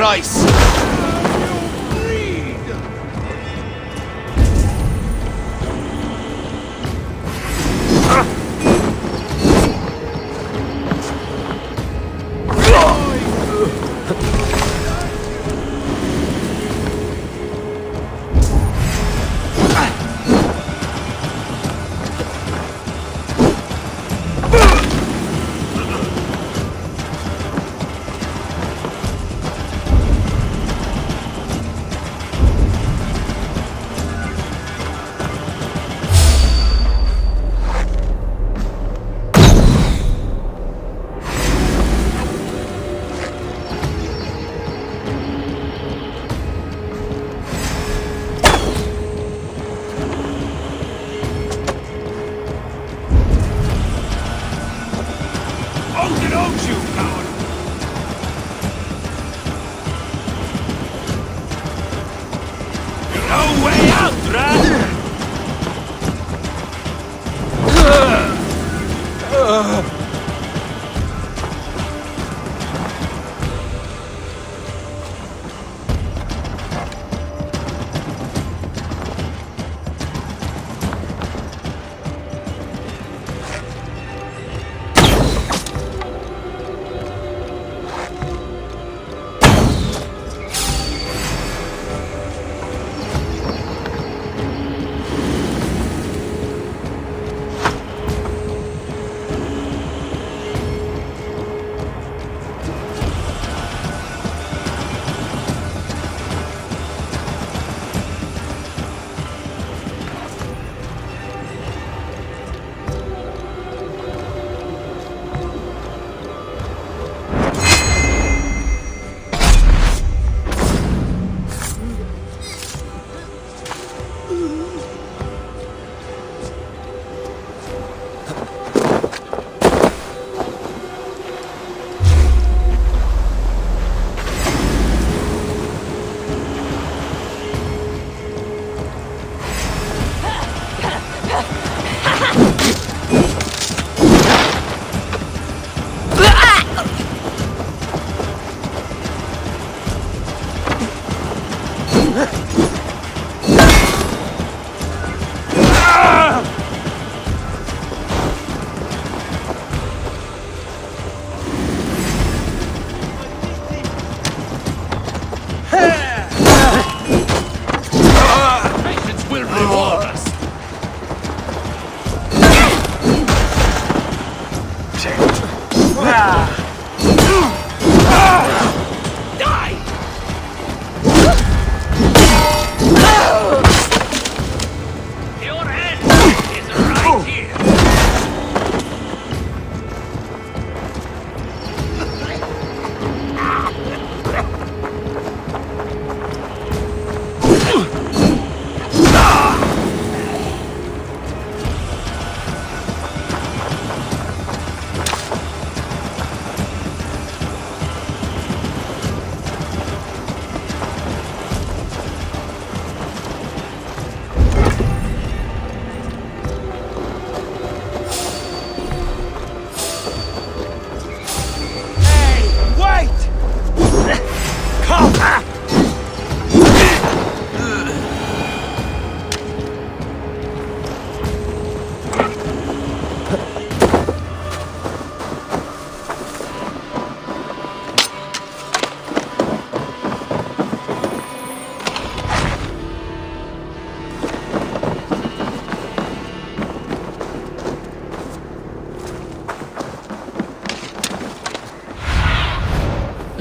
price!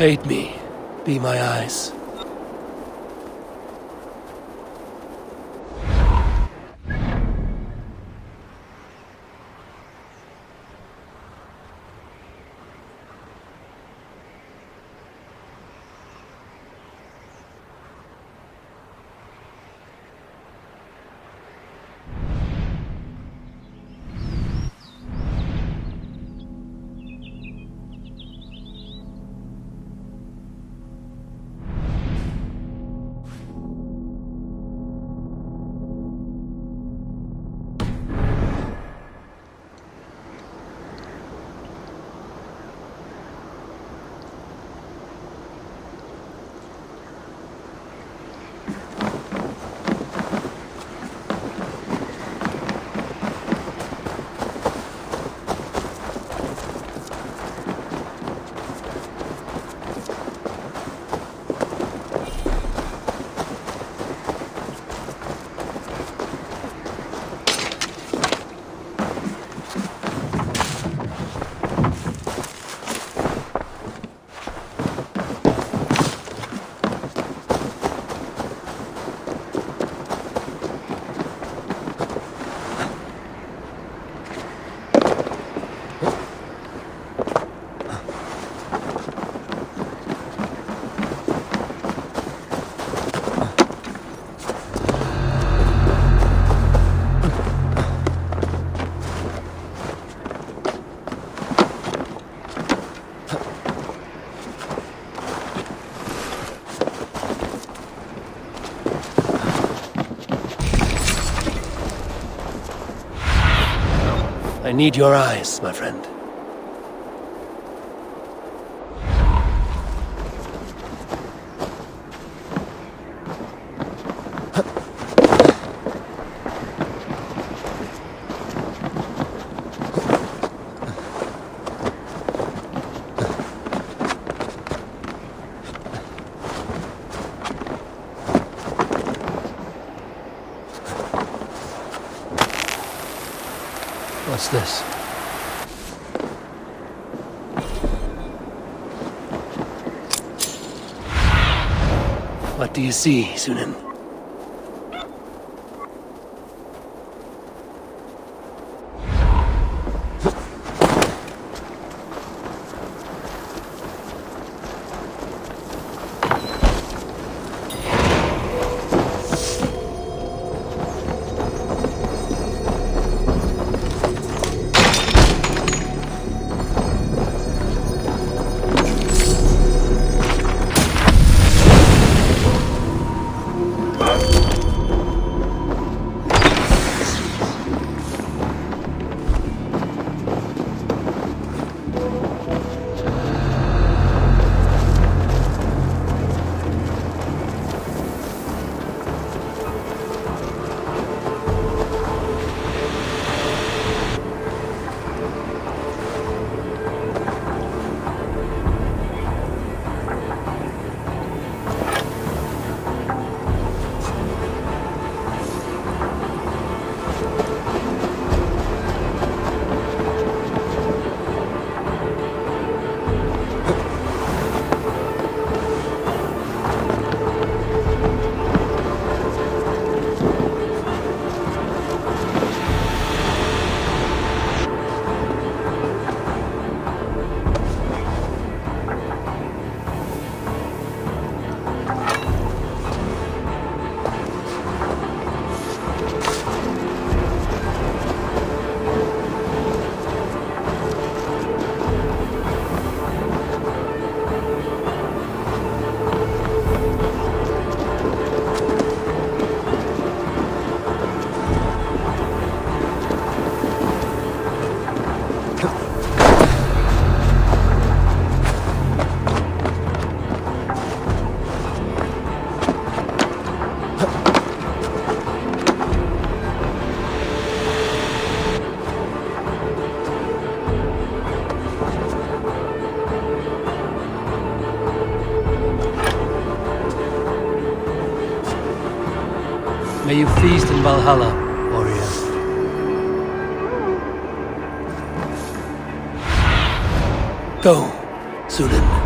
Aid me. Be my eyes. I need your eyes, my friend. What's this? What do you see, Sunan? May you feast in Valhalla, warrior. Go, Sunan.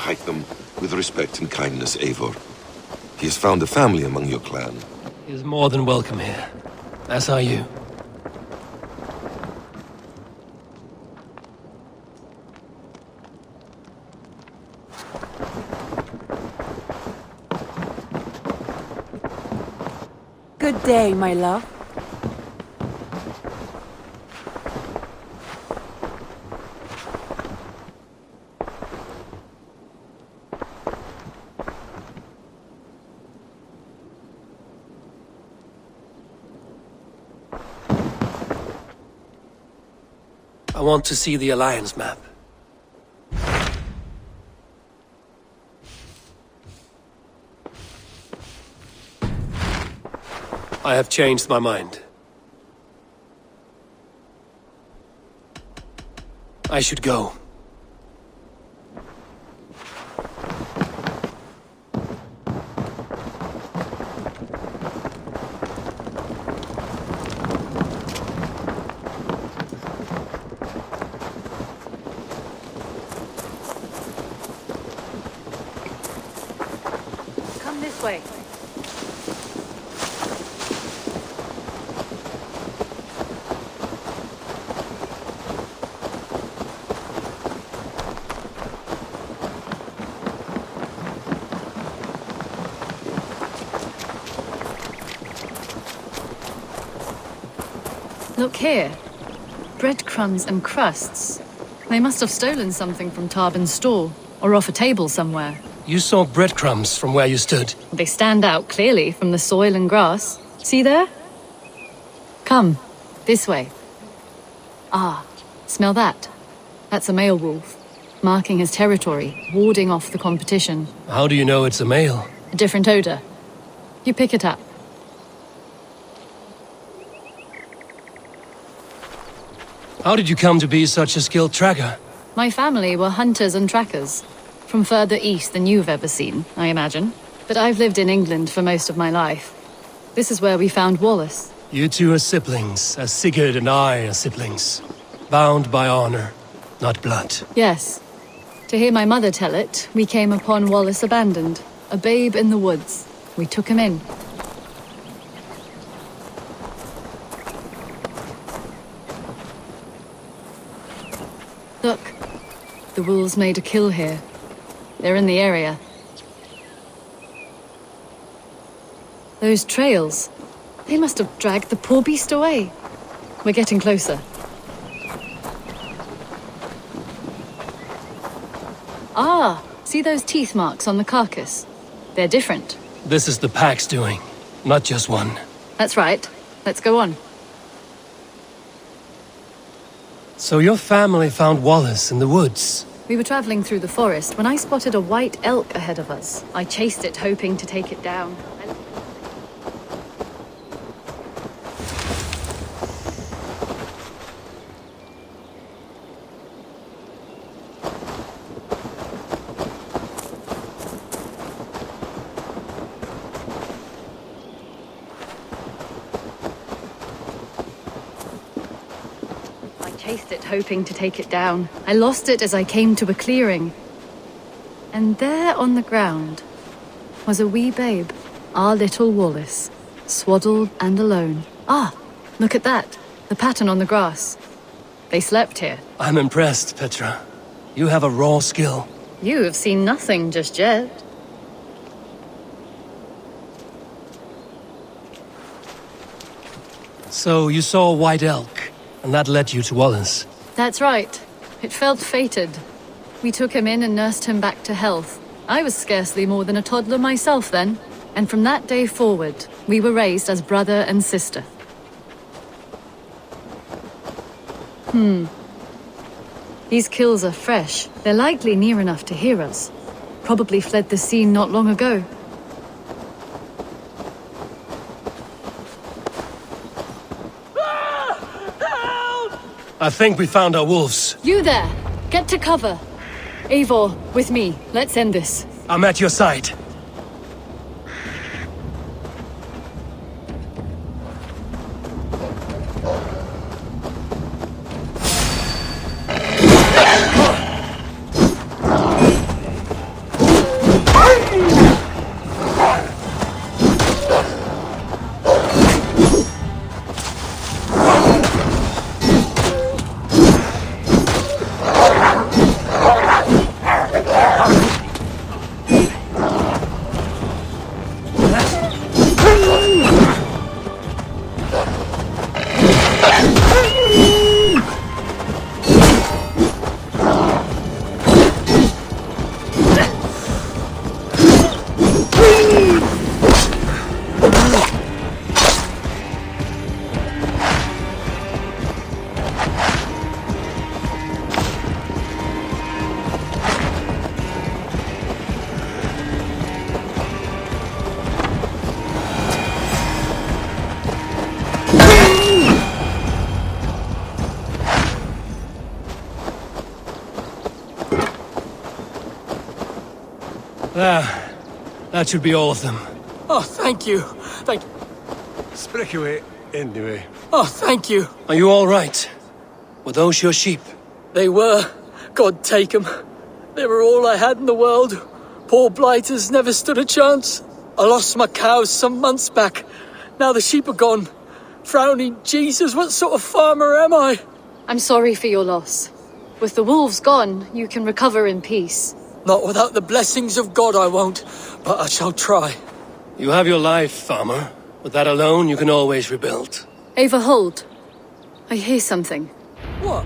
hike them with respect and kindness, Eivor. He has found a family among your clan. He is more than welcome here. As are you. Good day, my love. I want to see the Alliance map. I have changed my mind. I should go. Come this way. Look here. Breadcrumbs and crusts. They must have stolen something from Tarbin's store, or off a table somewhere. You saw breadcrumbs from where you stood. They stand out clearly from the soil and grass. See there? Come, this way. Ah, smell that? That's a male wolf, marking his territory, warding off the competition. How do you know it's a male? A different odor. You pick it up. How did you come to be such a skilled tracker? My family were hunters and trackers. From further east than you've ever seen, I imagine. But I've lived in England for most of my life. This is where we found Wallace. You two are siblings, as Sigurd and I are siblings. Bound by honor, not blood. Yes. To hear my mother tell it, we came upon Wallace abandoned, a babe in the woods. We took him in. Look, the wolves made a kill here. They're in the area. Those trails, they must have dragged the poor beast away. We're getting closer. Ah, see those teeth marks on the carcass? They're different. This is the pack's doing, not just one. That's right. Let's go on. So your family found Wallace in the woods? We were traveling through the forest when I spotted a white elk ahead of us. I chased it, hoping to take it down. Hoping to take it down. I lost it as I came to a clearing. And there on the ground was a wee babe, our little Wallace, swaddled and alone. Ah, look at that, the pattern on the grass. They slept here. I'm impressed, Petra. You have a raw skill. You have seen nothing just yet. So you saw a white elk, and that led you to Wallace. That's right. It felt fated. We took him in and nursed him back to health. I was scarcely more than a toddler myself then, and from that day forward, we were raised as brother and sister. These kills are fresh. They're likely near enough to hear us. Probably fled the scene not long ago. I think we found our wolves. You there! Get to cover! Eivor, with me. Let's end this. I'm at your side. That should be all of them. Oh, thank you. Sprechen we anyway. Oh, thank you. Are you all right? Were those your sheep? They were. God take them. They were all I had in the world. Poor blighters never stood a chance. I lost my cows some months back. Now the sheep are gone. Frowning Jesus, what sort of farmer am I? I'm sorry for your loss. With the wolves gone, you can recover in peace. Not without the blessings of God I won't, but I shall try. You have your life, farmer. With that alone, you can always rebuild. Ava, hold. I hear something. What?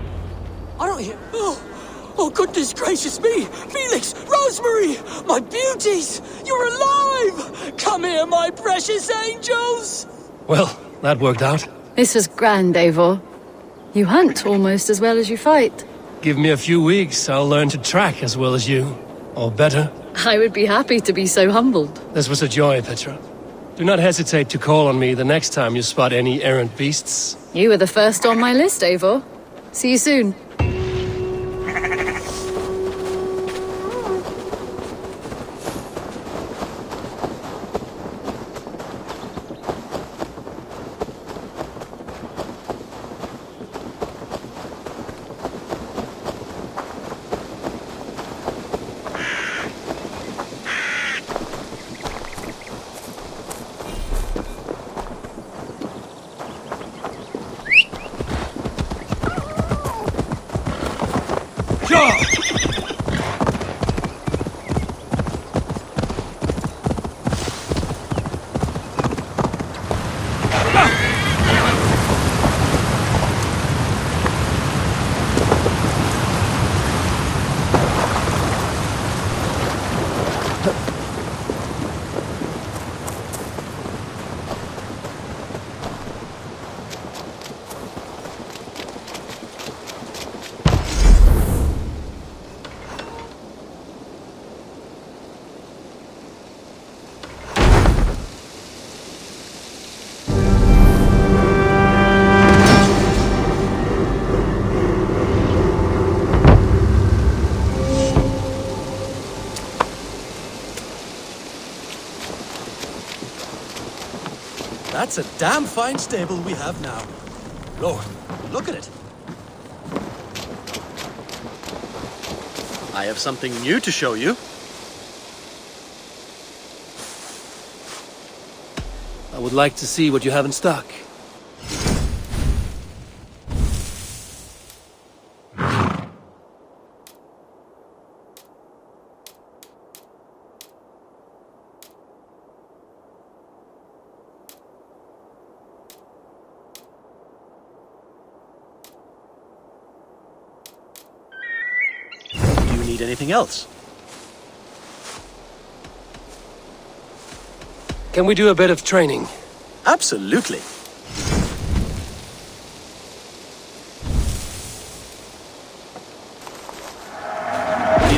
I don't hear... Oh, goodness gracious me! Felix! Rosemary! My beauties! You're alive! Come here, my precious angels! Well, that worked out. This was grand, Eivor. You hunt almost as well as you fight. Give me a few weeks, I'll learn to track as well as you. Or better. I would be happy to be so humbled. This was a joy, Petra. Do not hesitate to call on me the next time you spot any errant beasts. You were the first on my list, Eivor. See you soon. That's a damn fine stable we have now. Lord, look at it. I have something new to show you. I would like to see what you have in stock. Need anything else? Can we do a bit of training? Absolutely.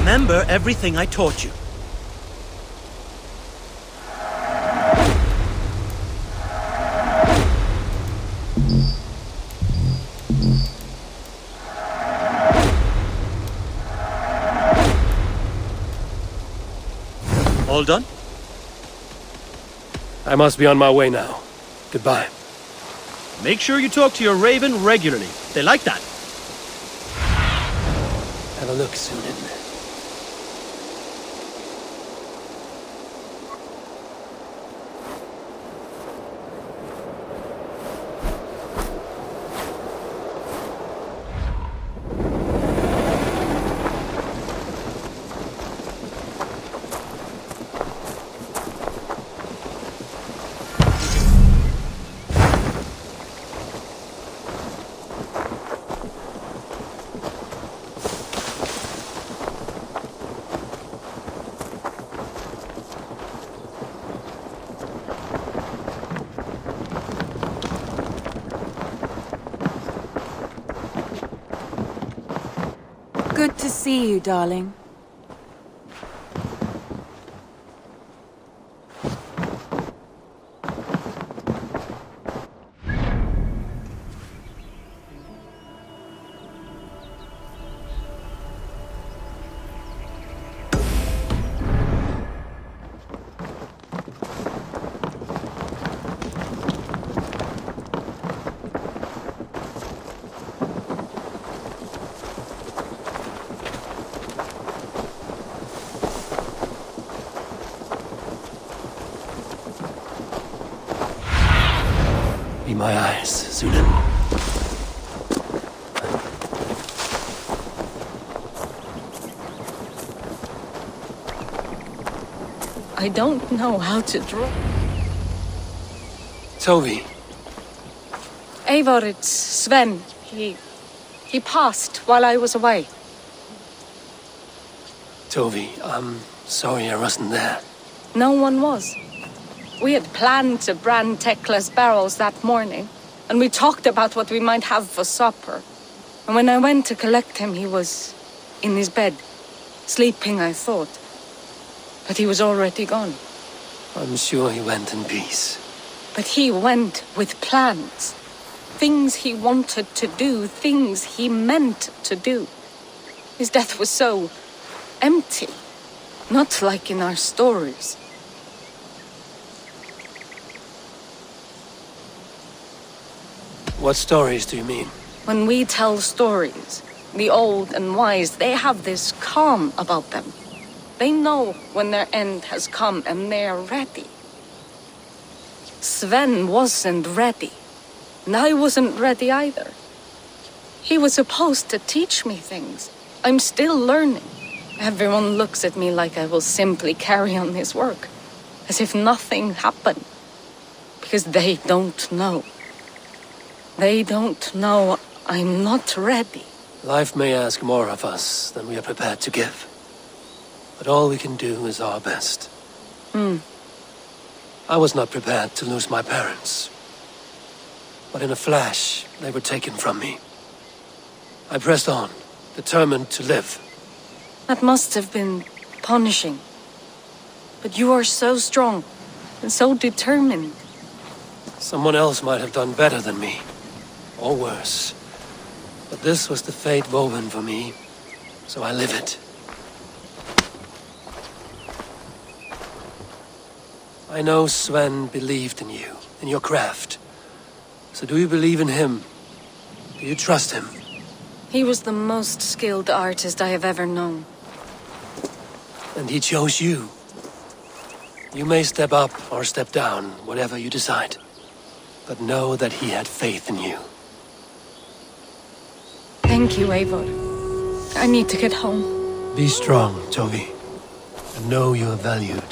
Remember everything I taught you. All done? I must be on my way now. Goodbye. Make sure you talk to your raven regularly. They like that. Have a look, Sunan. Good to see you, darling. my eyes, Sunan. I don't know how to draw. Tovi, Eivor, it's Sven. He passed while I was away. Tovi, I'm sorry I wasn't there. No one was. We had planned to brand Tekla's barrels that morning, and we talked about what we might have for supper. And when I went to collect him, he was in his bed, sleeping, I thought. But he was already gone. I'm sure he went in peace. But he went with plans. Things he wanted to do, things he meant to do. His death was so empty, not like in our stories. What stories do you mean? When we tell stories, the old and wise, they have this calm about them. They know when their end has come and they're ready. Sven wasn't ready, and I wasn't ready either. He was supposed to teach me things. I'm still learning. Everyone looks at me like I will simply carry on his work, as if nothing happened, because they don't know. They don't know I'm not ready. Life may ask more of us than we are prepared to give. But all we can do is our best. I was not prepared to lose my parents. But in a flash, they were taken from me. I pressed on, determined to live. That must have been punishing. But you are so strong and so determined. Someone else might have done better than me. Or worse. But this was the fate woven for me, so I live it. I know Sven believed in you, in your craft. So do you believe in him? Do you trust him? He was the most skilled artist I have ever known. And he chose you. You may step up or step down, whatever you decide. But know that he had faith in you. Thank you, Eivor. I need to get home. Be strong, Tovi. And know you are valued.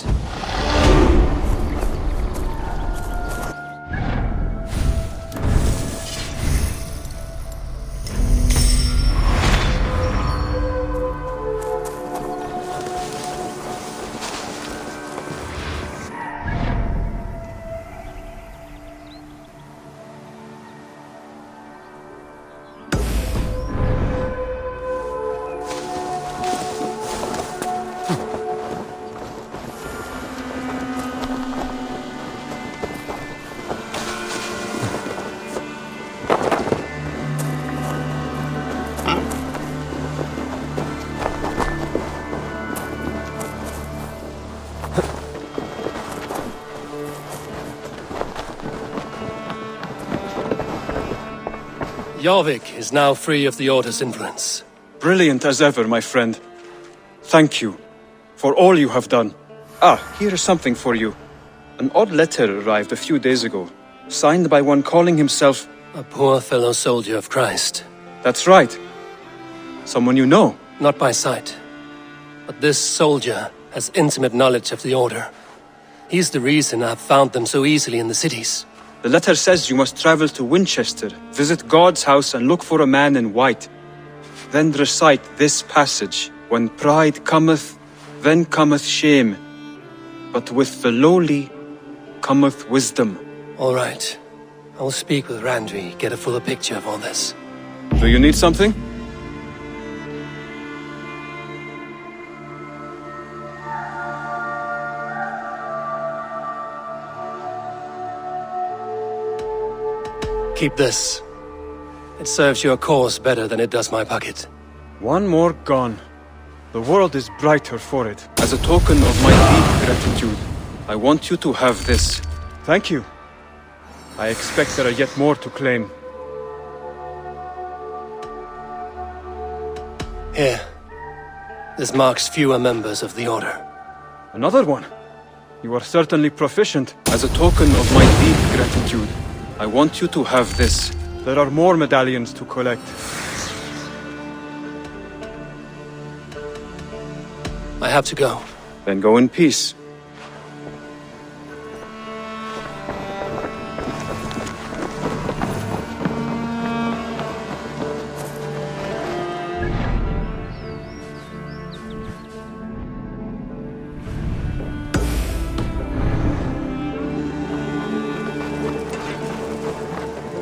Selvik is now free of the Order's influence. Brilliant as ever, my friend. Thank you for all you have done. Ah, here is something for you. An odd letter arrived a few days ago, signed by one calling himself... A poor fellow soldier of Christ. That's right. Someone you know. Not by sight. But this soldier has intimate knowledge of the Order. He's the reason I've found them so easily in the cities. The letter says you must travel to Wincestre, visit God's house and look for a man in white. Then recite this passage. When pride cometh, then cometh shame. But with the lowly cometh wisdom. All right. I will speak with Randvi, get a fuller picture of all this. Do you need something? Keep this. It serves your cause better than it does my pocket. One more gone. The world is brighter for it. As a token of my deep gratitude, I want you to have this. Thank you. I expect there are yet more to claim. Here. This marks fewer members of the Order. Another one. You are certainly proficient. As a token of my deep gratitude, I want you to have this. There are more medallions to collect. I have to go. Then go in peace.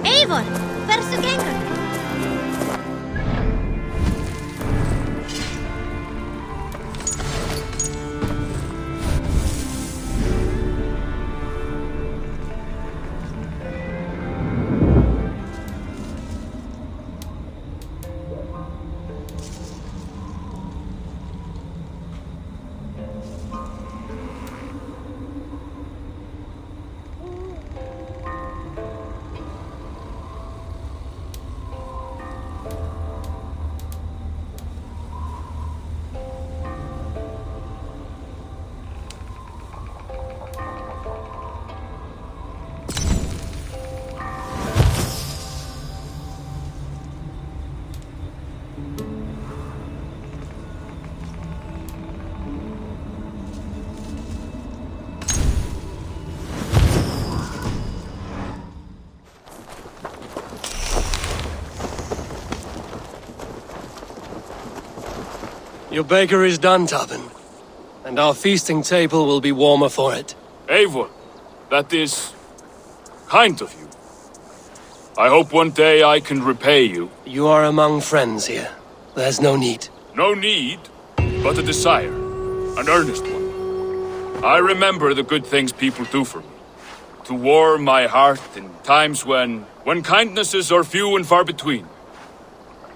Eivor, hversu gengur? Your baker is done, Tavin. And our feasting table will be warmer for it. Eivor, that is kind of you. I hope one day I can repay you. You are among friends here. There's no need. No need, but a desire. An earnest one. I remember the good things people do for me. To warm my heart in times when kindnesses are few and far between.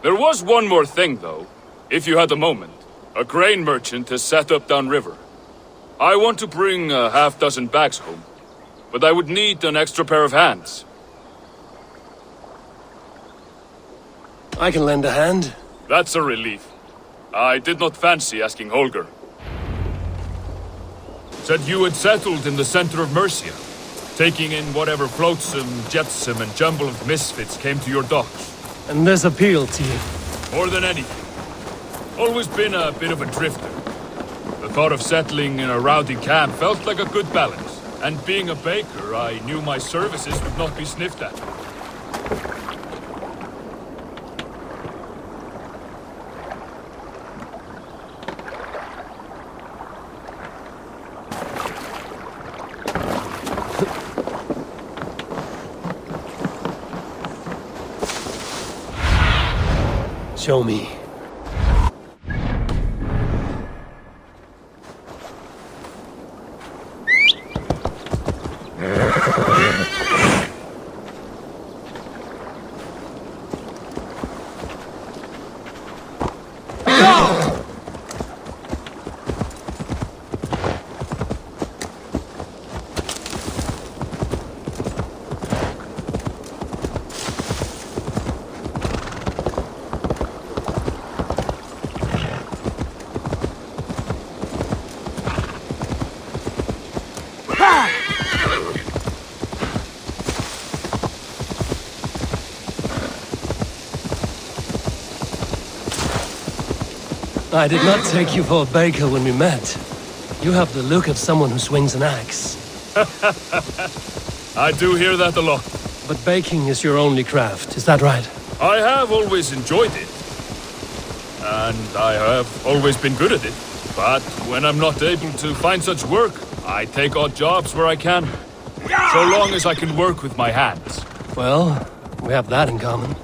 There was one more thing, though, if you had a moment. A grain merchant has set up downriver. I want to bring a half-dozen bags home, but I would need an extra pair of hands. I can lend a hand. That's a relief. I did not fancy asking Holger. Said you had settled in the center of Mercia, taking in whatever flotsam, jetsam, and jumble of misfits came to your docks. And this appealed to you? More than anything. Always been a bit of a drifter. The thought of settling in a rowdy camp felt like a good balance. And being a baker, I knew my services would not be sniffed at. Show me. I did not take you for a baker when we met. You have the look of someone who swings an axe. I do hear that a lot. But baking is your only craft, is that right? I have always enjoyed it. And I have always been good at it. But when I'm not able to find such work, I take odd jobs where I can. So long as I can work with my hands. Well, we have that in common.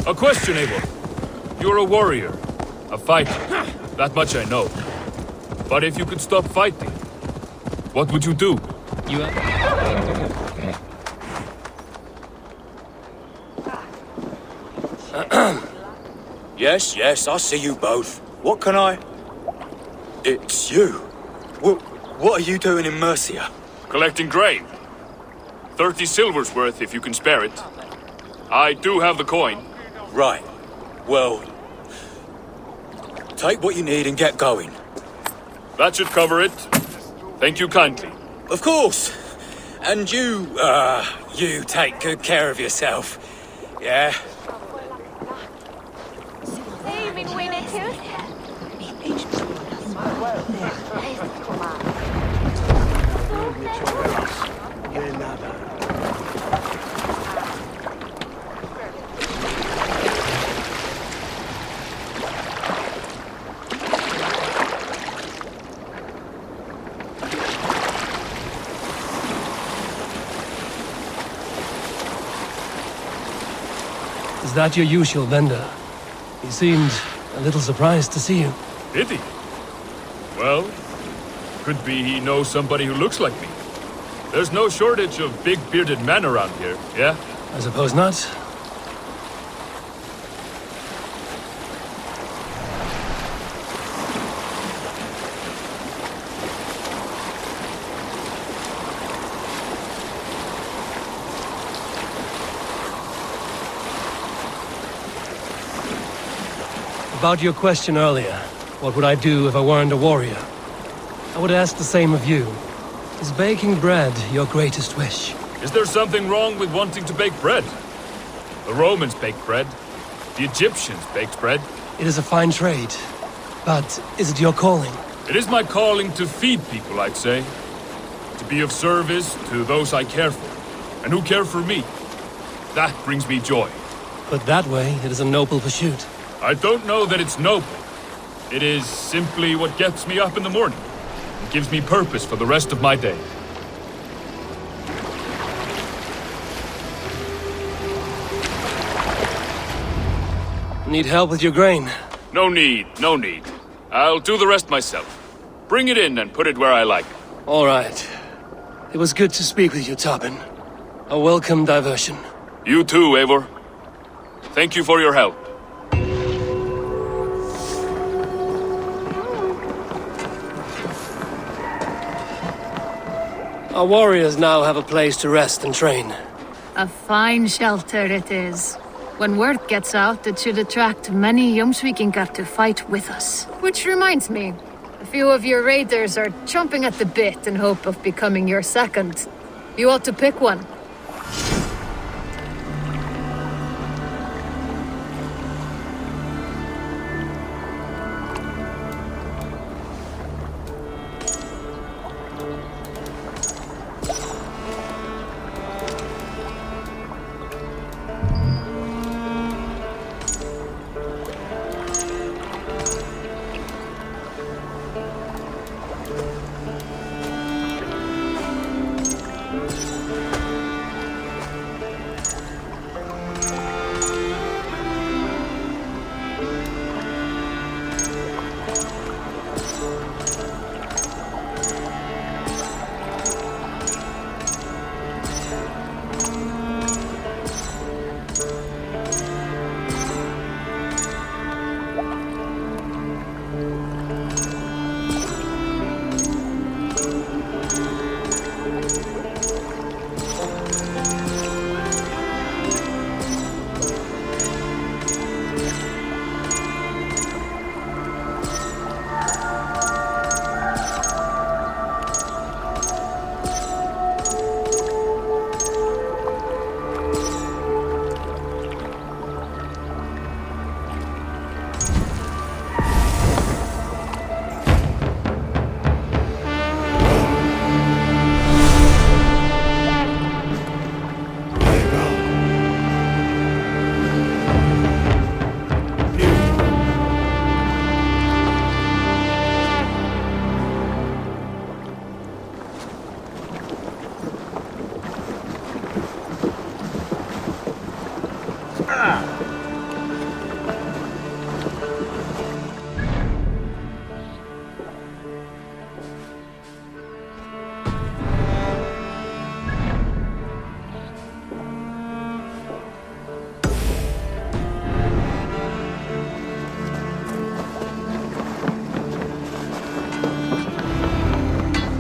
A question, Eivor. You're a warrior, a fighter. That much I know. But if you could stop fighting, what would you do? You Yes, I see you both. What can I... It's you. What are you doing in Mercia? Collecting grain. 30 silver's worth if you can spare it. I do have the coin. Right. Well, take what you need and get going. That should cover it. Thank you kindly. Of course. And you take good care of yourself. Yeah? Is that your usual vendor? He seemed a little surprised to see you. Did he? Well, could be he knows somebody who looks like me. There's no shortage of big bearded men around here, yeah? I suppose not. About your question earlier, what would I do if I weren't a warrior? I would ask the same of you. Is baking bread your greatest wish? Is there something wrong with wanting to bake bread? The Romans baked bread. The Egyptians baked bread. It is a fine trade. But is it your calling? It is my calling to feed people, I'd say. To be of service to those I care for, and who care for me. That brings me joy. Put that way, it is a noble pursuit. I don't know that it's noble. It is simply what gets me up in the morning. It gives me purpose for the rest of my day. Need help with your grain? No need, no need. I'll do the rest myself. Bring it in and put it where I like. All right. It was good to speak with you, Tobin. A welcome diversion. You too, Eivor. Thank you for your help. Our warriors now have a place to rest and train. A fine shelter it is. When word gets out, it should attract many Jomsvikingar to fight with us. Which reminds me, a few of your raiders are chomping at the bit in hope of becoming your second. You ought to pick one.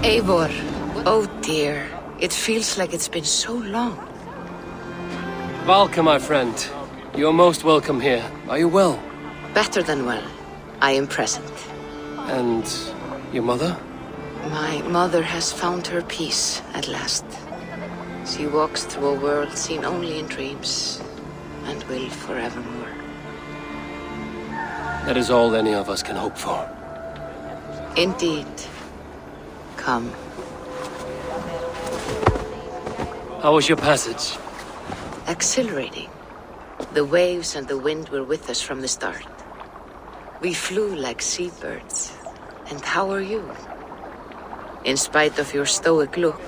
Eivor, oh dear. It feels like it's been so long. Valka, my friend. You're most welcome here. Are you well? Better than well. I am present. And your mother? My mother has found her peace at last. She walks through a world seen only in dreams, and will forevermore. That is all any of us can hope for. Indeed. Come. How was your passage? Exhilarating. The waves and the wind were with us from the start. We flew like seabirds. And how are you? In spite of your stoic look,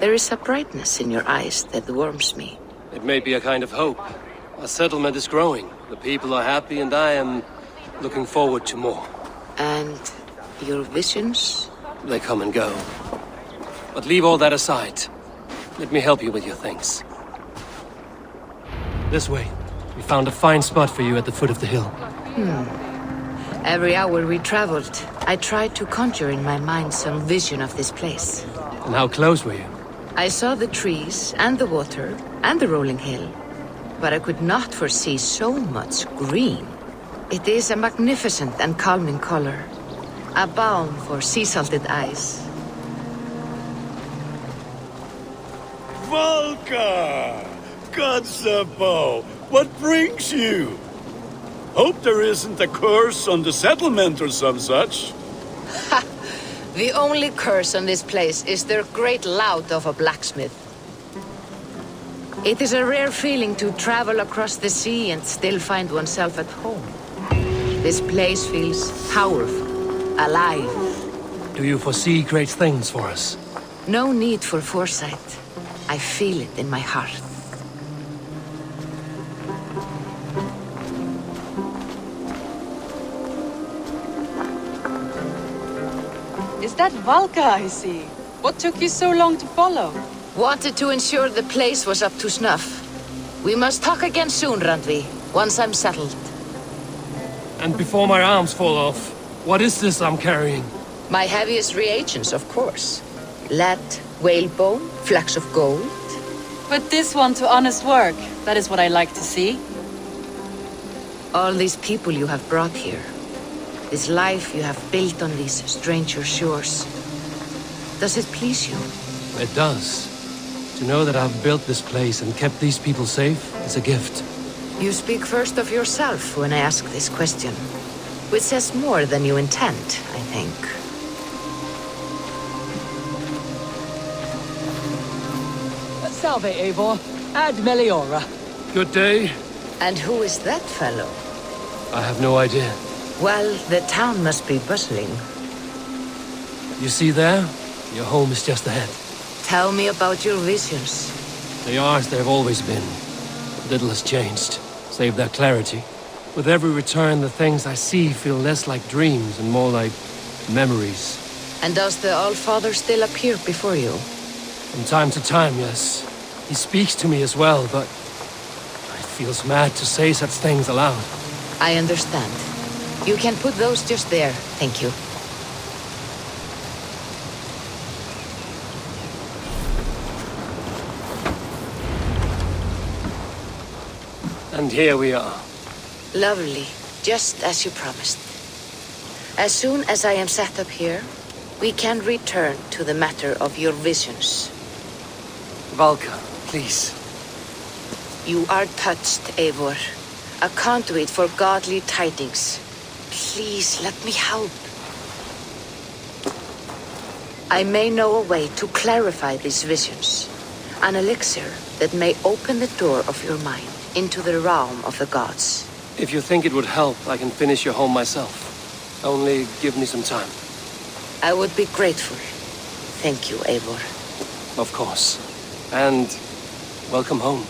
there is a brightness in your eyes that warms me. It may be a kind of hope. Our settlement is growing. The people are happy and I am looking forward to more. And your visions? They come and go. But leave all that aside. Let me help you with your things. This way. We found a fine spot for you at the foot of the hill. Every hour we traveled, I tried to conjure in my mind some vision of this place. And how close were you? I saw the trees and the water and the rolling hill, but I could not foresee so much green. It is a magnificent and calming color, a balm for sea-salted eyes. Valka! Godsabo! What brings you? Hope there isn't a curse on the settlement or some such. Ha! The only curse on this place is their great lout of a blacksmith. It is a rare feeling to travel across the sea and still find oneself at home. This place feels powerful, alive. Do you foresee great things for us? No need for foresight. I feel it in my heart. Is that Valka I see? What took you so long to follow? Wanted to ensure the place was up to snuff. We must talk again soon, Randvi, once I'm settled. And before my arms fall off, what is this I'm carrying? My heaviest reagents, of course. Lead, whalebone, flecks of gold. Put this one to honest work. That is what I like to see. All these people you have brought here. This life you have built on these stranger shores. Does it please you? It does. To know that I've built this place and kept these people safe is a gift. You speak first of yourself when I ask this question. Which says more than you intend, I think. Salve, Eivor. Ad Meliora. Good day. And who is that fellow? I have no idea. Well, the town must be bustling. You see there? Your home is just ahead. Tell me about your visions. They are as they've always been. Little has changed, save their clarity. With every return, the things I see feel less like dreams and more like memories. And does the Allfather still appear before you? From time to time, yes. He speaks to me as well, but it feels mad to say such things aloud. I understand. You can put those just there, thank you. And here we are. Lovely, just as you promised. As soon as I am set up here, we can return to the matter of your visions. Valka, please. You are touched, Eivor. A conduit for godly tidings. Please, let me help. I may know a way to clarify these visions. An elixir that may open the door of your mind into the realm of the gods. If you think it would help, I can finish your home myself. Only give me some time. I would be grateful. Thank you, Eivor. Of course. And welcome home.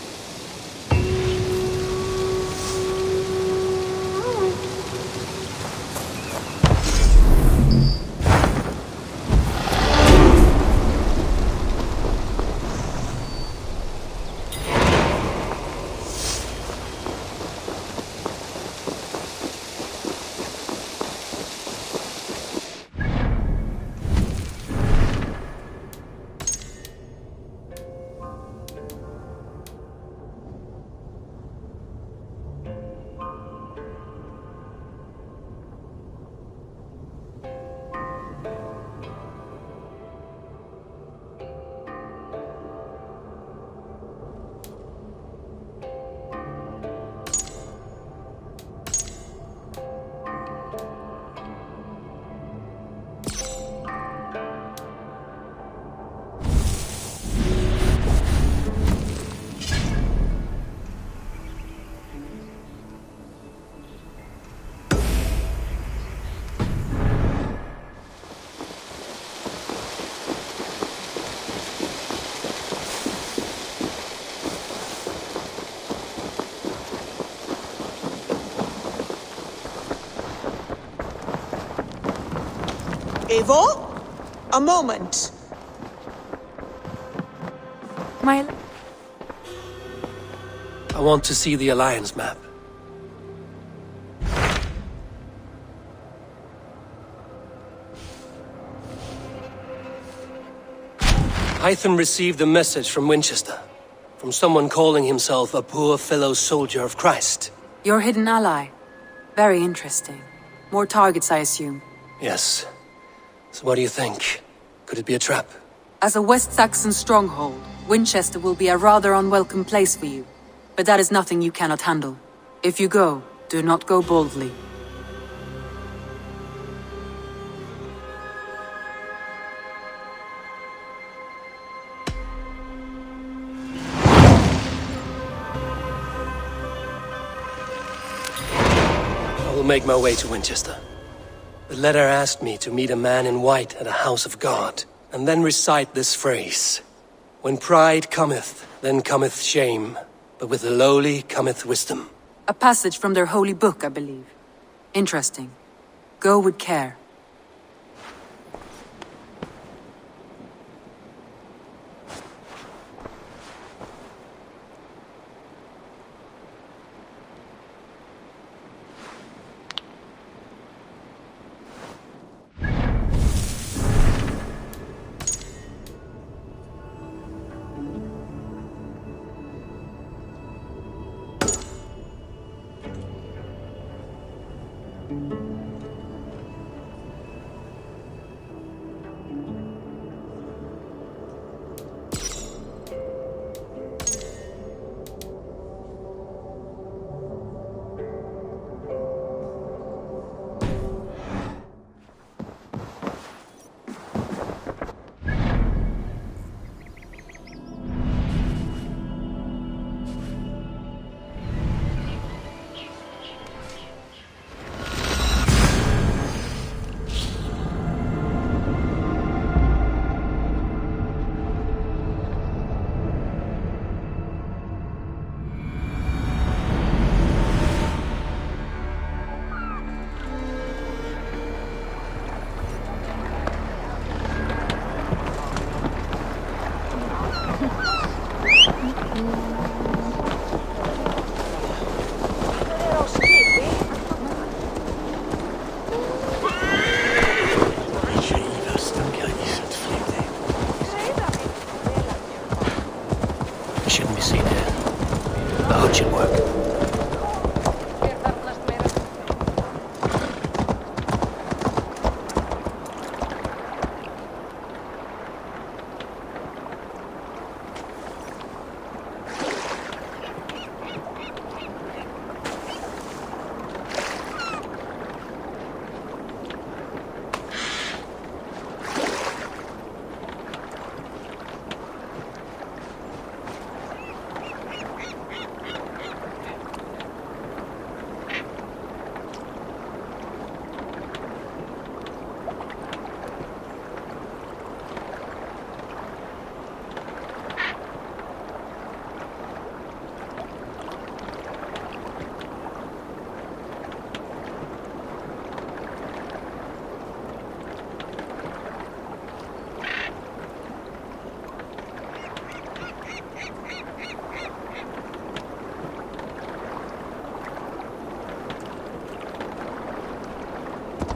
Eivor? A moment. My... I want to see the Alliance map. Hytham received a message from Wincestre. From someone calling himself a poor fellow soldier of Christ. Your hidden ally. Very interesting. More targets, I assume. Yes. So what do you think? Could it be a trap? As a West Saxon stronghold, Wincestre will be a rather unwelcome place for you. But that is nothing you cannot handle. If you go, do not go boldly. I will make my way to Winchester. The letter asked me to meet a man in white at a house of God, and then recite this phrase. When pride cometh, then cometh shame, but with the lowly cometh wisdom. A passage from their holy book, I believe. Interesting. Go with care.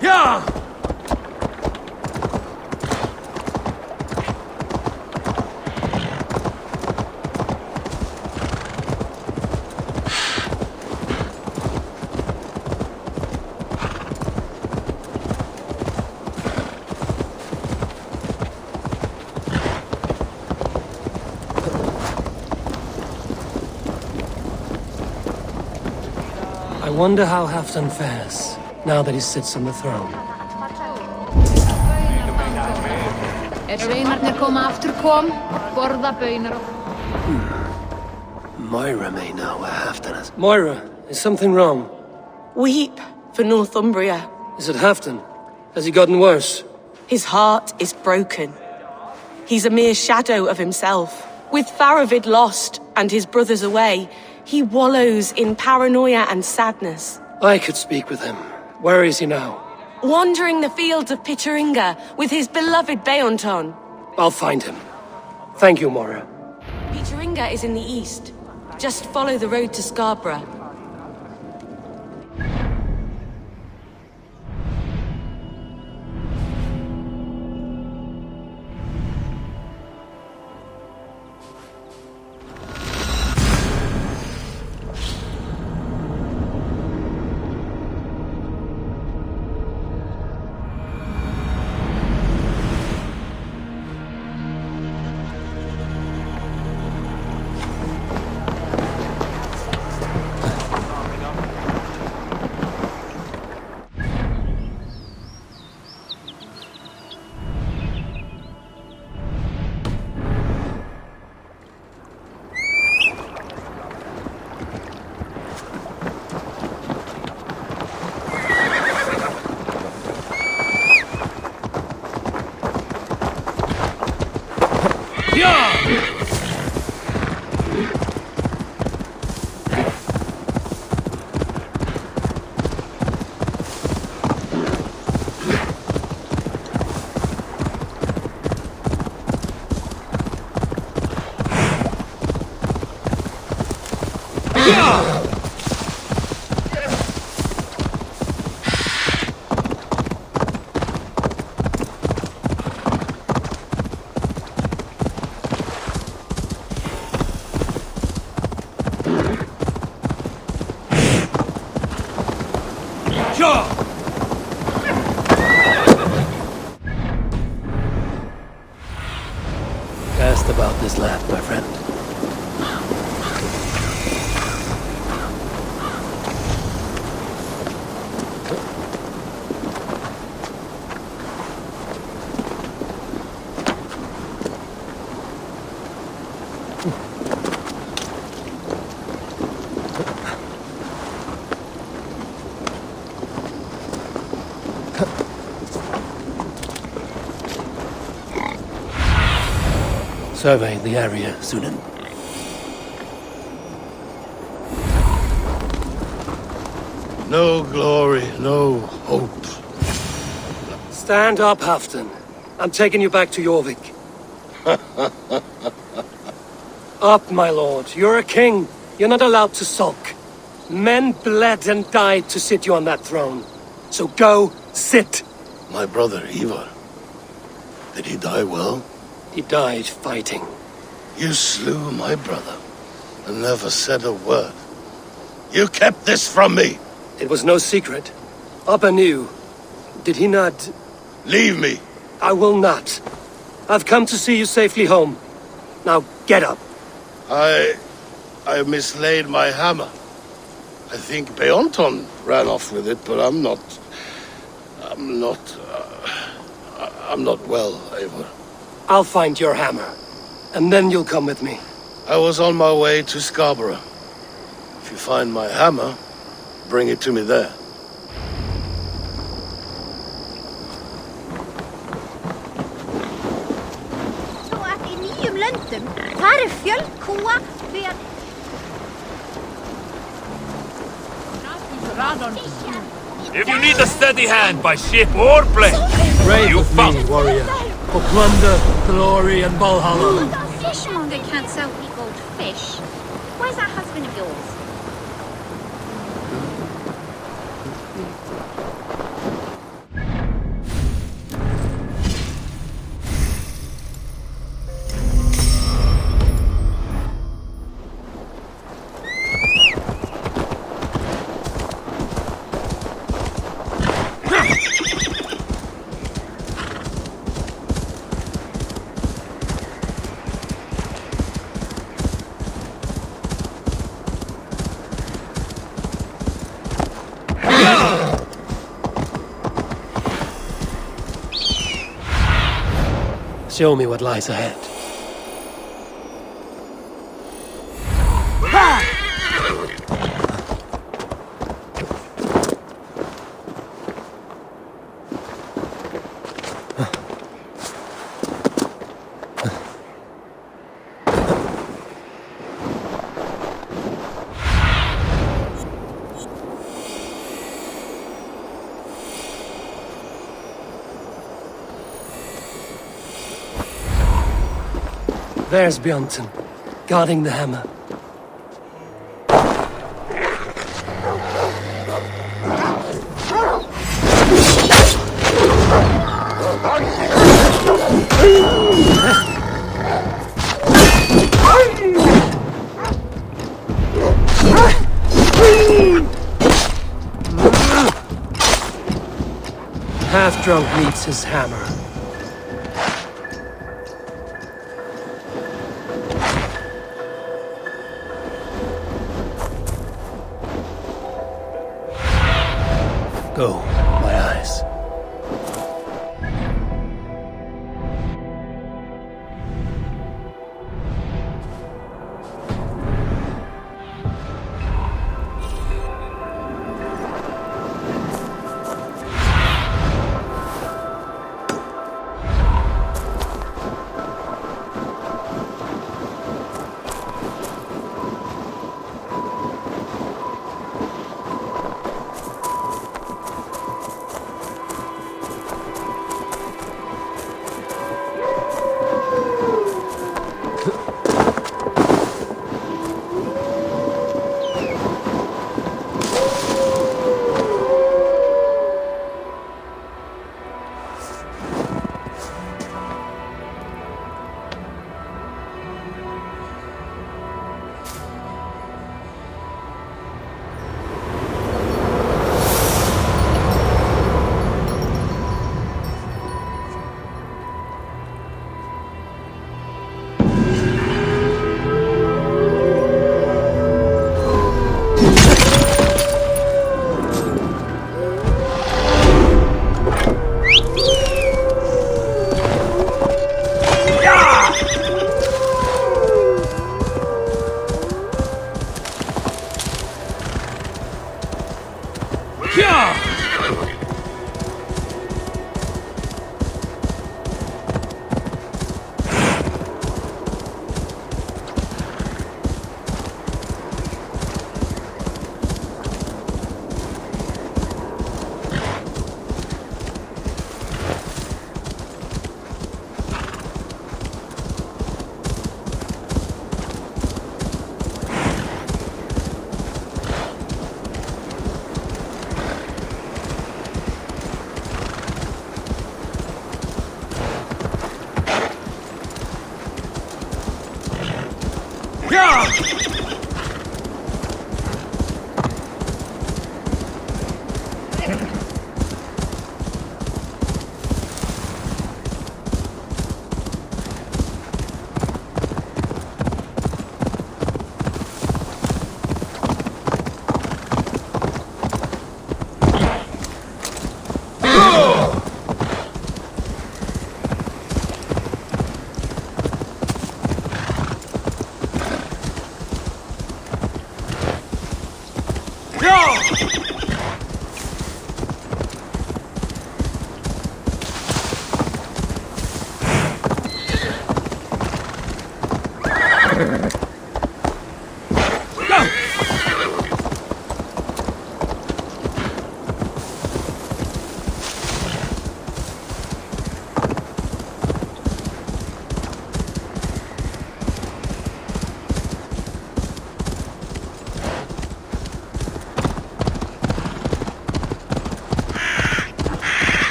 Yeah! I wonder how Halfdan fares, now that he sits on the throne. Moira may know where Halfdan is. Moira, is something wrong? Weep for Northumbria. Is it Halfdan? Has he gotten worse? His heart is broken. He's a mere shadow of himself. With Faravid lost and his brothers away, he wallows in paranoia and sadness. I could speak with him. Where is he now? wandering the fields of Pittaringa with his beloved Beonton. I'll find him. Thank you, Mora. Pittaringa is in the east. Just follow the road to Scarborough. Asked about this lad, my friend. Survey the area, Sunan. No glory, no hope. Stand up, Halfdan. I'm taking you back to Jorvik. Up, my lord. You're a king. You're not allowed to sulk. Men bled and died to sit you on that throne. So go, sit. My brother, Ivar. Did he die well? He died fighting. You slew my brother and never said a word. You kept this from me! It was no secret. Abba knew. Did he not... Leave me! I will not. I've come to see you safely home. Now get up. I mislaid my hammer. I think Beonton ran off with it, but I'm not well, Eivor. I'll find your hammer, and then you'll come with me. I was on my way to Scarborough. If you find my hammer, bring it to me there. Så at I nýjum löndum, þar fjölkúa við If you need a steady hand by ship or plane, Brave you with found me, warrior. For plunder, glory, and Valhalla. The fishmonger can't sell me gold fish. Where's that husband of yours? Show me what lies ahead. There's Björnson, guarding the hammer. Half-drunk needs his hammer. Go, my eyes.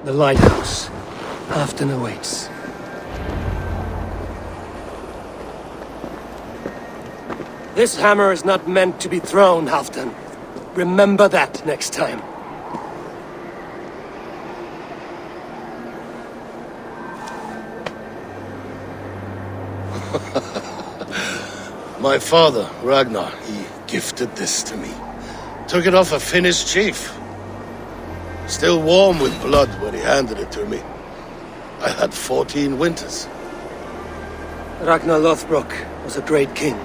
The lighthouse. Afton awaits. This hammer is not meant to be thrown, Halfdan. Remember that next time. My father, Ragnar, he gifted this to me. Took it off a Finnish chief. Still warm with blood when he handed it to me. I had 14 winters. Ragnar Lothbrok was a great king.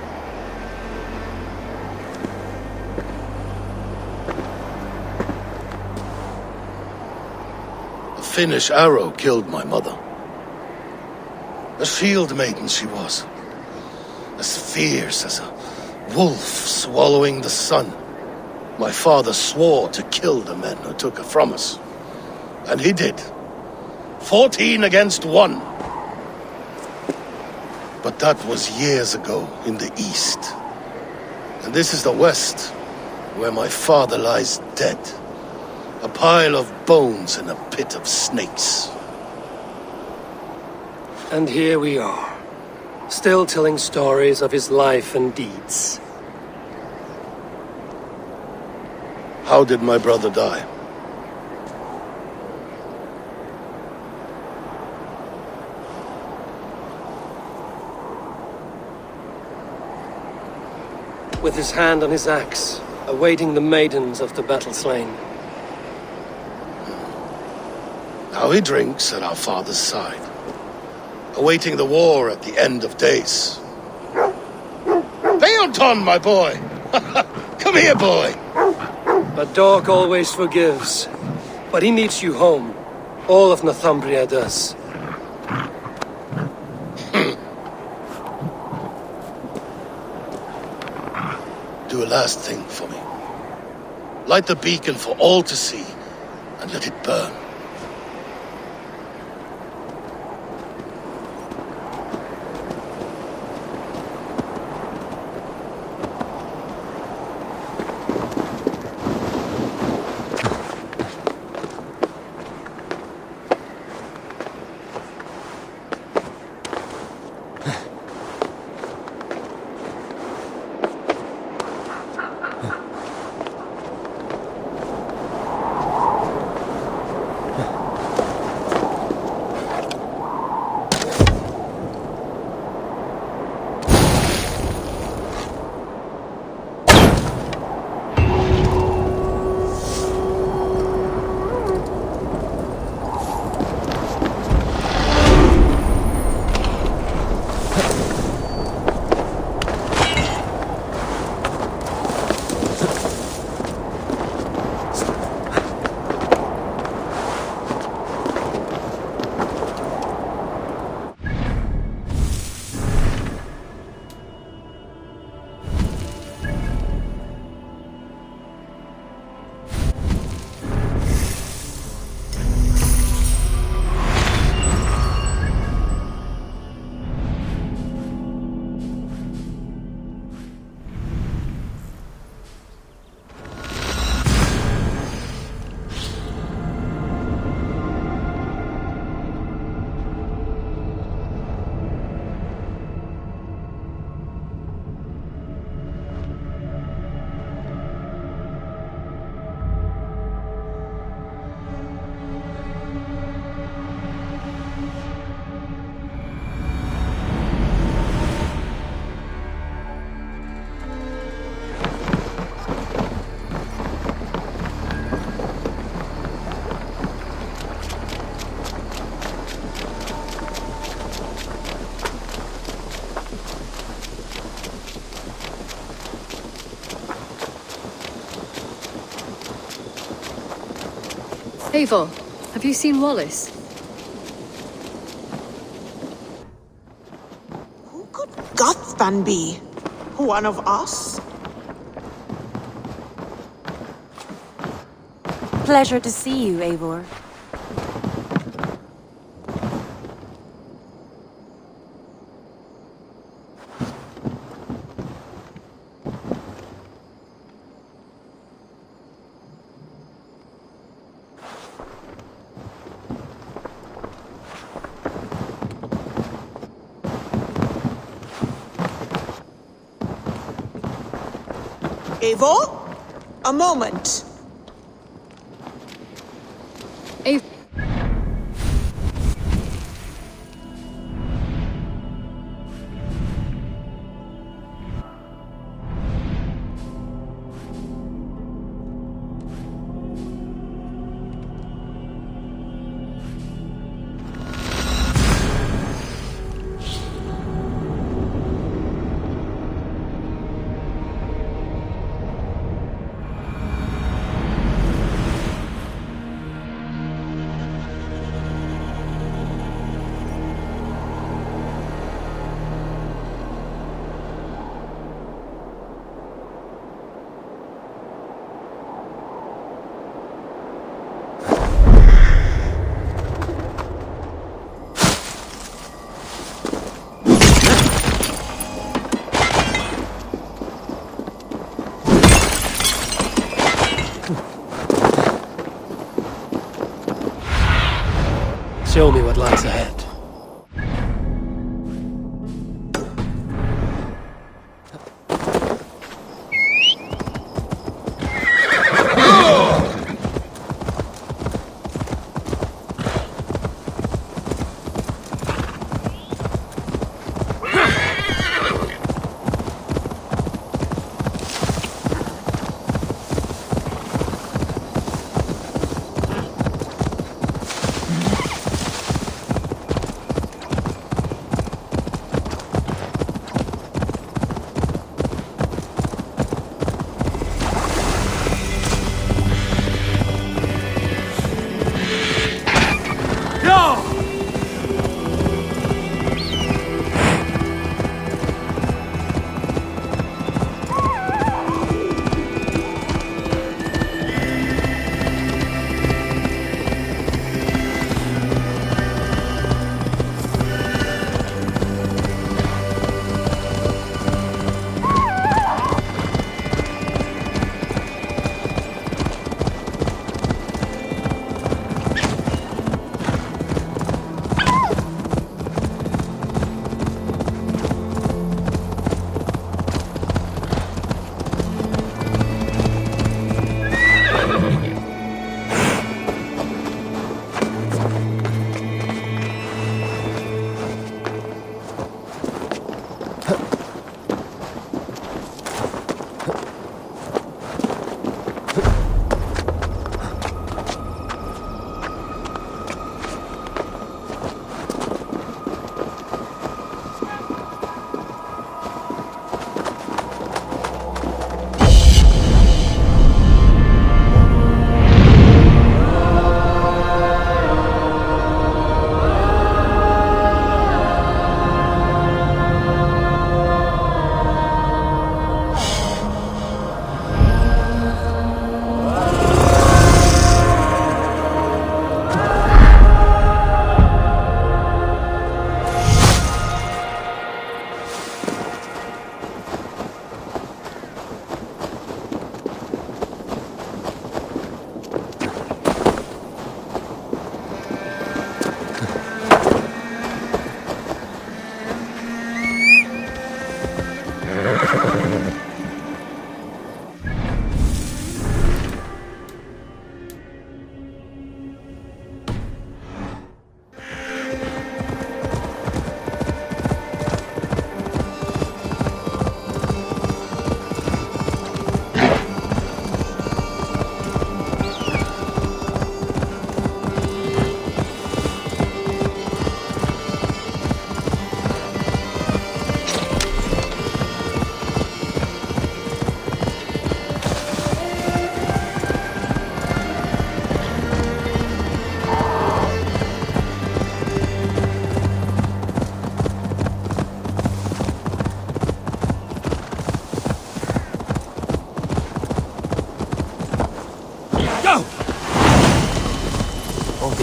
A Finnish arrow killed my mother. A shield maiden she was. As fierce as a wolf swallowing the sun. My father swore to kill the men who took her from us. And he did. 14 against 1. But that was years ago in the east. And this is the west, where my father lies dead. A pile of bones in a pit of snakes. And here we are, still telling stories of his life and deeds. How did my brother die? With his hand on his axe, awaiting the maidens of the battle slain. Now he drinks at our father's side, awaiting the war at the end of days. Beonton, my boy! Come here, boy! A dog always forgives, but he needs you home. All of Northumbria does. Do a last thing for me. Light the beacon for all to see, and let it burn. Eivor, have you seen Wallace? Who could Gothban be? One of us? Pleasure to see you, Eivor. Eivor? A moment. Show me what lies ahead.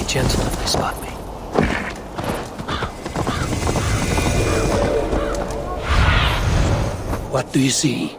Gentle if they spot me. What do you see?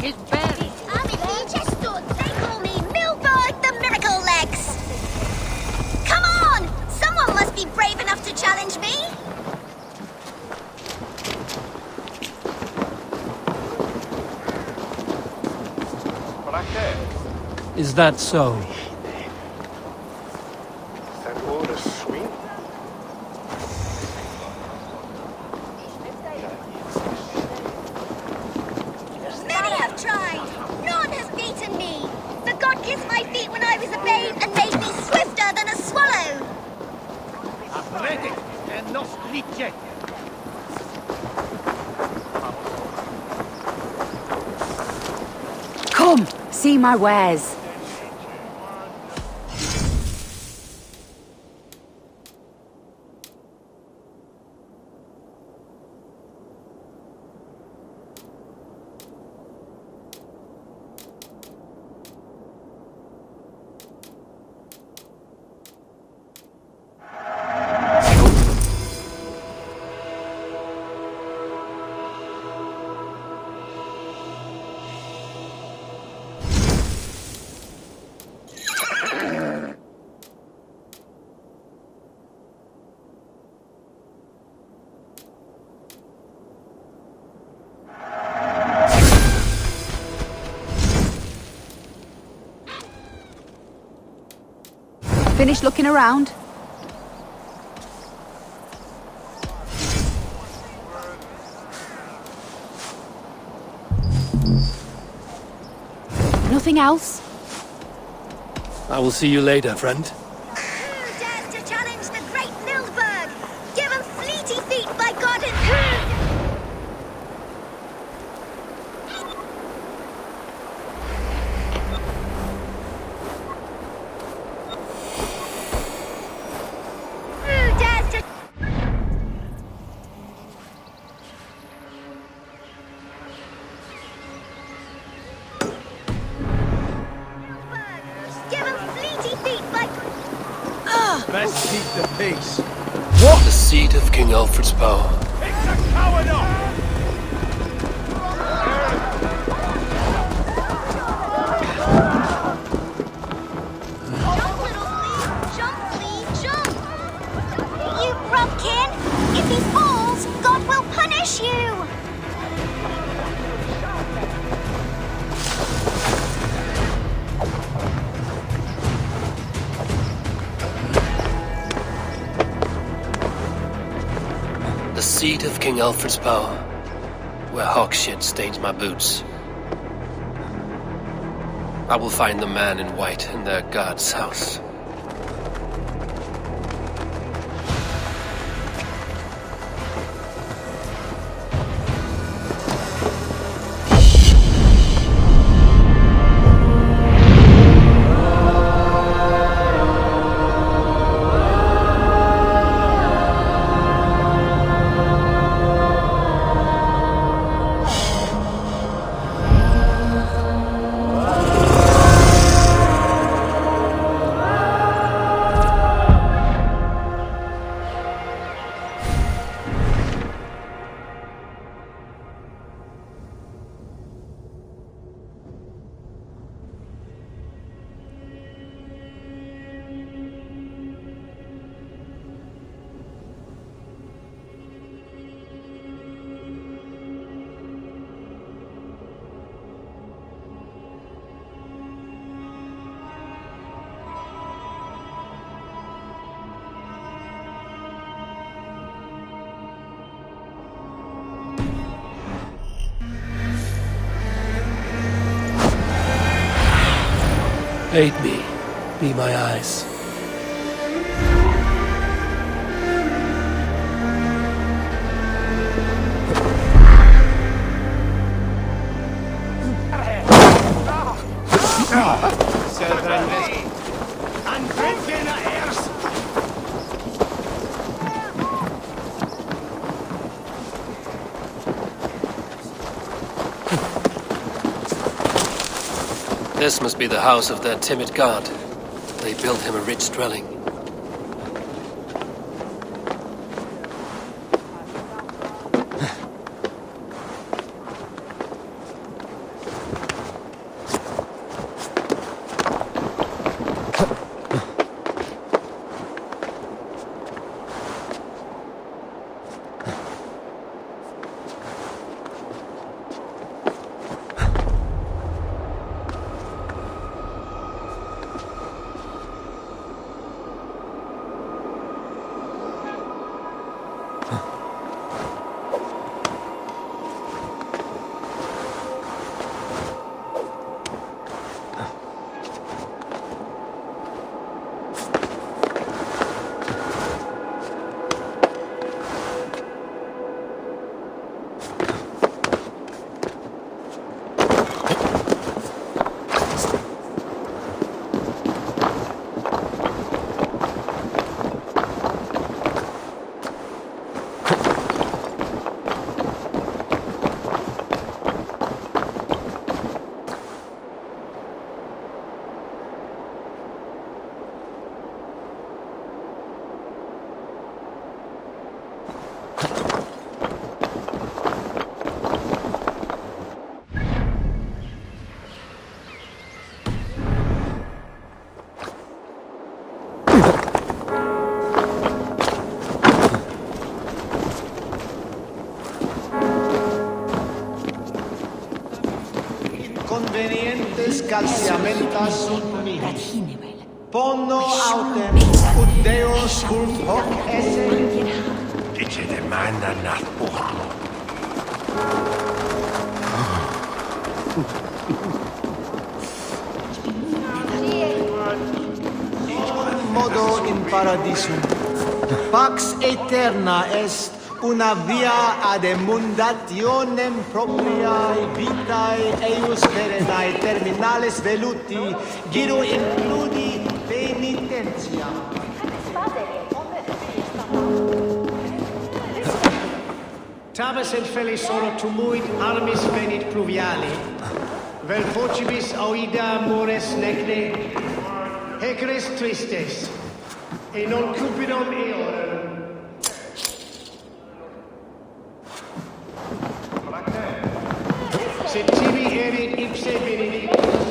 His belly. I'm in Jesper. They call me Milborg the Miracle Legs. Come on! Someone must be brave enough to challenge me. Is that so? Many have tried. None has beaten me. The god kissed my feet when I was a babe and made me swifter than a swallow. Come, see my wares. Finish looking around? Nothing else? I will see you later, friend. Who dares to challenge the great Milborg? Give him fleety feet by God and who? Who dares to... Give him fleety feet by... Best keep the peace. What? The seat of King Alfred's power. It's a coward off! Jump, please, jump! You Brubkin! If he falls, God will punish you! The seat of King Alfred's power, where hawk shit stains my boots. I will find the man in white in their god's house. Aid me, be my eyes. This must be the house of that timid god. They built him a rich dwelling. ingens calciamenta sunt mihi. Ponno autem, ut Deus cult hoc esse. Dice demanda nat porno. Modo in paradisum. Pax aeterna est una via ad emundationem propriae vitae eius perennae terminales veluti, giro includi penitentia. Tabes et felisoro tumuit armis venit pluviali, vel focibis auida mores necne, heceres tristes, e non cupidum eorem. Se tibi erit ipse benedictus,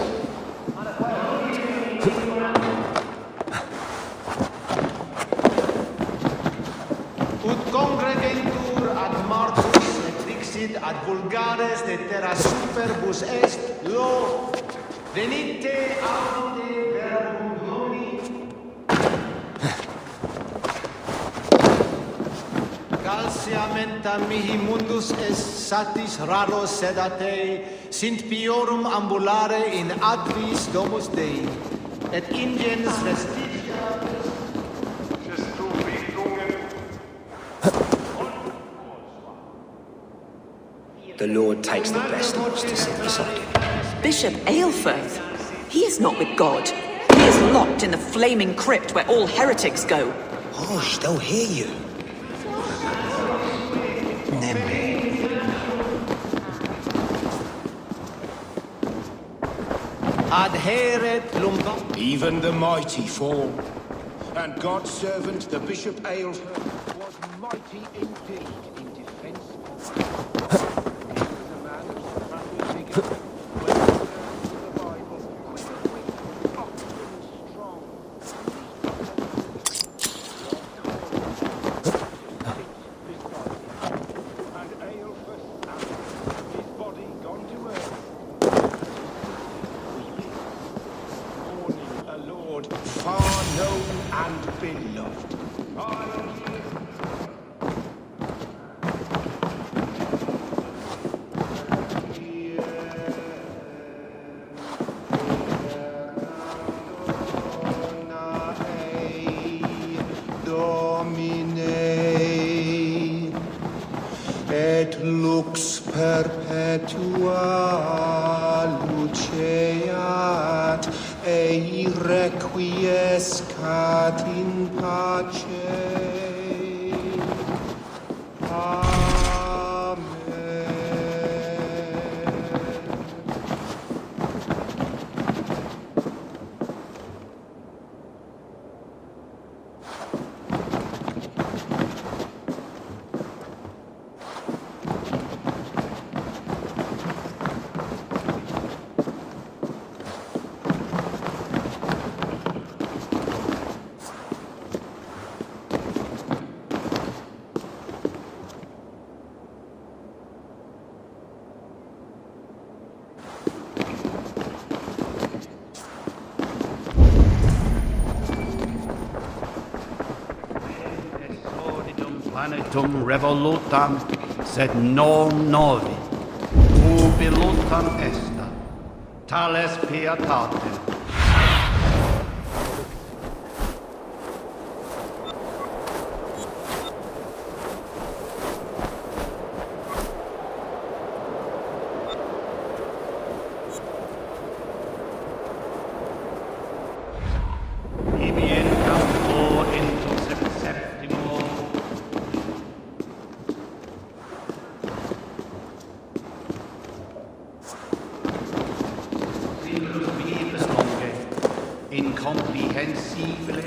ut congregentur ad martus et dixit ad vulgares de terra superbus est, lo venite audite verbum Domini. Calciamenta mihi mundus est satis raro sedate, sint piorum ambulare in advis domus Dei, et ingens vestigia. The Lord takes the best of us to sit beside him. Bishop Aelfirth? He is not with God. He is locked in the flaming crypt where all heretics go. Hush, they'll hear you. Adheret lumba. Even the mighty fall. And God's servant, the Bishop Aelfirth, was mighty indeed in defense of the man of strapping figure. Et lux perpetua luceat, ei requiescat in pace. Planetum revolutam, sed non novi. Ubi lutam esta, tales pietatem. Incomprehensible.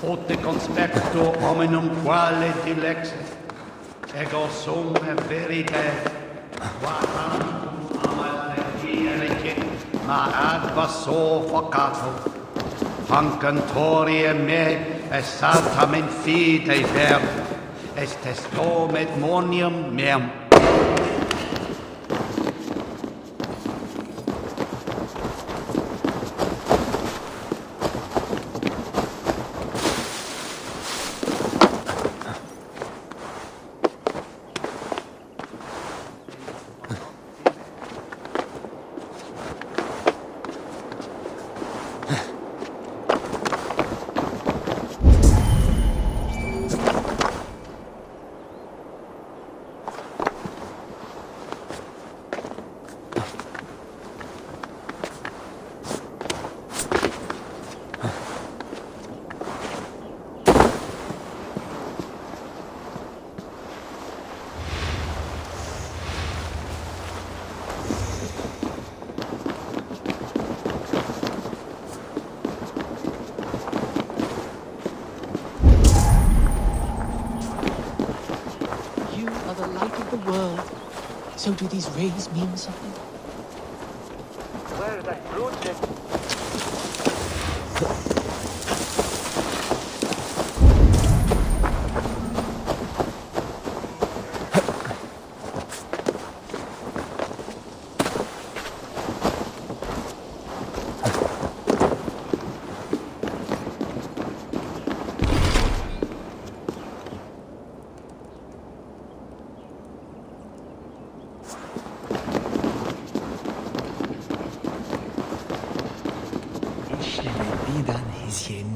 Pote conspecto hominum quale dilexit, ego sum verite, quatantum amal ericit, ma advaso focato. Hancantorie me esatamen fide ver, estestom et monium meam. So do these rays mean something? Where's that fruit?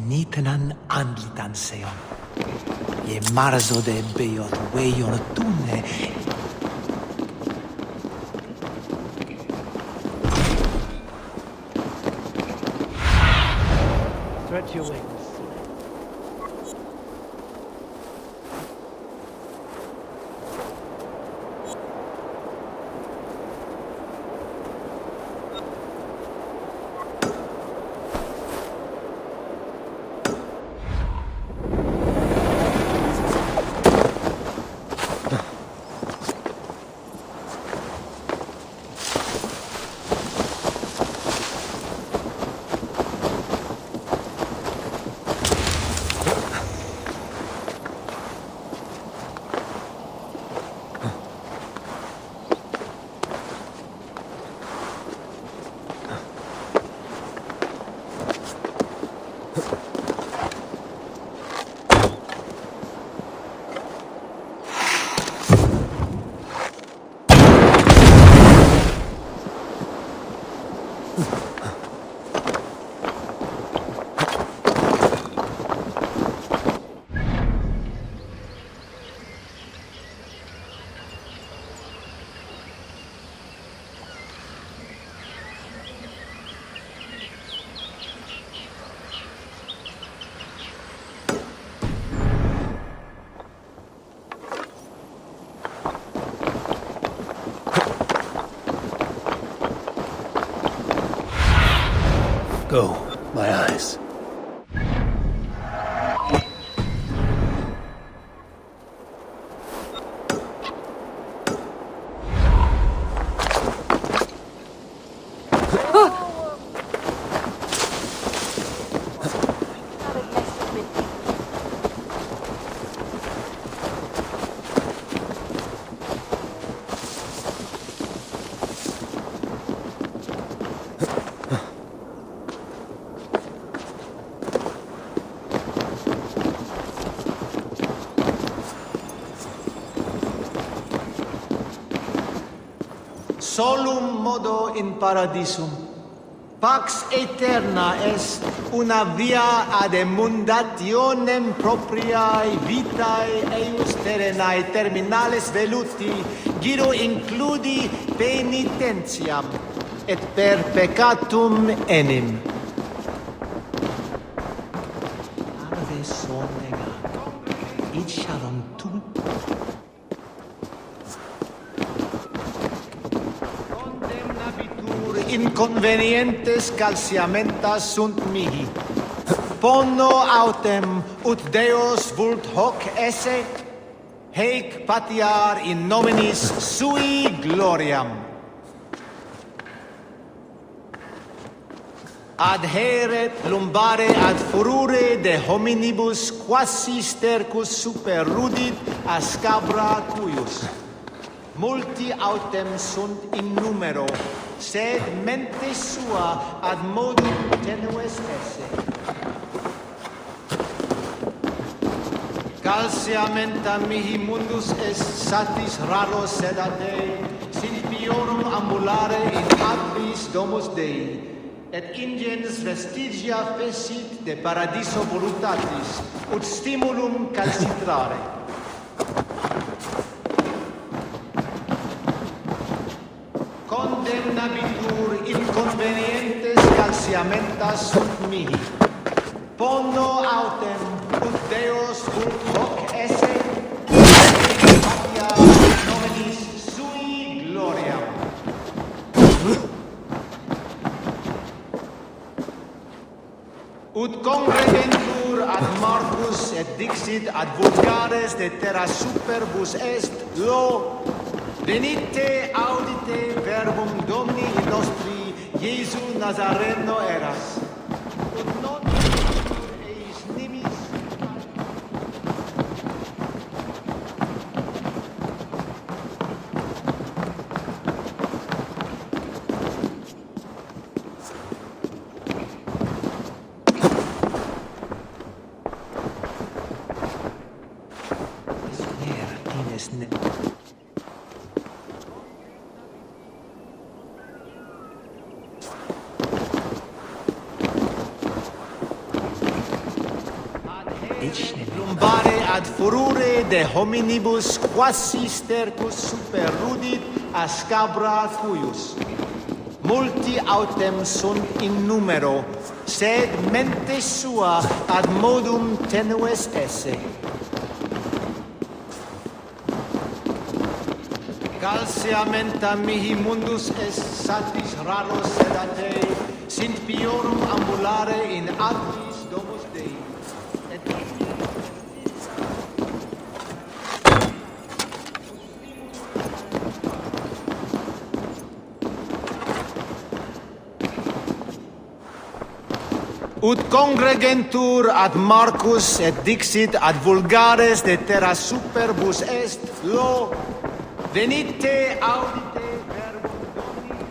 Nitenan andlitan seon. Je marzo de beyot weyon tunne. Stretch your wings. Go, my eyes. Solum modo in paradisum. Pax aeterna est una via ad emundationem propriae vitae eius terrenae terminales veluti, giro includi penitentiam, et per peccatum enim. Ave sonega, id shalom tu. Inconvenientes calciamentas sunt mihi. Pono autem ut Deus vult hoc esse, heic patiar in nominis sui gloriam. Adheret lumbare ad furore de hominibus quasi stercus super rudit ascabra cuius. Multi autem sunt in numero, sed mente sua ad modum tenues esse. Calciamenta mihi mundus est satis raro sedate, sint piorum ambulare in abris domus Dei, et ingens vestigia fecit de paradiso voluntatis, ut stimulum calcitrare. Condemnabitur inconvenientes calciamentas sunt mihi. Pono autem ut Deus vult hoc esse, et patia nominis sui gloriam. Ut congregentur ad Marcus et dixit ad vulgares de terra superbus est, lo venite audite verbum Domini nostri Iesu Nazareno eras. Ut non eis nimis lumbare ad furore de hominibus quasi stercus super rudit ascabra cuius. Multi autem sunt in numero, sed mente sua ad modum tenues esse. Calciamenta mihi mundus est satis raro sedate, sint piorum ambulare in abris domus Dei. Ut congregentur ad Marcus et dixit ad vulgares de terra superbus est, lo venite audite verbum Domini.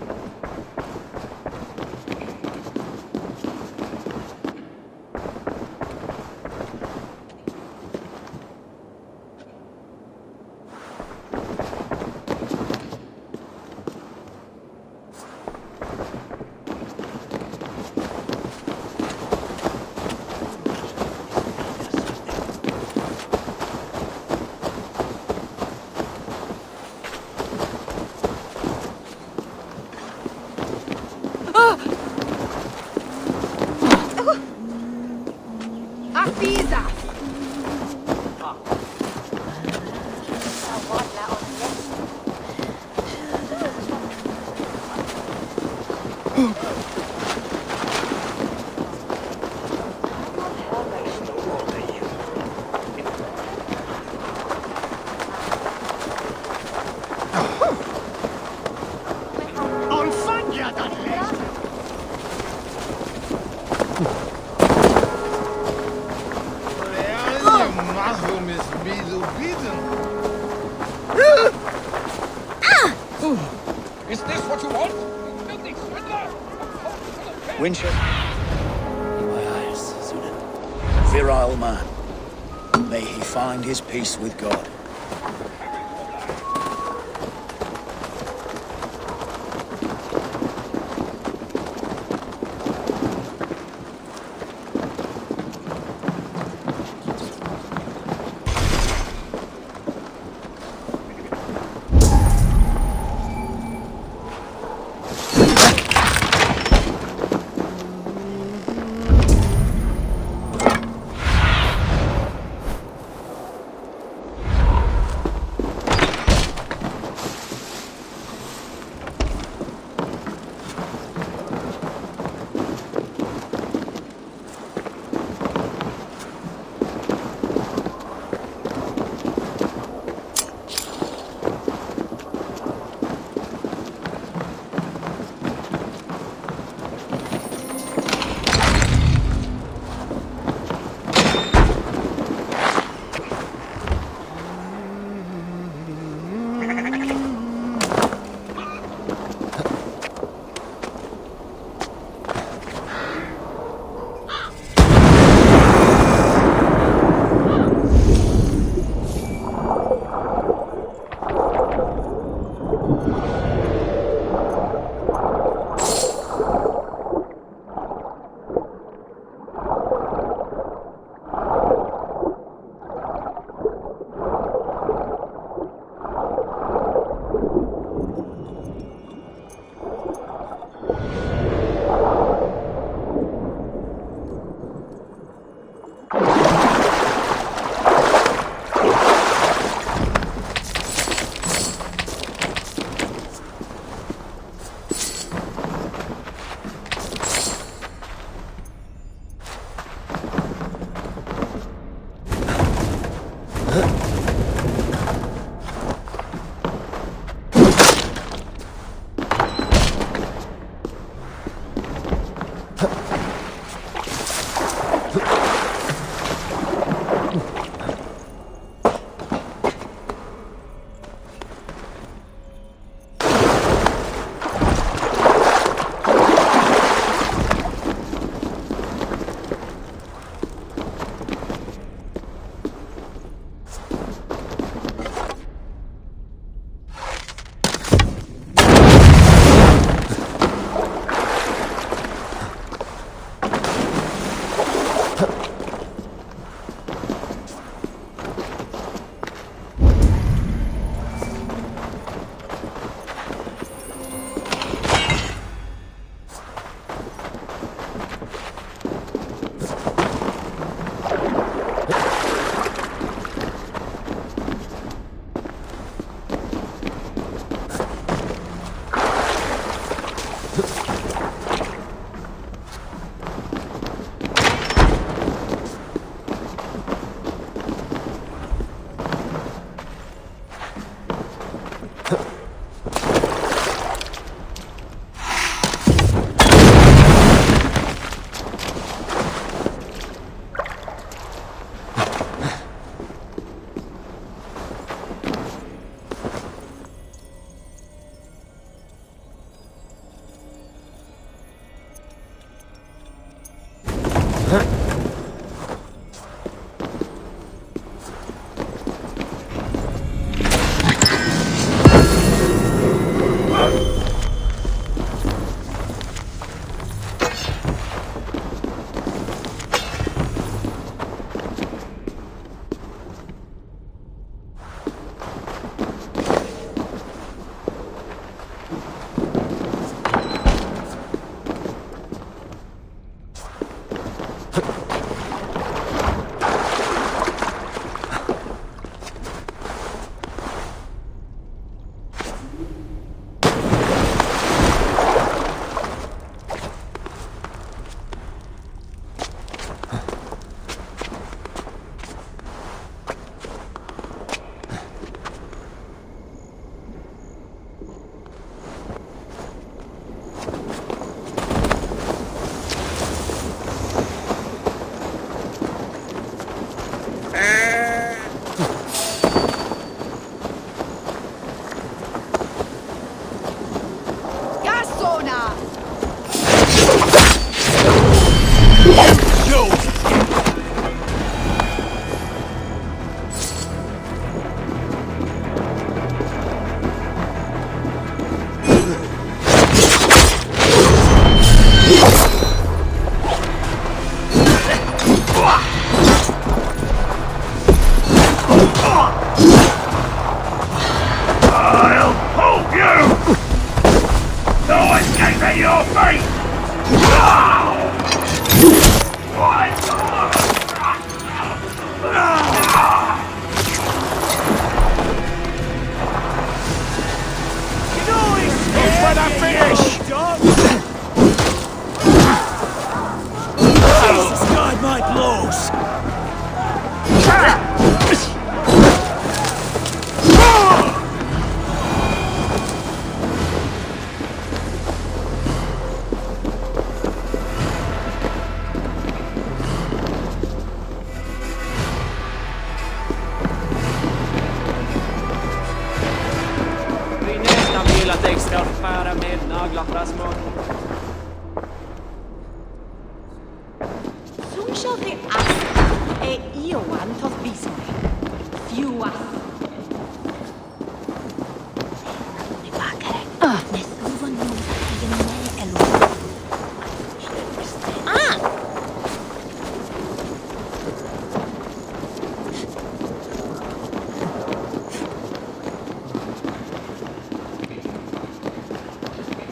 Is this what you want? Winchester. In my eyes, Sunan. Virile man. May he find his peace with God.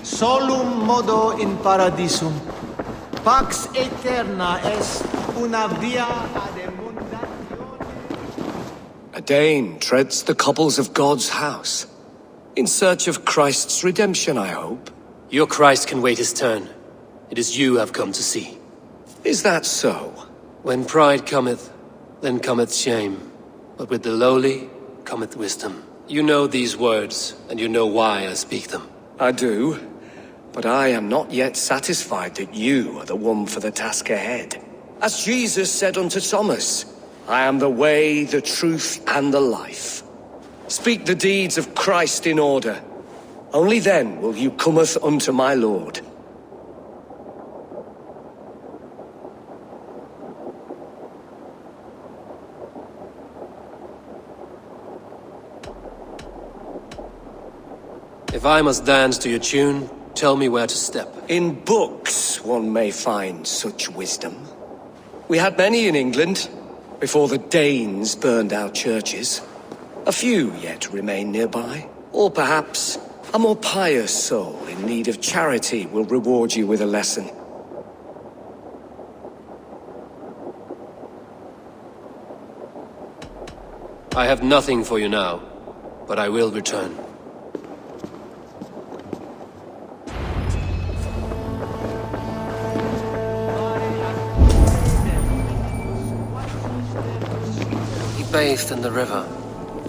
Solum modo in paradisum. Pax eterna est una via ad emundatione. A Dane treads the cobbles of God's house. In search of Christ's redemption, I hope. Your Christ can wait his turn. It is you I've come to see. Is that so? When pride cometh, then cometh shame. But with the lowly cometh wisdom. You know these words, and you know why I speak them. I do. But I am not yet satisfied that you are the one for the task ahead. As Jesus said unto Thomas, I am the way, the truth, and the life. Speak the deeds of Christ in order. Only then will you cometh unto my Lord. If I must dance to your tune, tell me where to step. In books one may find such wisdom. We had many in England, before the Danes burned our churches. A few yet remain nearby. Or perhaps a more pious soul in need of charity will reward you with a lesson. I have nothing for you now, but I will return. Bathed in the river,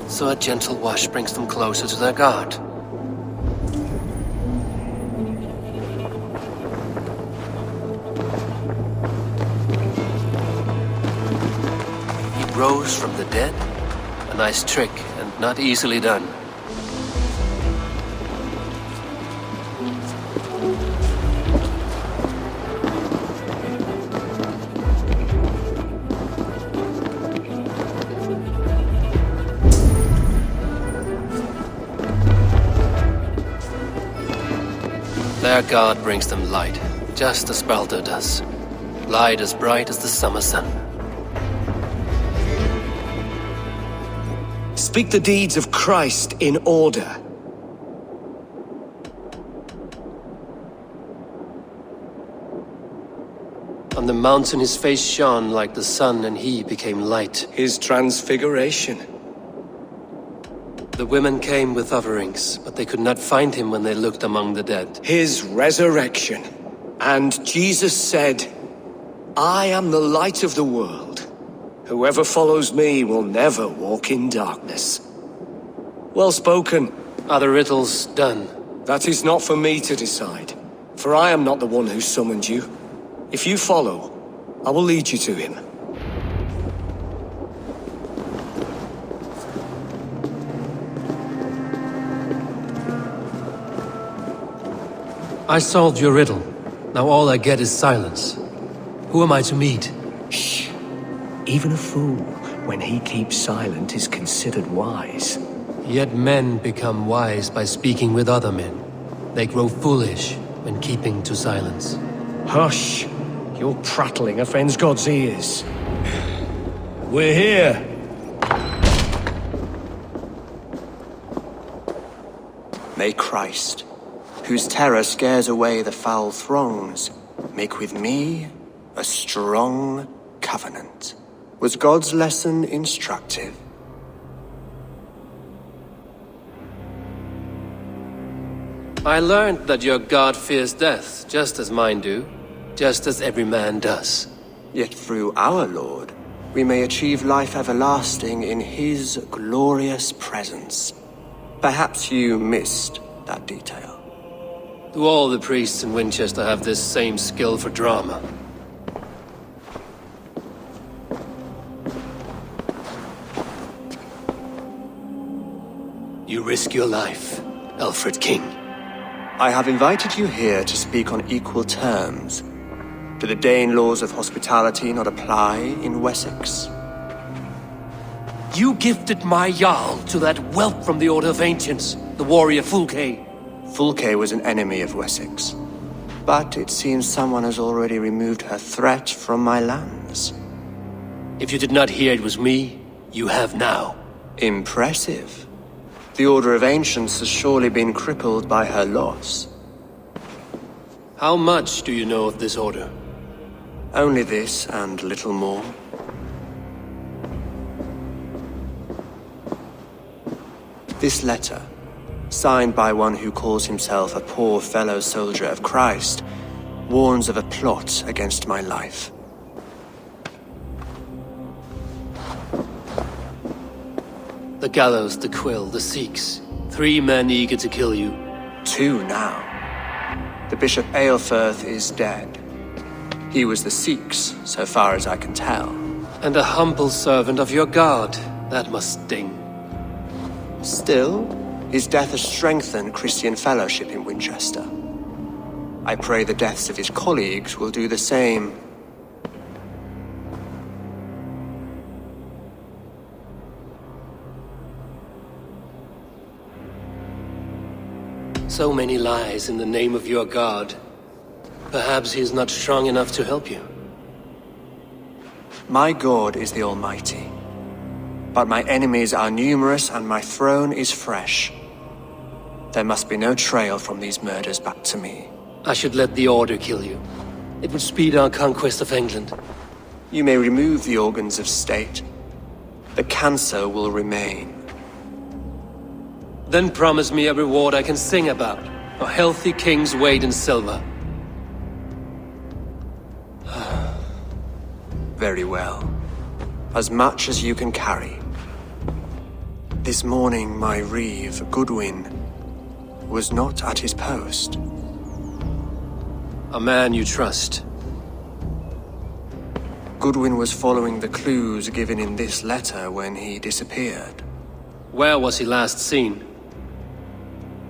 so a gentle wash brings them closer to their God. He rose from the dead? A nice trick, and not easily done. Their god brings them light, just as Baldur does. Light as bright as the summer sun. Speak the deeds of Christ in order. On the mountain his face shone like the sun, and he became light. His transfiguration. The women came with offerings, but they could not find him when they looked among the dead. His resurrection. And Jesus said, I am the light of the world. Whoever follows me will never walk in darkness. Well spoken. Are the riddles done? That is not for me to decide, for I am not the one who summoned you. If you follow, I will lead you to him. I solved your riddle. Now all I get is silence. Who am I to meet? Shh. Even a fool, when he keeps silent, is considered wise. Yet men become wise by speaking with other men. They grow foolish when keeping to silence. Hush! Your prattling offends God's ears. We're here. May Christ, whose terror scares away the foul throngs, make with me a strong covenant. Was God's lesson instructive? I learned that your god fears death, just as mine do. Just as every man does. Yet through our Lord, we may achieve life everlasting in his glorious presence. Perhaps you missed that detail. Do all the priests in Winchester have this same skill for drama? You risk your life, Alfred King. I have invited you here to speak on equal terms. Do the Dane laws of hospitality not apply in Wessex? You gifted my Jarl to that whelp from the Order of Ancients, the warrior Fulke. Fulke was an enemy of Wessex. But it seems someone has already removed her threat from my lands. If you did not hear it was me, you have now. Impressive. The Order of Ancients has surely been crippled by her loss. How much do you know of this order? Only this and little more. This letter, signed by one who calls himself a poor fellow soldier of Christ, warns of a plot against my life. The gallows, the quill, the Sikhs. 3 men eager to kill you. 2 now. The Bishop Aelfirth is dead. He was the Sikhs, so far as I can tell. And a humble servant of your god. That must sting. Still, his death has strengthened Christian fellowship in Winchester. I pray the deaths of his colleagues will do the same. So many lies in the name of your god. Perhaps he is not strong enough to help you. My God is the Almighty. But my enemies are numerous and my throne is fresh. There must be no trail from these murders back to me. I should let the Order kill you. It would speed our conquest of England. You may remove the organs of state. The cancer will remain. Then promise me a reward I can sing about. A healthy king's weight in silver. Very well. As much as you can carry. This morning, my reeve, Goodwin, was not at his post. A man you trust. Goodwin was following the clues given in this letter when he disappeared. Where was he last seen?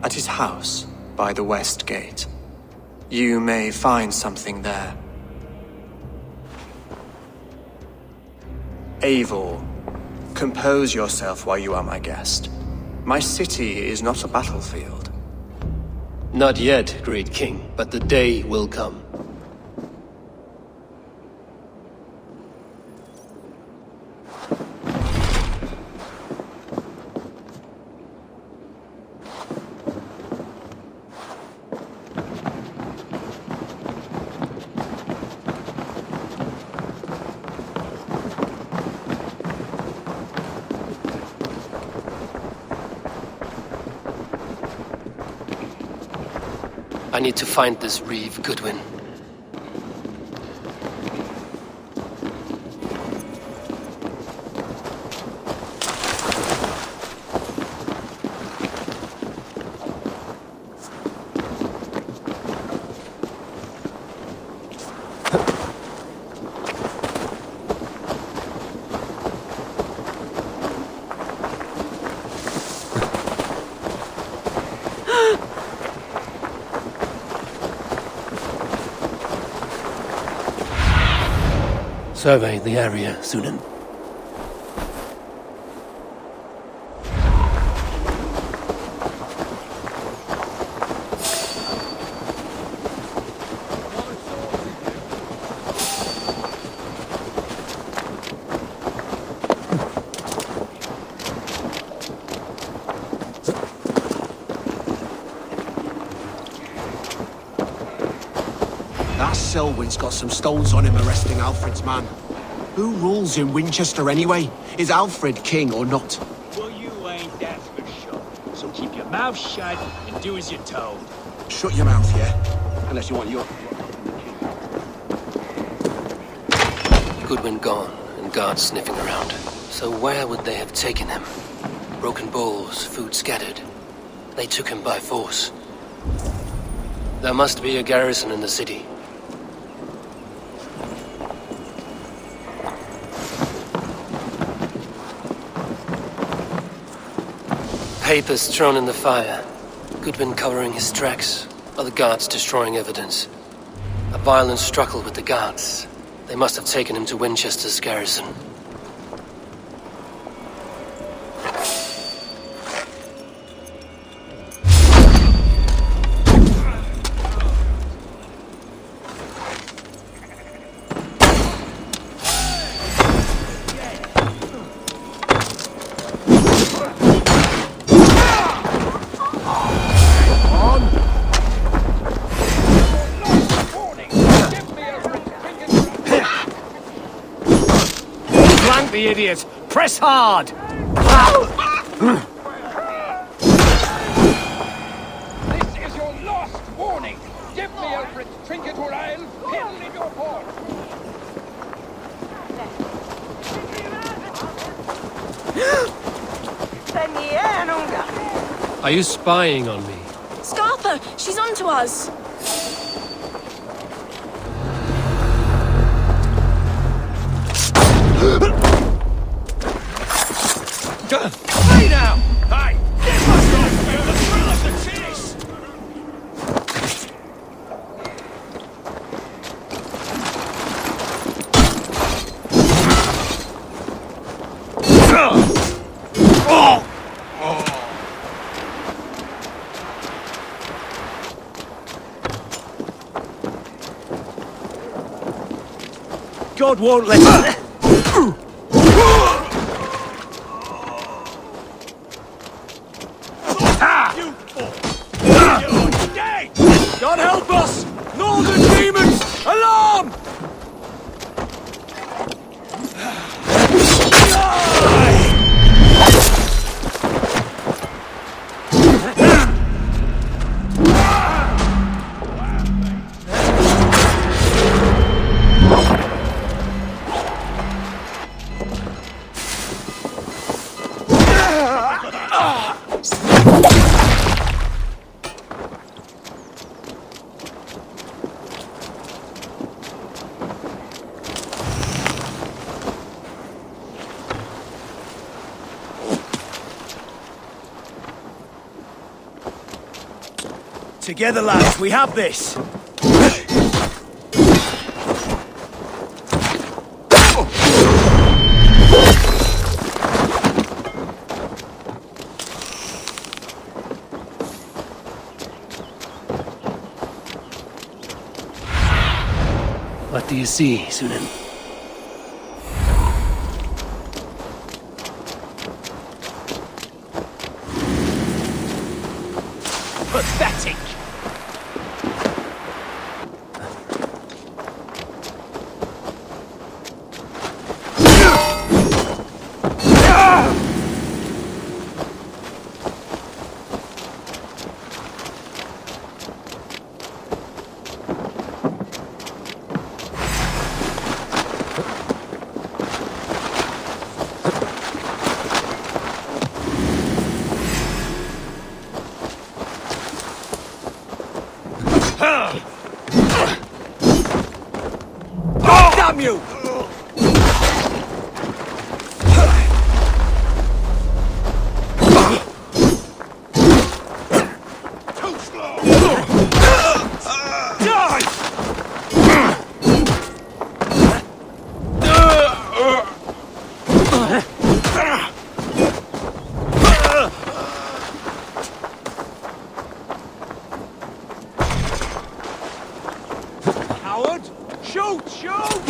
At his house, by the west gate. You may find something there. Eivor, compose yourself while you are my guest. My city is not a battlefield. Not yet, great king, but the day will come. I need to find this reeve, Goodwin. Survey the area, Sunan. That Selwyn's got some stones on him arresting Alfred's man. Who rules in Winchester anyway? Is Alfred king or not? Well, you ain't that for sure. So keep your mouth shut and do as you're told. Shut your mouth, yeah? Unless you want your... Goodwin gone, and guards sniffing around. So where would they have taken him? Broken bowls, food scattered. They took him by force. There must be a garrison in the city. Papers thrown in the fire. Goodwin covering his tracks. Other guards destroying evidence. A violent struggle with the guards. They must have taken him to Winchester's garrison. The idiot! Press hard! This is your last warning! Give me Alfred's trinket or I'll pill in your port! Are you spying on me? Scarpa! She's onto us! Hey now! Hey! This must not feel the thrill of the chase! God won't let us... God help us! Northern demons! Alarm! Together, lads, we have this! do you see, Sunan? Pathetic! Damn you! Too slow! Howard! Shoot! Shoot!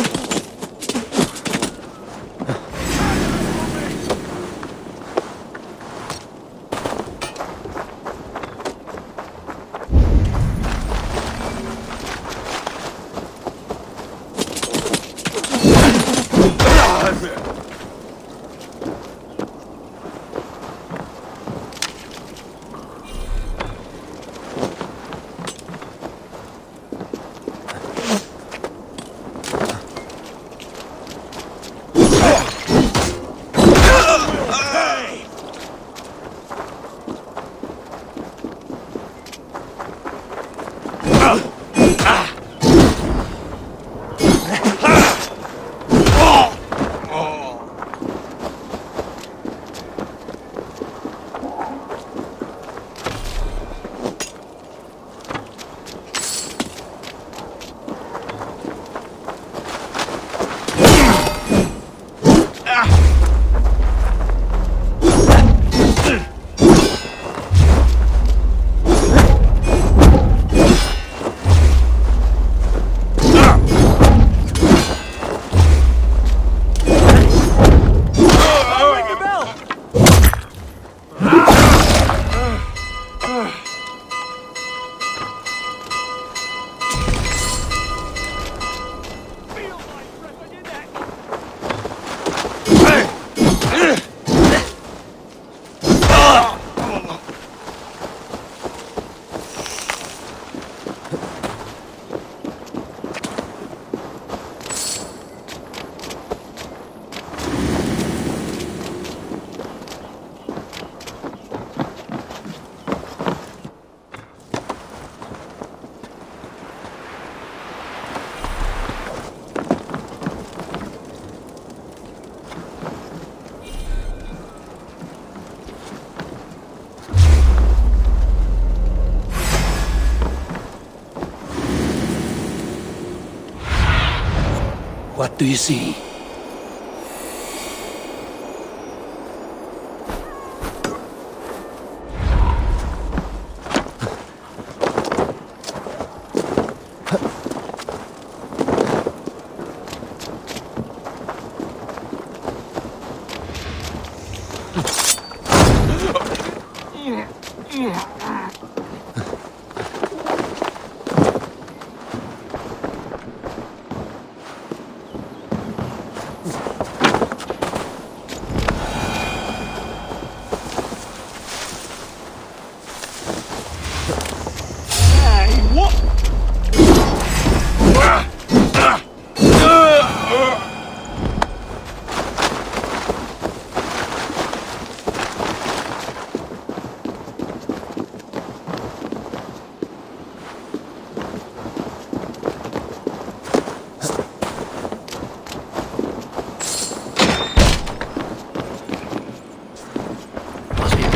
What do you see?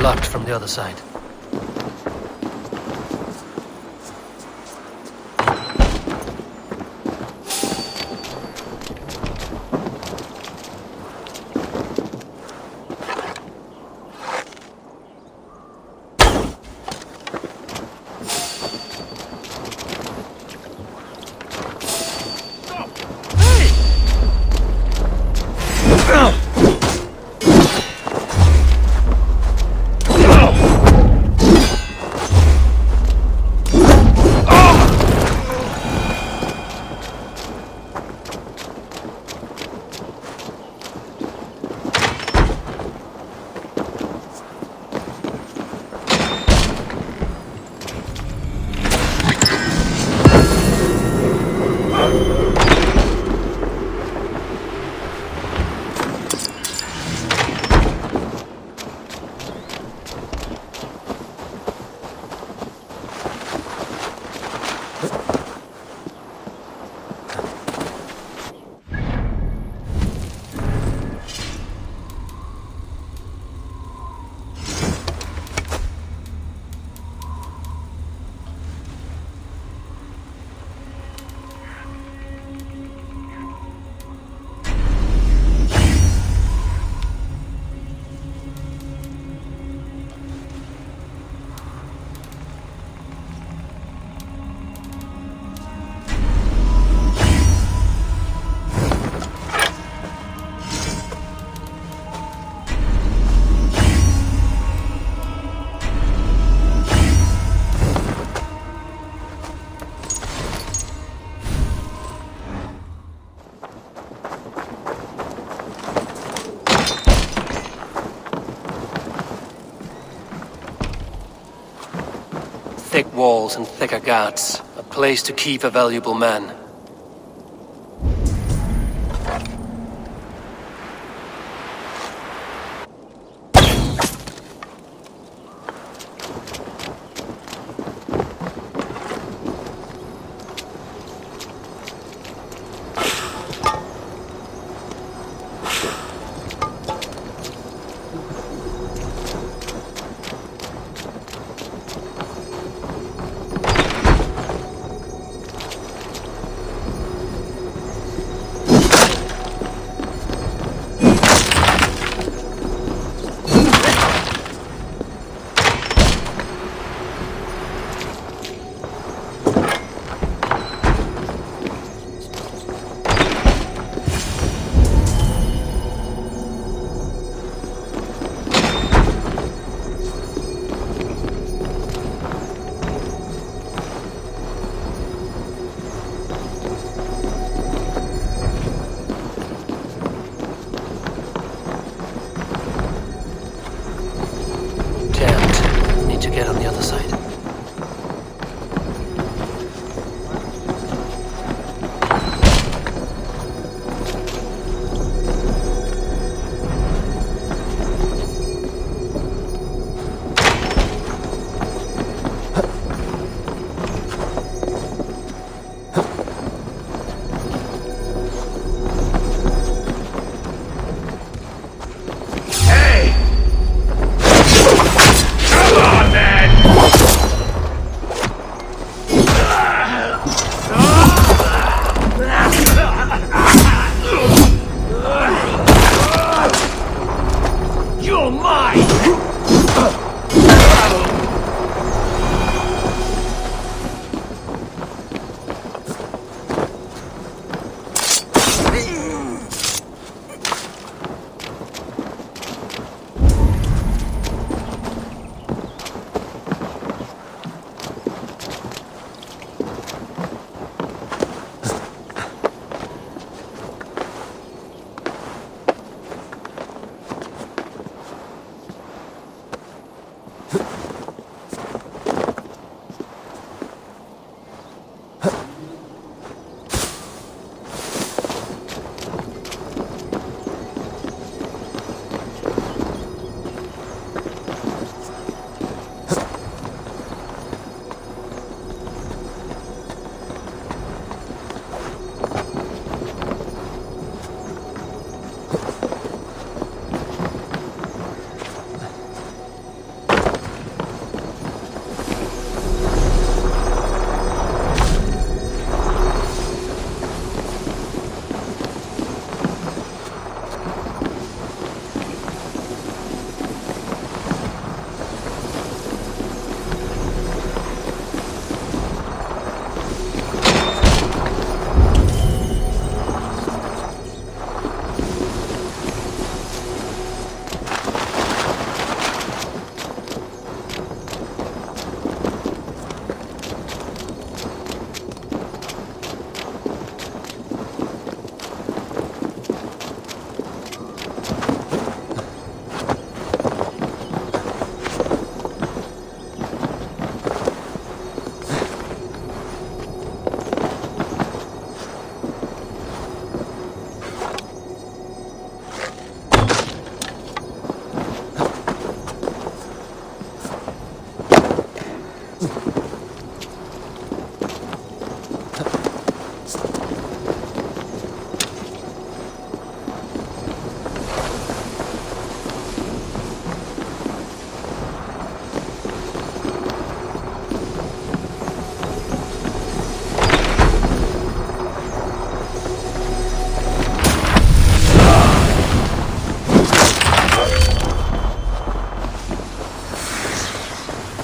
Blocked from the other side. thick walls and thicker guards. A place to keep a valuable man.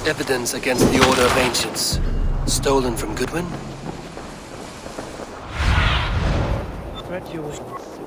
Evidence against the Order of Ancients. Stolen from Goodwin? Spread your wings.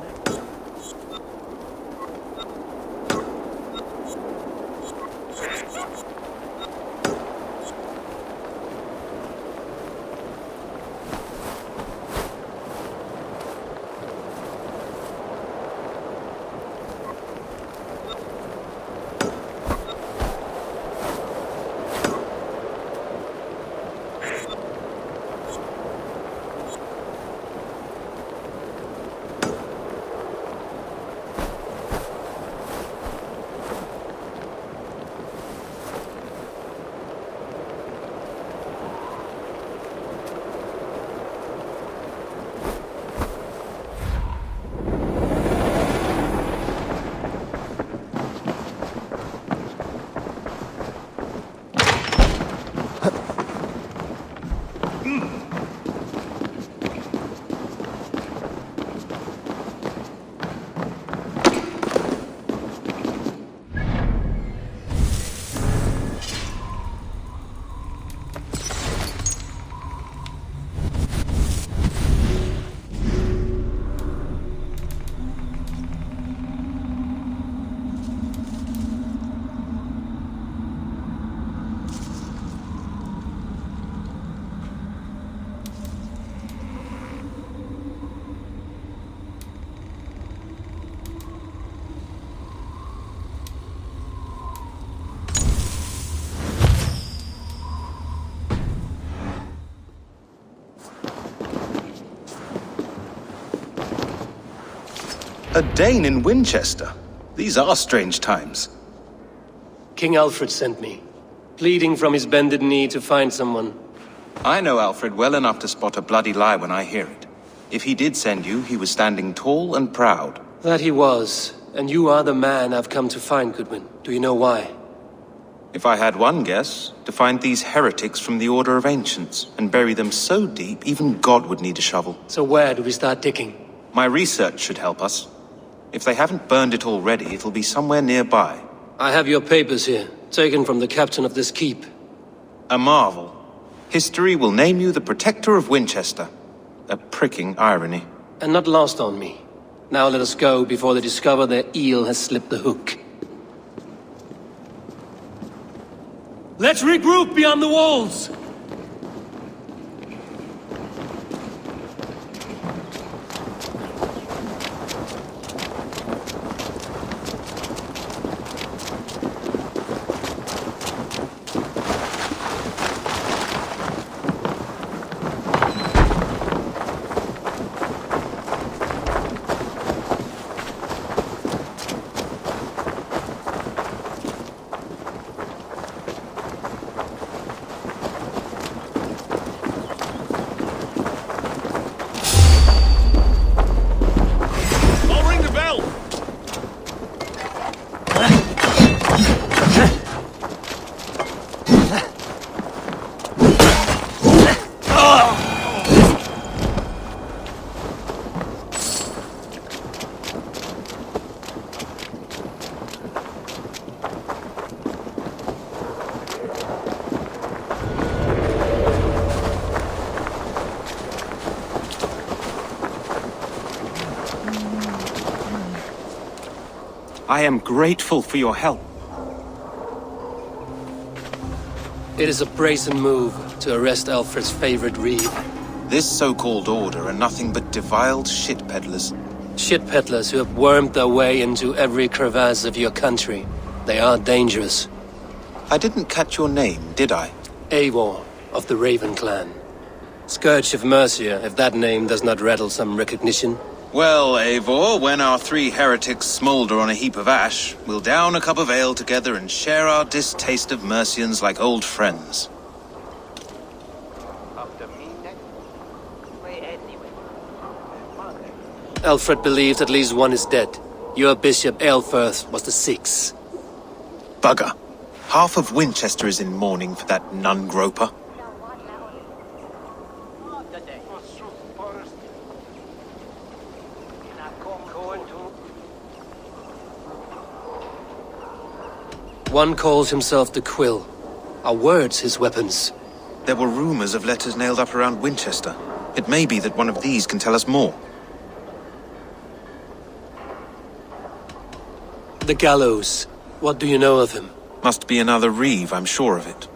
A Dane in Winchester? These are strange times. King Alfred sent me, pleading from his bended knee to find someone. I know Alfred well enough to spot a bloody lie when I hear it. If he did send you, he was standing tall and proud. That he was, and you are the man I've come to find, Goodwin. Do you know why? If I had one guess, to find these heretics from the Order of Ancients, and bury them so deep, even God would need a shovel. So where do we start digging? My research should help us. If they haven't burned it already, it'll be somewhere nearby. I have your papers here, taken from the captain of this keep. A marvel. History will name you the Protector of Winchester. A pricking irony. And not lost on me. Now let us go before they discover their eel has slipped the hook. Let's regroup beyond the walls! I am grateful for your help. It is a brazen move to arrest Alfred's favorite reeve. This so-called order are nothing but deviled shit peddlers. Shit peddlers who have wormed their way into every crevasse of your country. They are dangerous. I didn't catch your name, did I? Eivor, of the Raven clan. Scourge of Mercia, if that name does not rattle some recognition. Well, Eivor, when our three heretics smolder on a heap of ash, we'll down a cup of ale together and share our distaste of Mercians like old friends. Alfred believes at least one is dead. Your bishop, Aelfirth, was the sixth. Bugger. Half of Winchester is in mourning for that nun-groper. One calls himself the Quill. Are words his weapons? There were rumors of letters nailed up around Winchester. It may be that one of these can tell us more. The gallows. What do you know of him? Must be another reeve, I'm sure of it.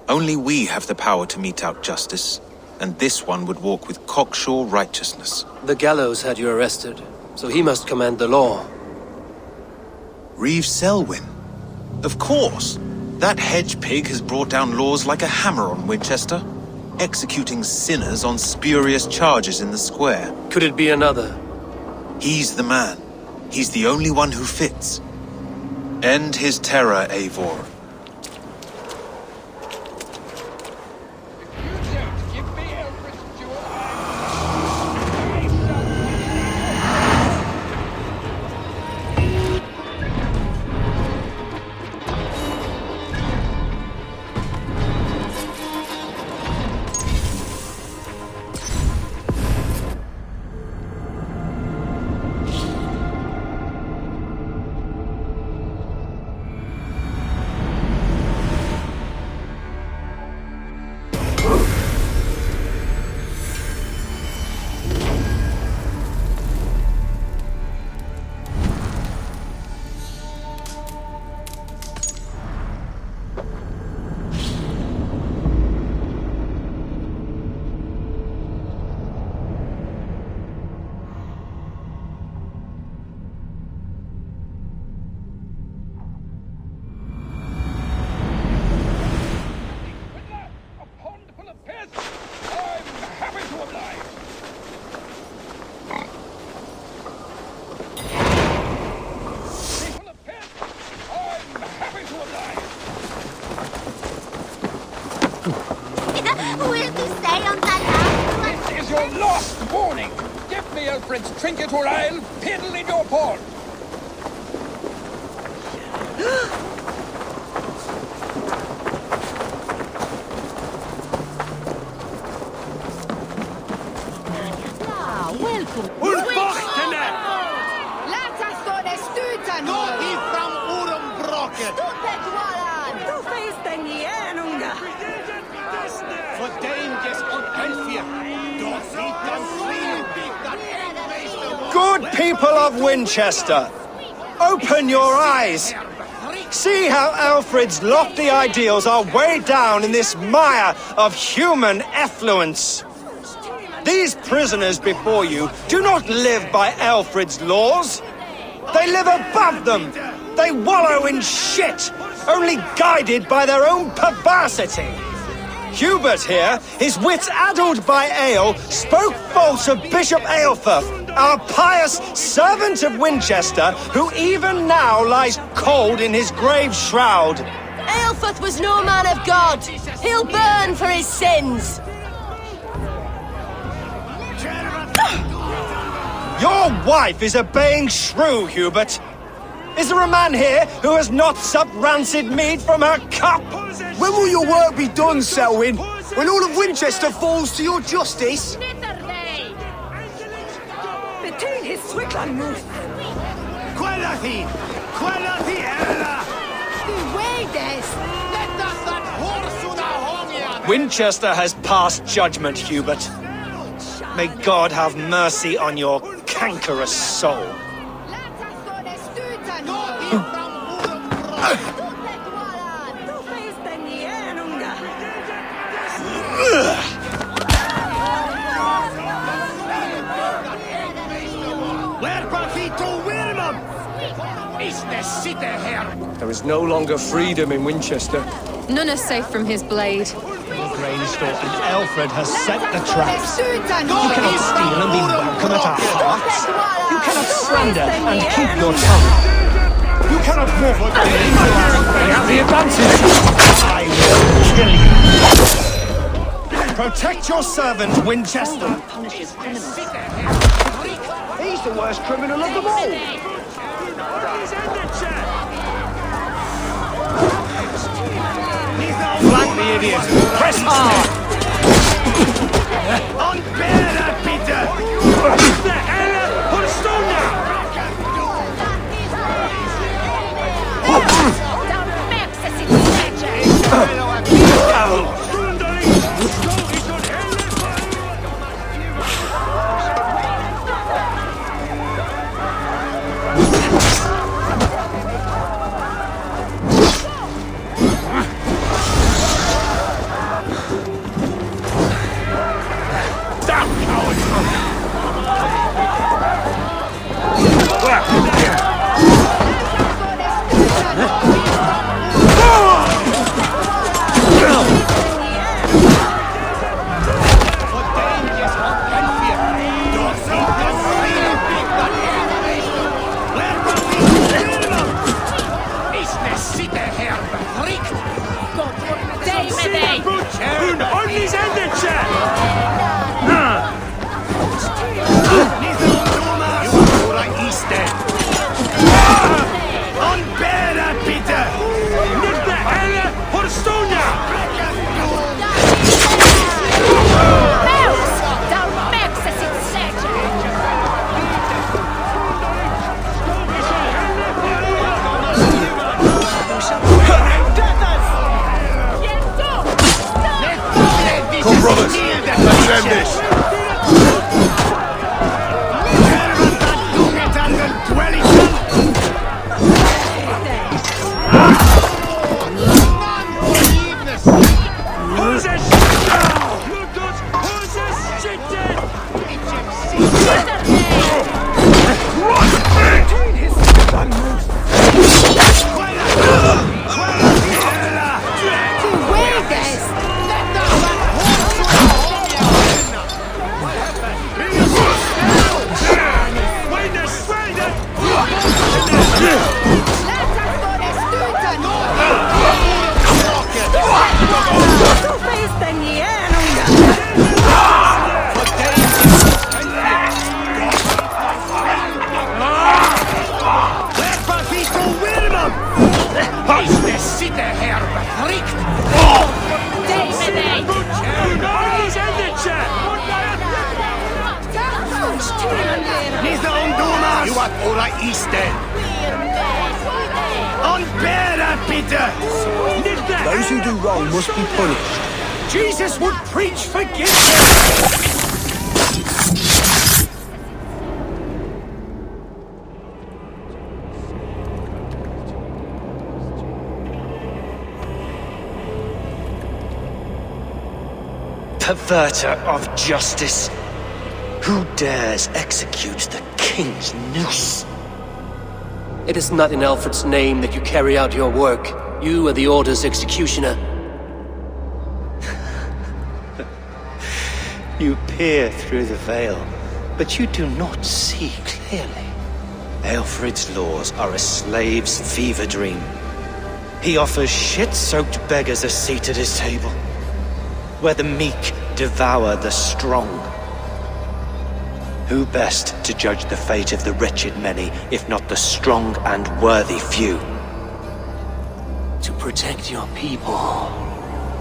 Only we have the power to mete out justice, and this one would walk with cocksure righteousness. The gallows had you arrested, so he must command the law. Reeve Selwyn. Of course. That hedge pig has brought down laws like a hammer on Winchester, executing sinners on spurious charges in the square. Could it be another? He's the man. He's the only one who fits. End his terror, Eivor. Get me Alfred's trinket or I'll piddle in your port! Welcome! Laat us door de stuurten! Door hier from Urumbrocken! Du feest den Jänunga! Verdenjes und Elfir! Dort sieht dann Frieden, that Good people of Winchester, open your eyes. See how Alfred's lofty ideals are weighed down in this mire of human effluence. These prisoners before you do not live by Alfred's laws. They live above them. They wallow in shit, only guided by their own perversity. Hubert here, his wits addled by ale, spoke false of Bishop Aelfirth, our pious servant of Winchester, who even now lies cold in his grave shroud. Aelfirth was no man of God. He'll burn for his sins. Your wife is obeying shrew, Hubert. Is there a man here who has not supped rancid mead from her cup? When will your work be done, Selwyn? When all of Winchester falls to your justice? Between his Swickland move! Quality! Quality, Ella! Winchester has passed judgment, Hubert. May God have mercy on your cankerous soul. There is no longer freedom in Winchester. None are safe from his blade. The grain store and Alfred has set the traps. You cannot steal and be welcome at our hearts. You cannot slander and keep your tongue. You cannot walk into us. We have the advantage. I will kill you. Protect your servant, Winchester. He's the worst criminal of them all. Flank the idiot. Press hard. Unbearder, Peter! The hell? Put a stone down! Come, brothers, let's end this. what ora isten. Unbeara, Peter! Those who do wrong must be punished. Jesus would preach forgiveness! Perverter of justice! Who dares execute the king's noose? It is not in Alfred's name that you carry out your work. You are the Order's executioner. You peer through the veil, but you do not see clearly. Alfred's laws are a slave's fever dream. He offers shit-soaked beggars a seat at his table, where the meek devour the strong. Who best to judge the fate of the wretched many, if not the strong and worthy few? To protect your people,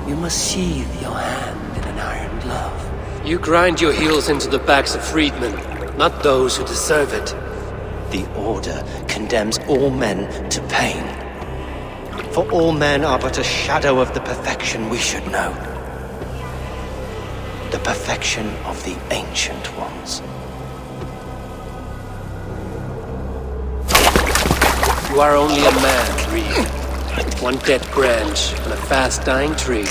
you must sheathe your hand in an iron glove. You grind your heels into the backs of freedmen, not those who deserve it. The Order condemns all men to pain. For all men are but a shadow of the perfection we should know. The perfection of the Ancient Ones. You are only a man, Creed. One dead branch on a fast-dying tree.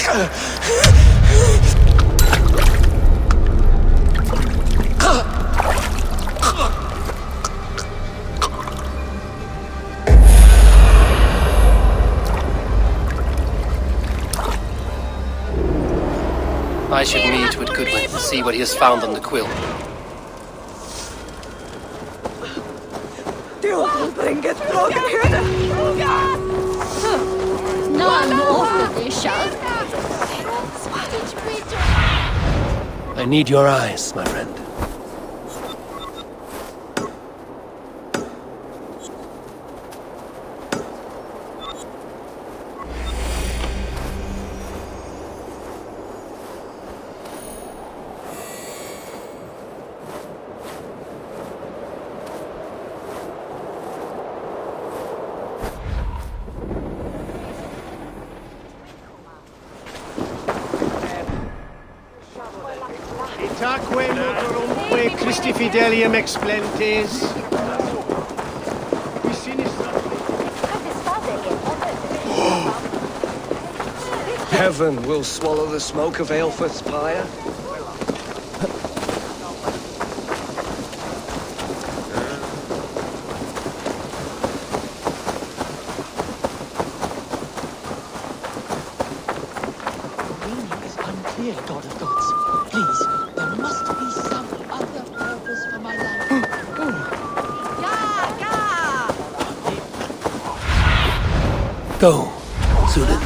I should meet with Goodwin to see what he has found on the quill. I need your eyes, my friend. Itaque motorumque Christi fidelium explentes. Heaven will swallow the smoke of Aelfred's pyre. God of gods, please, there must be some other purpose for my life. Go, Zulin.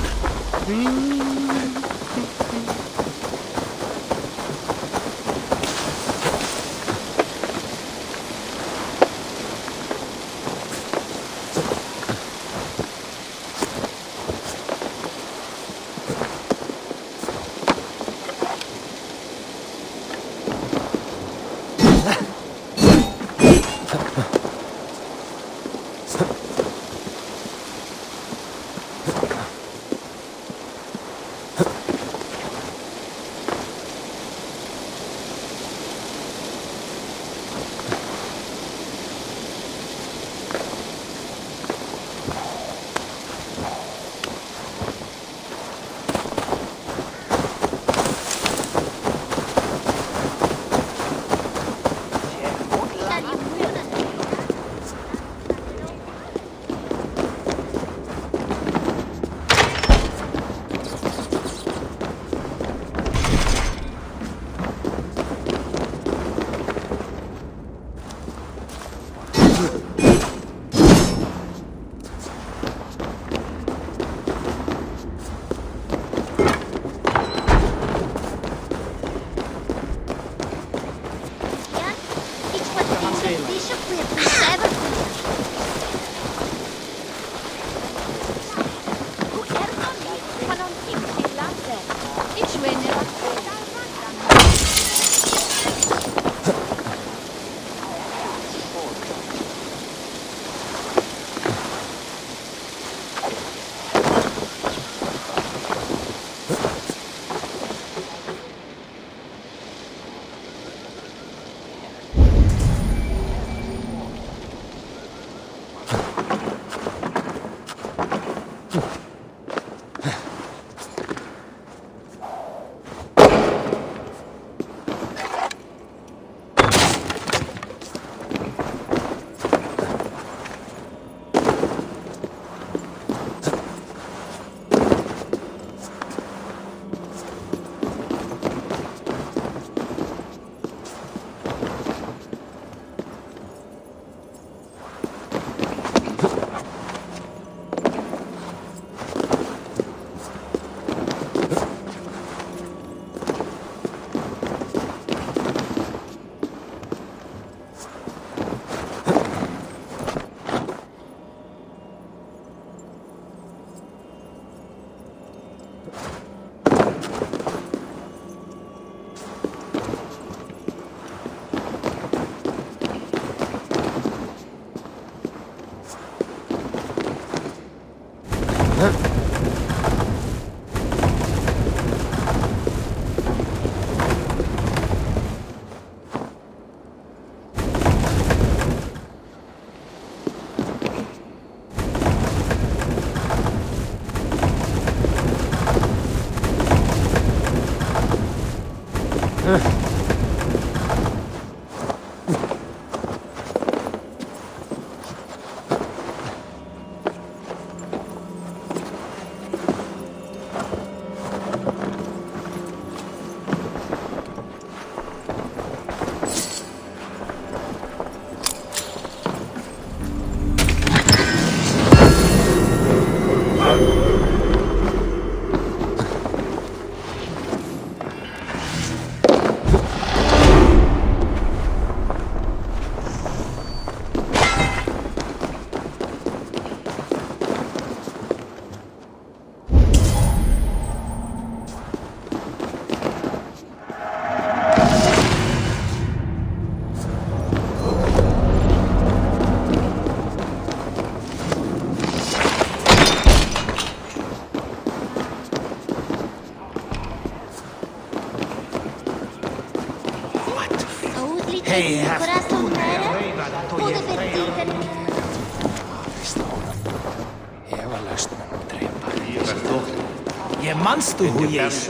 Je manstu hoe je is.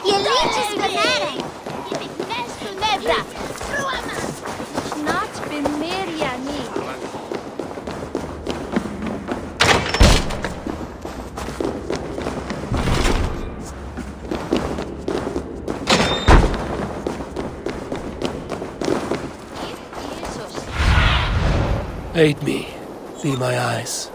Je liedjes beneden. Nebra. Snart bemer je niet. Aid me. Be my eyes.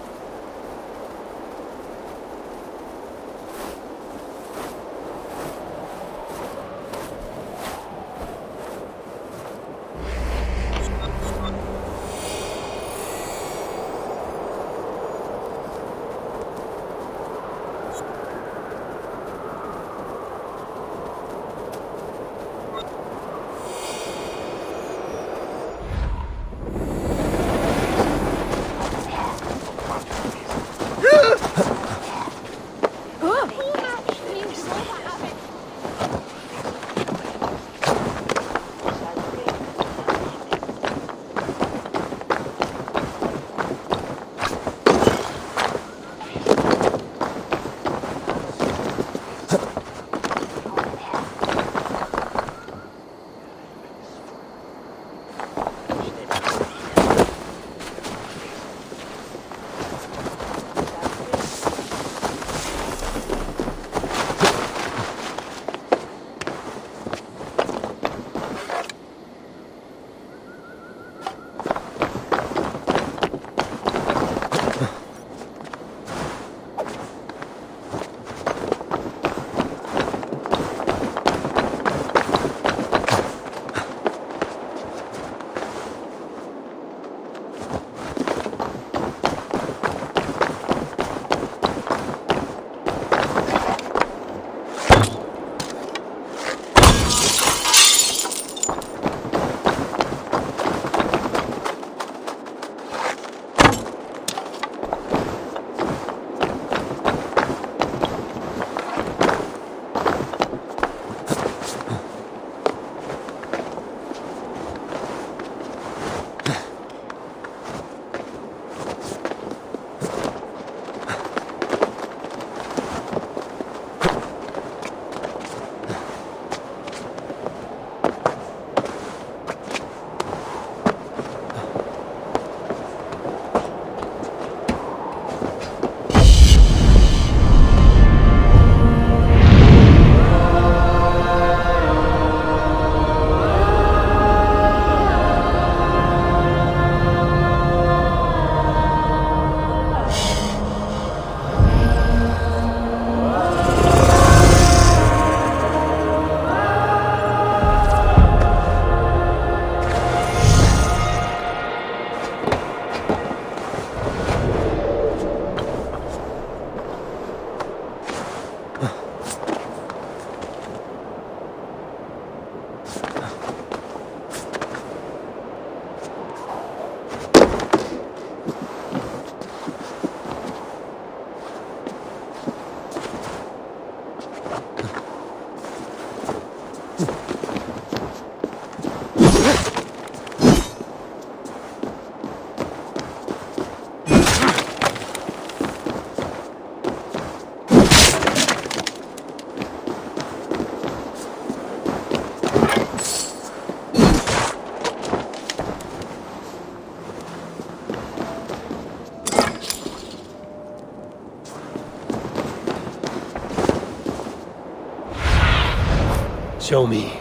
Show me.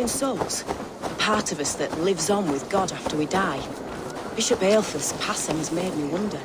Souls, a part of us that lives on with God after we die. Bishop Aelfirth's passing has made me wonder.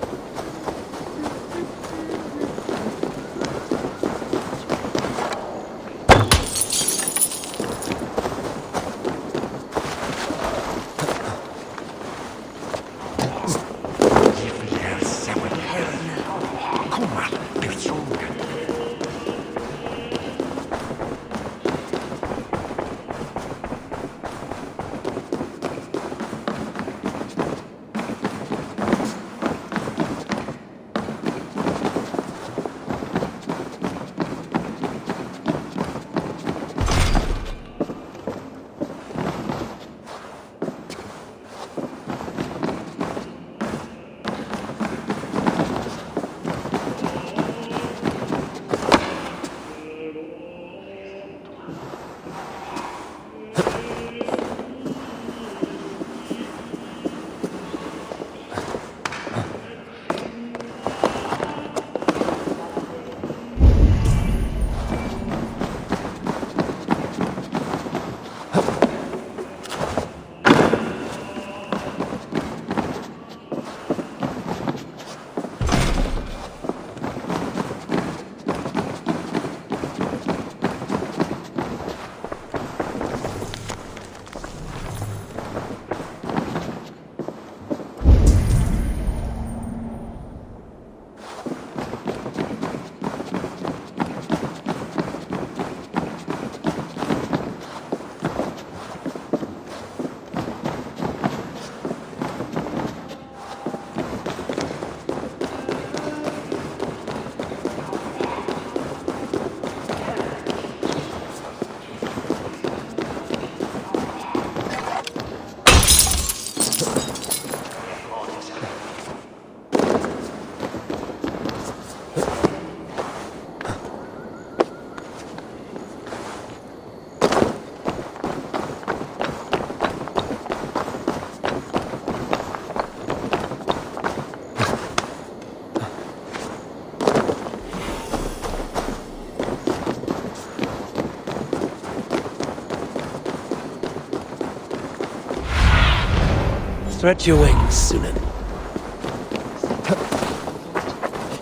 Stretch your wings, Sunan.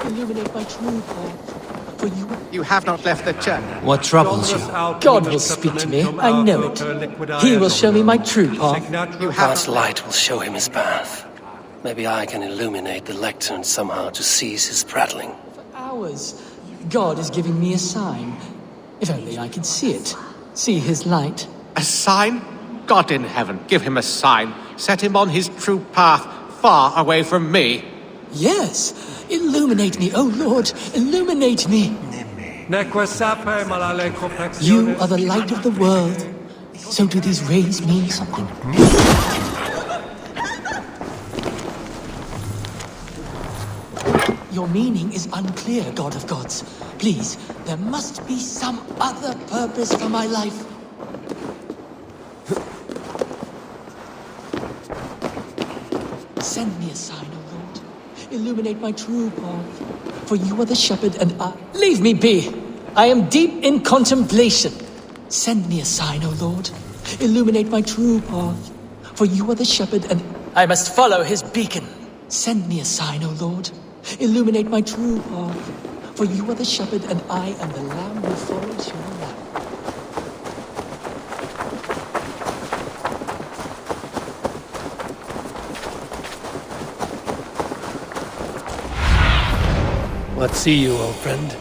Illuminate my true path, for you... You have not left the church. What troubles you? God will speak to me, I know it. He will show me my true path. God's light will show him his path. Maybe I can illuminate the lectern somehow to cease his prattling. For hours, God is giving me a sign. If only I could see it. See his light. A sign? God in heaven, give him a sign. Set him on his true path, far away from me. Yes. Illuminate me, oh Lord. Illuminate me. You are the light of the world. So do these rays mean something? Your meaning is unclear, God of gods. Please, there must be some other purpose for my life. Send me a sign, O Lord. Illuminate my true path. For you are the shepherd and I... Leave me be! I am deep in contemplation. Send me a sign, O Lord. Illuminate my true path. For you are the shepherd and... I must follow his beacon. Send me a sign, O Lord. Illuminate my true path. For you are the shepherd and I am the lamb who follows your lamb. What see you, old friend?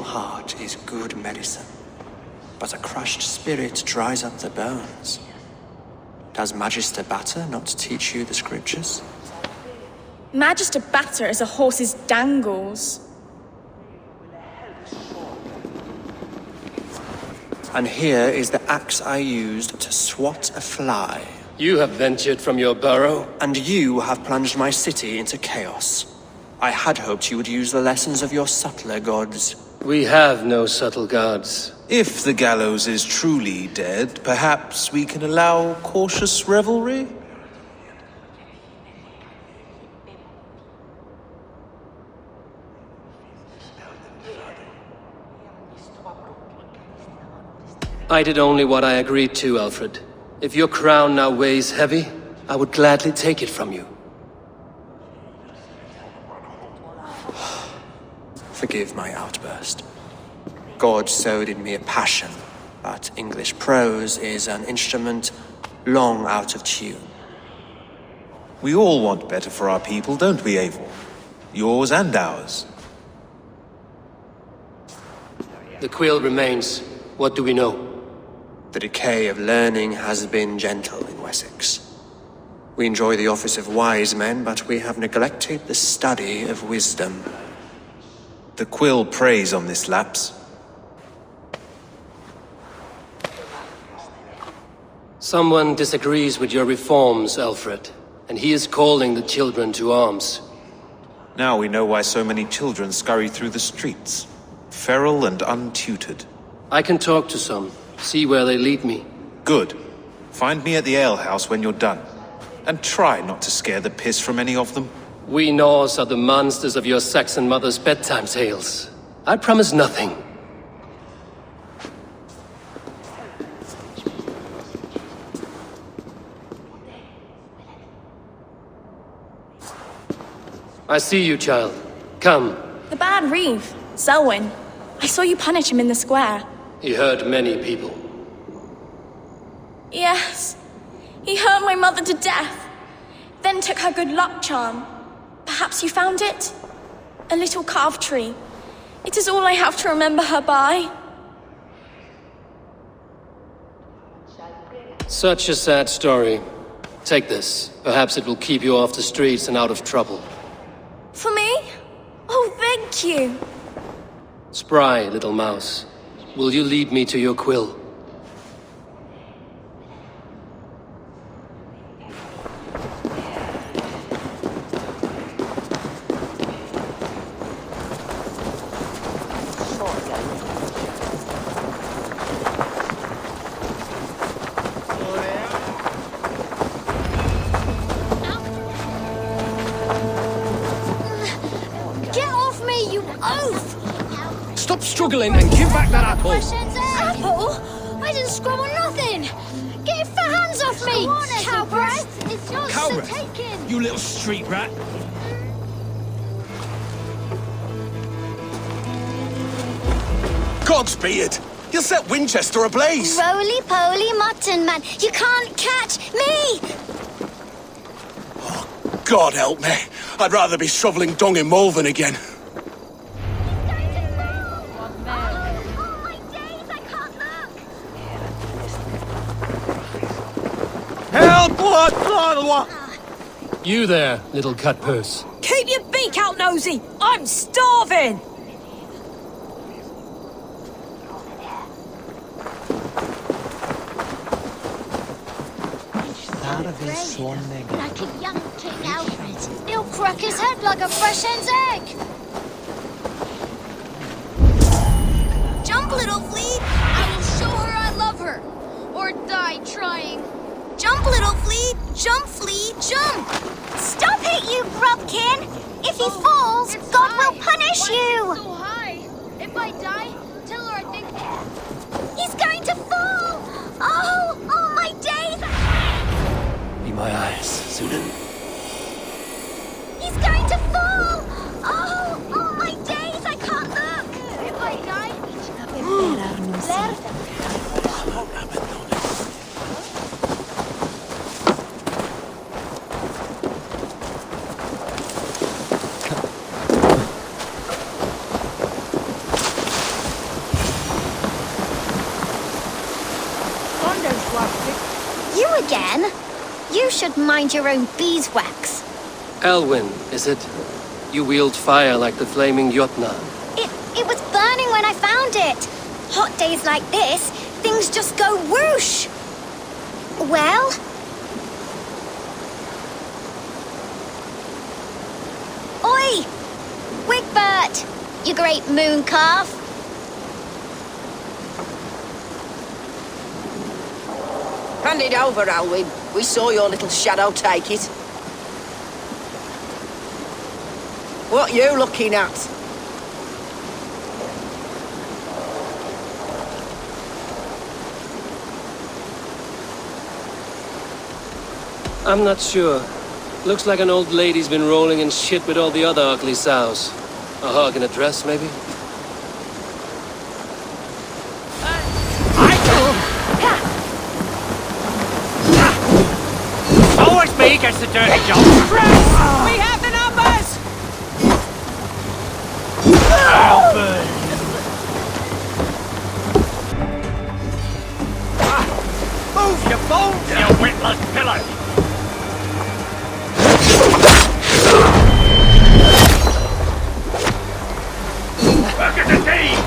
heart is good medicine, but a crushed spirit dries up the bones. Does Magister Batter not teach you the scriptures? Magister Batter is a horse's dangles. And here is the axe I used to swat a fly. You have ventured from your burrow. And you have plunged my city into chaos. I had hoped you would use the lessons of your subtler gods. We have no subtle gods. If the gallows is truly dead, perhaps we can allow cautious revelry? I did only what I agreed to, Alfred. If your crown now weighs heavy, I would gladly take it from you. Forgive my outburst. God sowed in me a passion, but English prose is an instrument long out of tune. We all want better for our people, don't we, Eivor? Yours and ours. The quill remains. What do we know? The decay of learning has been gentle in Wessex. We enjoy the office of wise men, but we have neglected the study of wisdom. The quill preys on this lapse. Someone disagrees with your reforms, Alfred, and he is calling the children to arms. Now we know why so many children scurry through the streets, feral and untutored. I can talk to some, see where they lead me. Good. Find me at the alehouse when you're done. And try not to scare the piss from any of them. We Norse are the monsters of your Saxon mother's bedtime tales. I promise nothing. I see you, child. Come. The bad Reeve, Selwyn. I saw you punish him in the square. He hurt many people. Yes. He hurt my mother to death. Then took her good luck charm. Perhaps you found it? A little carved tree. It is all I have to remember her by. Such a sad story. Take this. Perhaps it will keep you off the streets and out of trouble. For me? Oh, thank you. Spry, little mouse. Will you lead me to your quill? Stop struggling and give back that apple! Apple? I didn't scrum on nothing! Get your fat hands off me! Cowbrat! It's yours to take. You little street rat! Godspeed! You'll set Winchester ablaze! Roly-poly mutton man, you can't catch me! God help me! I'd rather be shoveling dung in Malvern again. You there, little cutpurse. Keep your beak out, nosy! I'm starving! Like a young King Alfred. He'll crack his head like a fresh hen's egg. Jump, little fleet! I will show her I love her. Or die trying. Jump, little fleet! Jump, fleet, jump! Stop it, you grubkin! If he falls, God will punish you! So high. If I die, tell her I think... He's going to fall! Oh, my days! Be my eyes, Sudan. He's going to fall! Oh, my days! I can't look! If I die... should mind your own beeswax. Elwyn, is it? You wield fire like the flaming Jotna. It was burning when I found it. Hot days like this, things just go whoosh. Well? Oi! Wigbert! You great moon calf! Hand it over, Alwyn. We saw your little shadow take it. What you looking at? I'm not sure. Looks like an old lady's been rolling in shit with all the other ugly sows. A hog in a dress, maybe? Always me gets the dirty job. We have the numbers! Move your bones, you witless pillow! Look at the team!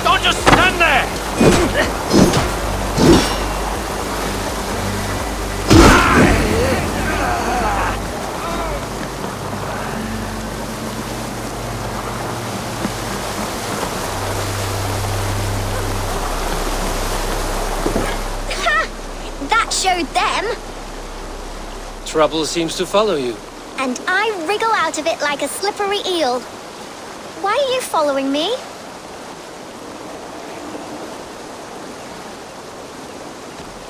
Don't just stand there! That showed them. Trouble seems to follow you. And I wriggle out of it like a slippery eel. Why are you following me?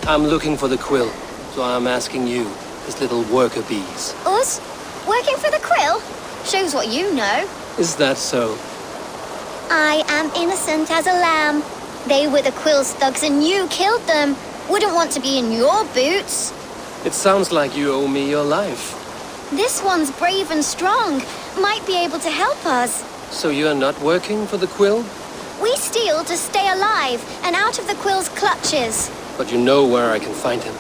I'm looking for the quill, so I'm asking you, his little worker bees. Us? Working for the quill? Shows what you know. Is that so? I am innocent as a lamb. They were the quill's thugs and you killed them. Wouldn't want to be in your boots. It sounds like you owe me your life. This one's brave and strong. Might be able to help us. So you're not working for the quill? We steal to stay alive and out of the quill's clutches. But you know where I can find him.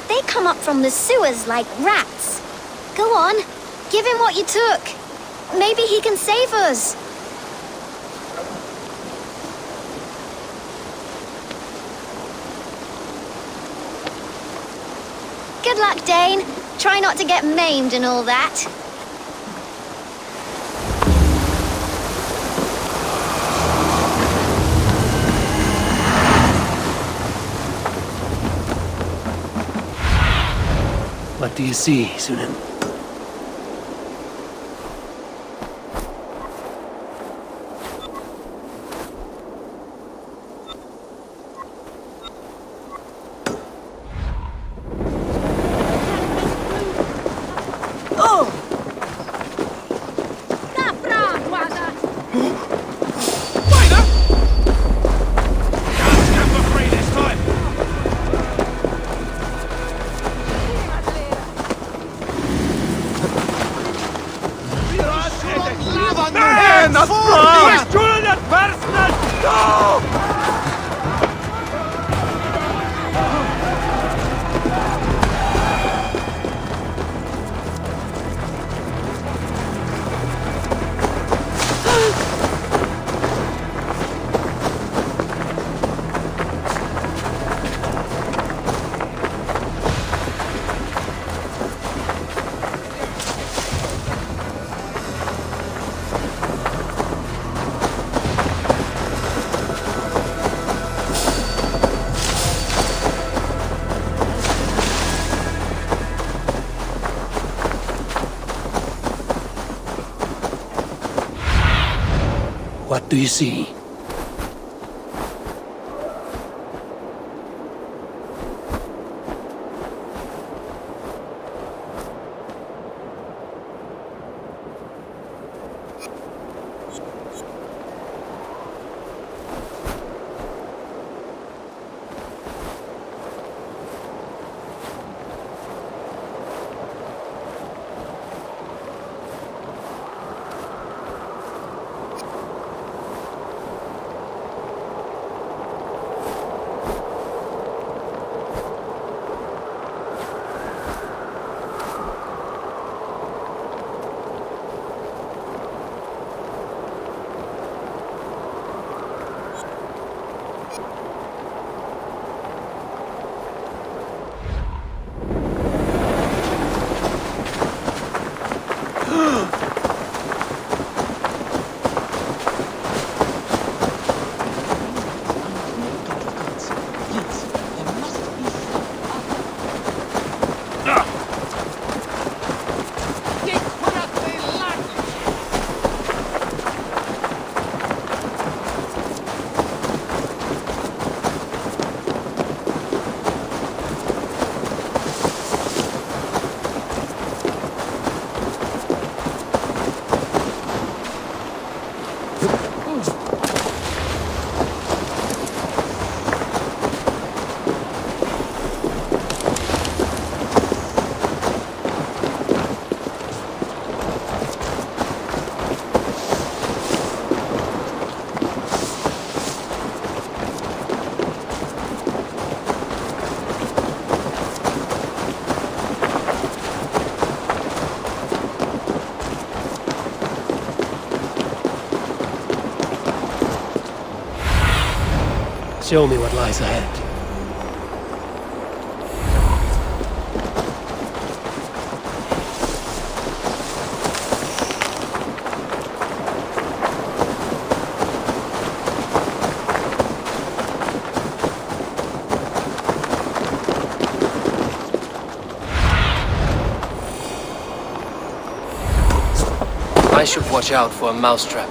They come up from the sewers like rats. Go on, give him what you took. Maybe he can save us. Good luck, Dane. Try not to get maimed and all that. What do you see, Sunan? What do you see? Show me what lies ahead. I should watch out for a mousetrap.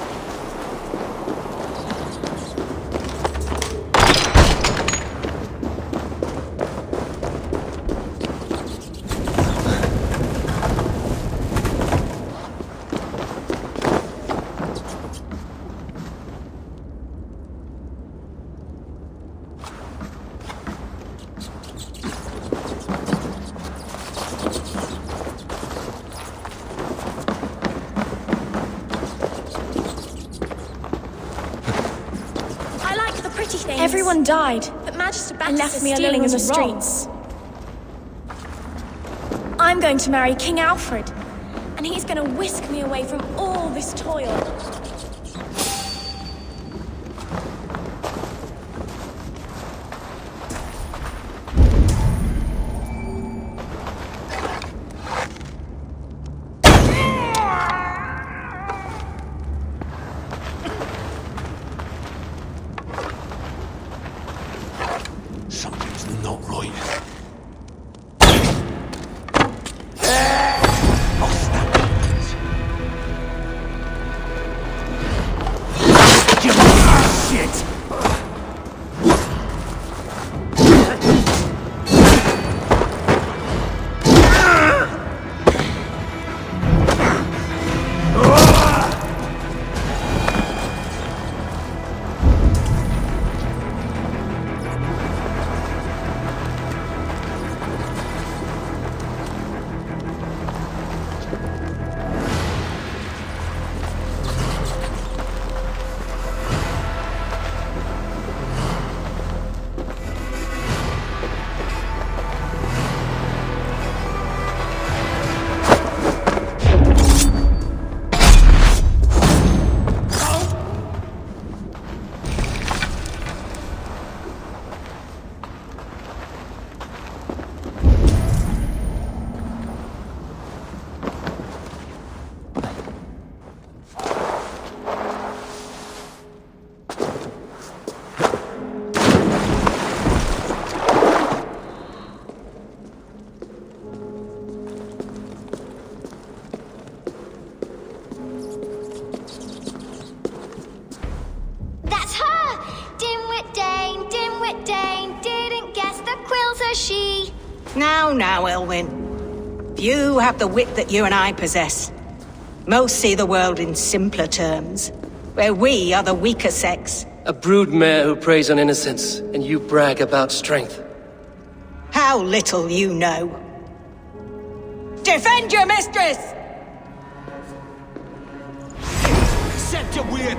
Everyone died, but Magister Bacchus left me alone in the streets. I'm going to marry King Alfred, and he's going to whisk me away from all this toil. Now, Elwyn. Few have the wit that you and I possess. Most see the world in simpler terms, where we are the weaker sex. A broodmare who preys on innocence, and you brag about strength. How little you know. Defend your mistress! Set your weird!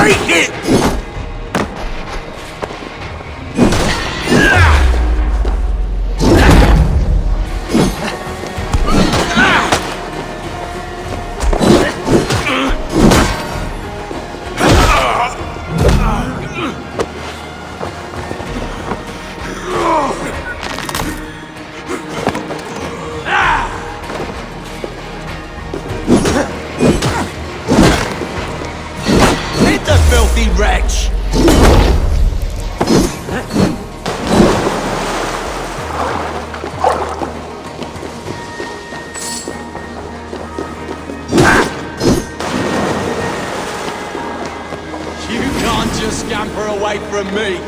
Take it! Filthy wretch! You can't just scamper away from me!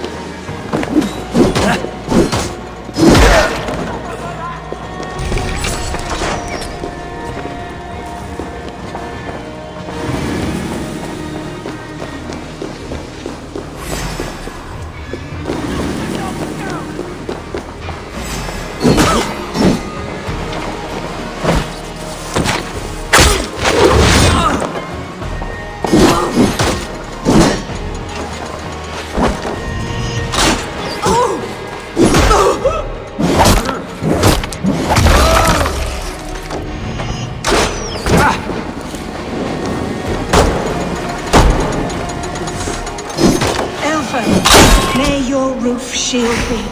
May your roof shield me.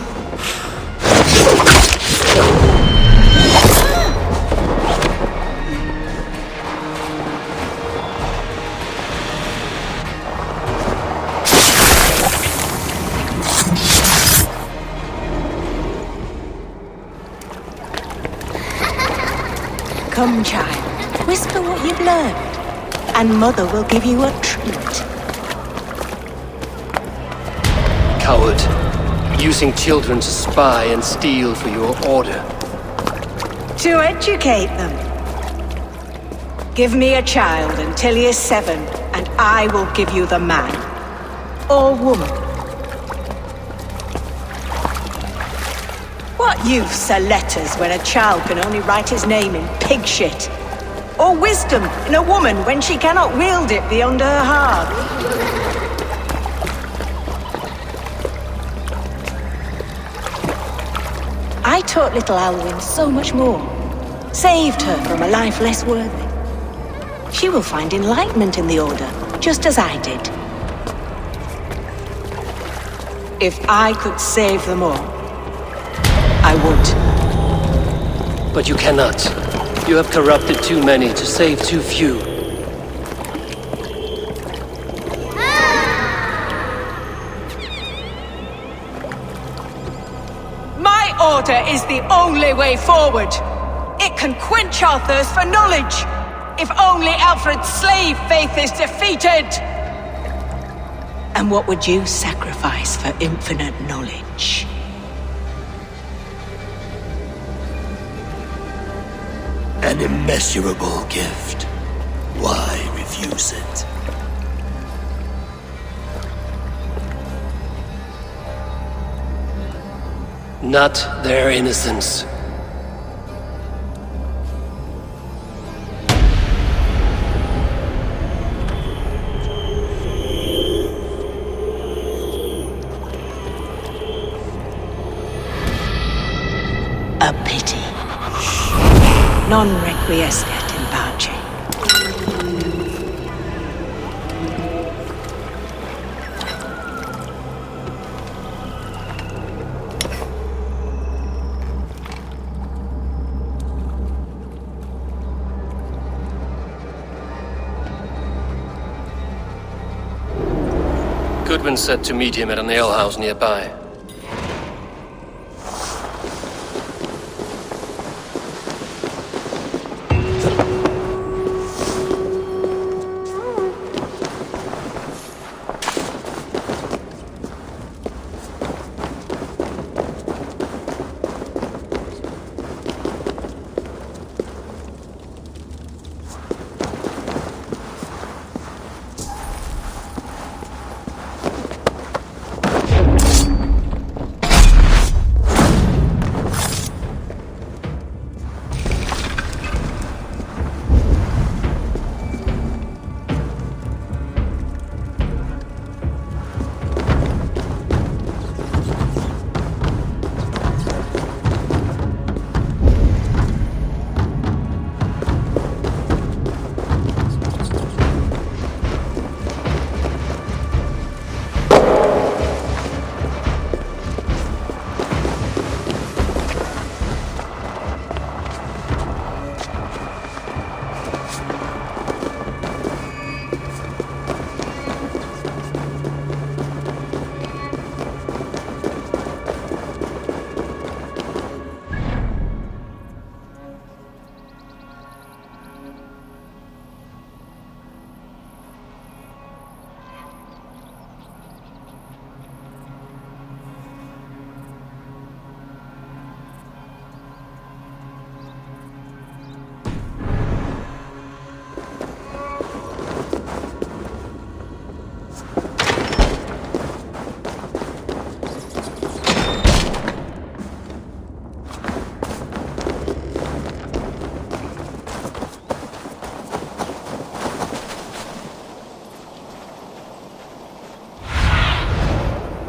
Come, child. Whisper what you've learned, and Mother will give you a treat. Coward. Using children to spy and steal for your order. To educate them. Give me a child until he is 7, and I will give you the man. Or woman. What use are letters when a child can only write his name in pig shit? Or wisdom in a woman when she cannot wield it beyond her heart? I taught little Alwyn so much more. Saved her from a life less worthy. She will find enlightenment in the Order, just as I did. If I could save them all, I would. But you cannot. You have corrupted too many to save too few. Order is the only way forward. It can quench our thirst for knowledge. If only Alfred's slave faith is defeated. And what would you sacrifice for infinite knowledge? An immeasurable gift. Why refuse it? Not their innocence. A pity. Non requiescat in pace. Goodwin said to meet him at an alehouse nearby.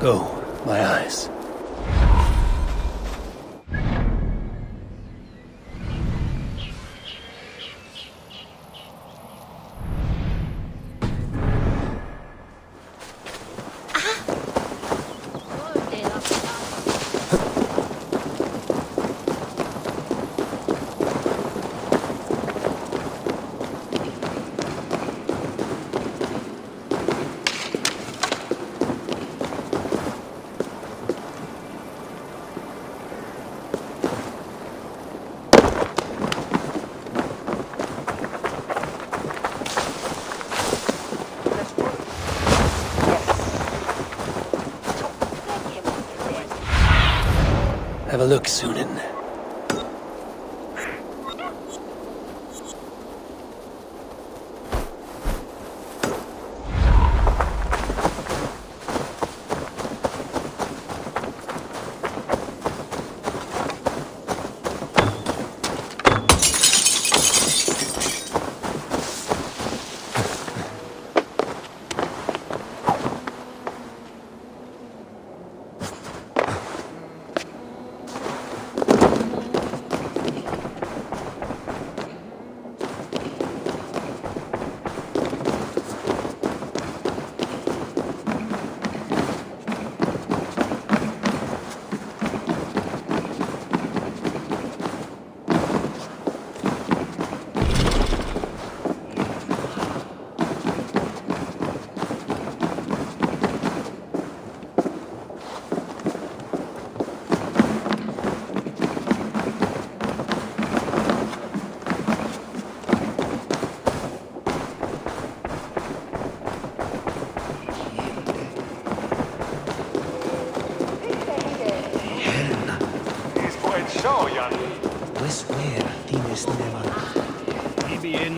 Oh, my eyes. Have a look, Sunan.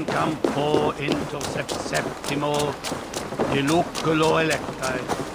Campo into septimo di Luculo electai.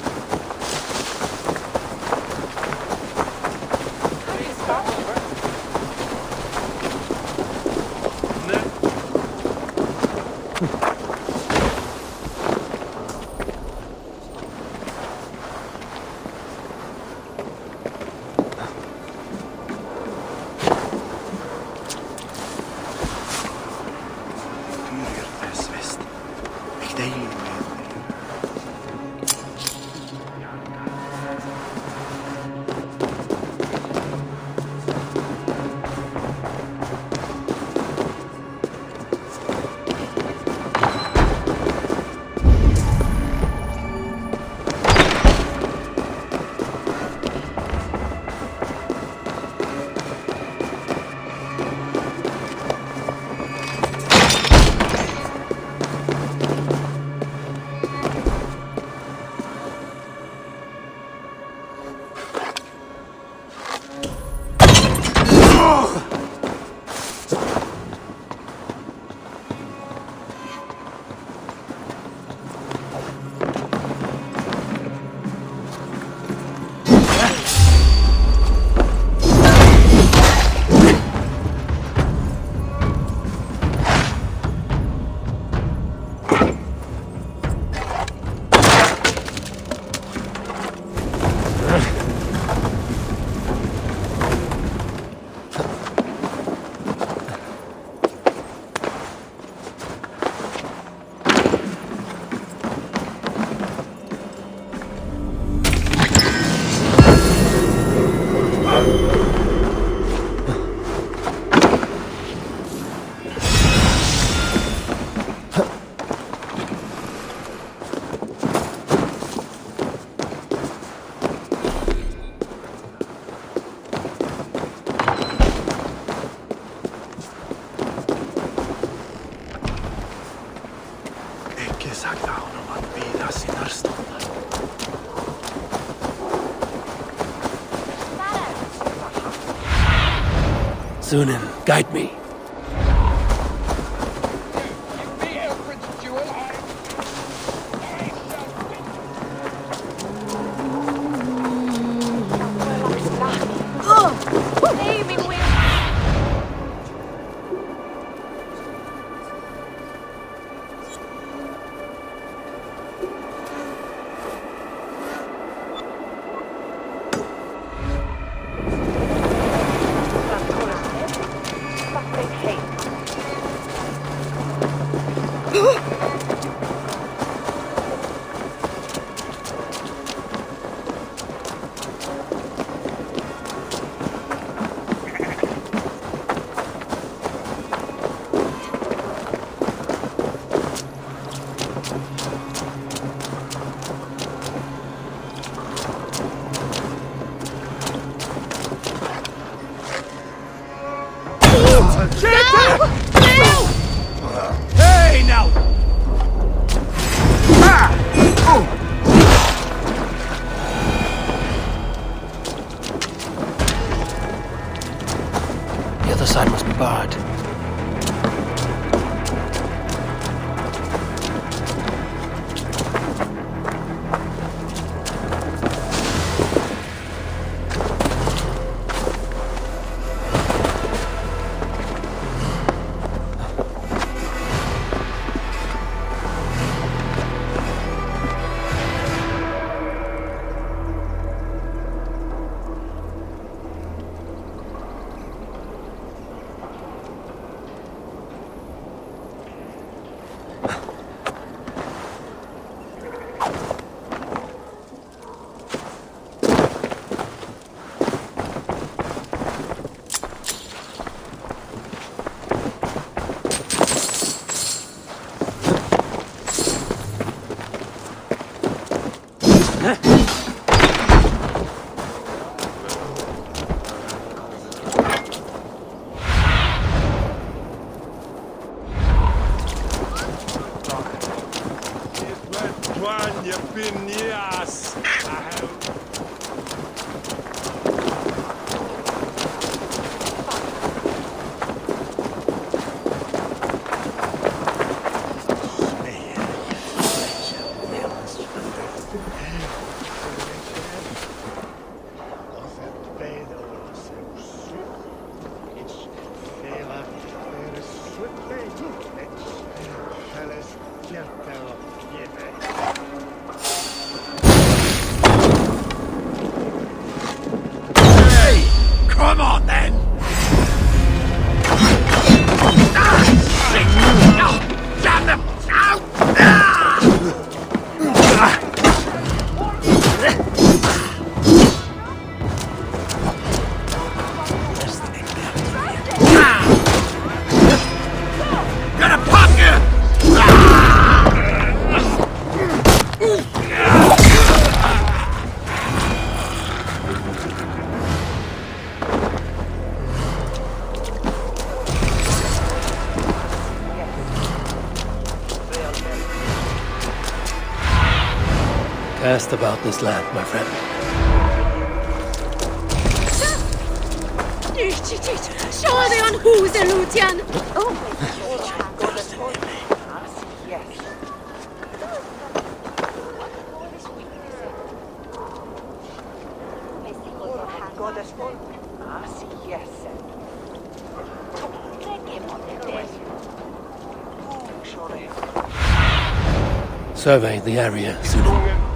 Sunan, guide me. Hey, now! The other side must be barred. Come on, then! Damn them! Gonna pop you! Cast about this land, my friend. Surely on who's a Lucian? Survey the area, Sudan.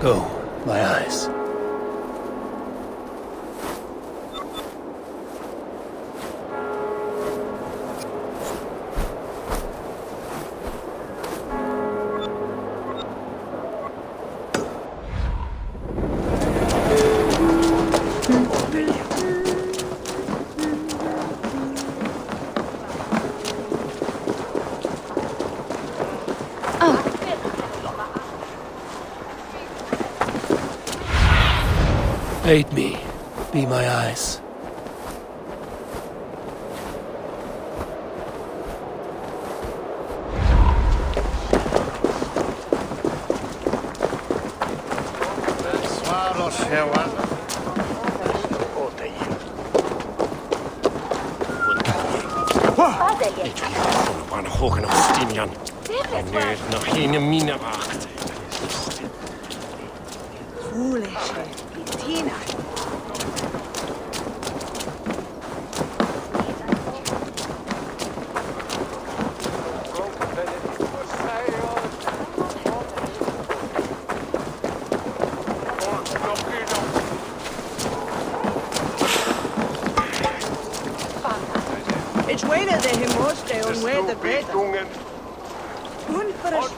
Go, my eyes. Aid me, be my eyes.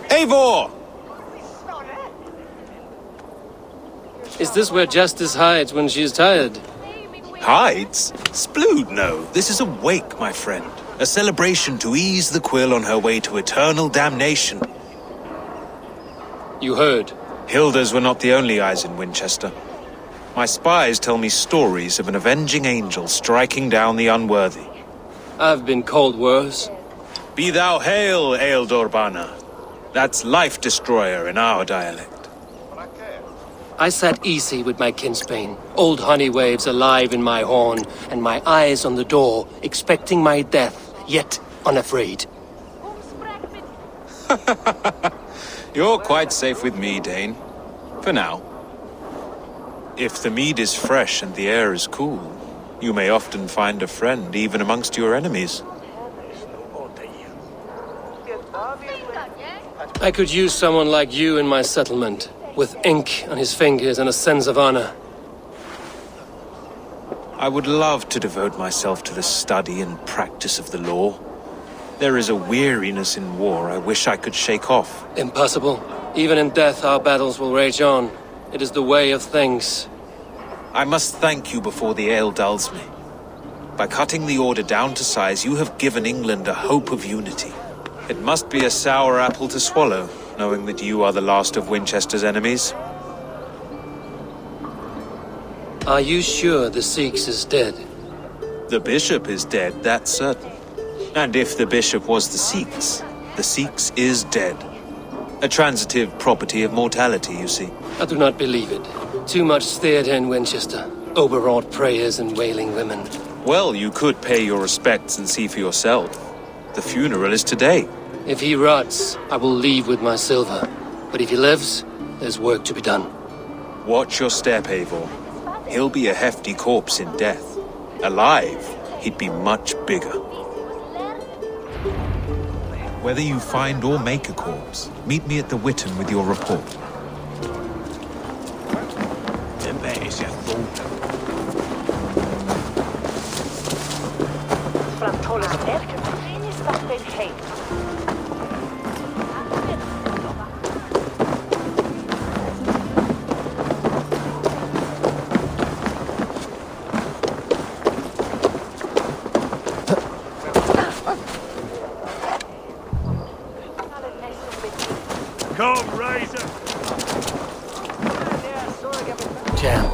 Eivor! Is this where Justice hides when she's tired? Hides? Splood, no. This is a wake, my friend. A celebration to ease the quill on her way to eternal damnation. You heard. Hilda's were not the only eyes in Winchester. My spies tell me stories of an avenging angel striking down the unworthy. I've been called worse. Be thou hail, Ealdorbanna. That's Life Destroyer in our dialect. I sat easy with my kinsbane, old honey waves alive in my horn, and my eyes on the door, expecting my death, yet unafraid. You're quite safe with me, Dane. For now. If the mead is fresh and the air is cool, you may often find a friend even amongst your enemies. I could use someone like you in my settlement, with ink on his fingers and a sense of honor. I would love to devote myself to the study and practice of the law. There is a weariness in war I wish I could shake off. Impossible. Even in death our battles will rage on. It is the way of things. I must thank you before the ale dulls me. By cutting the order down to size, you have given England a hope of unity. It must be a sour apple to swallow, knowing that you are the last of Winchester's enemies. Are you sure the Sikhs is dead? The bishop is dead, that's certain. And if the bishop was the Sikhs is dead. A transitive property of mortality, you see. I do not believe it. Too much theatre in Winchester. Overwrought prayers and wailing women. Well, you could pay your respects and see for yourself. The funeral is today. If he rots, I will leave with my silver. But if he lives, there's work to be done. Watch your step, Eivor. He'll be a hefty corpse in death. Alive, he'd be much bigger. Whether you find or make a corpse, meet me at the Witten with your report. Come, Razor! Jam.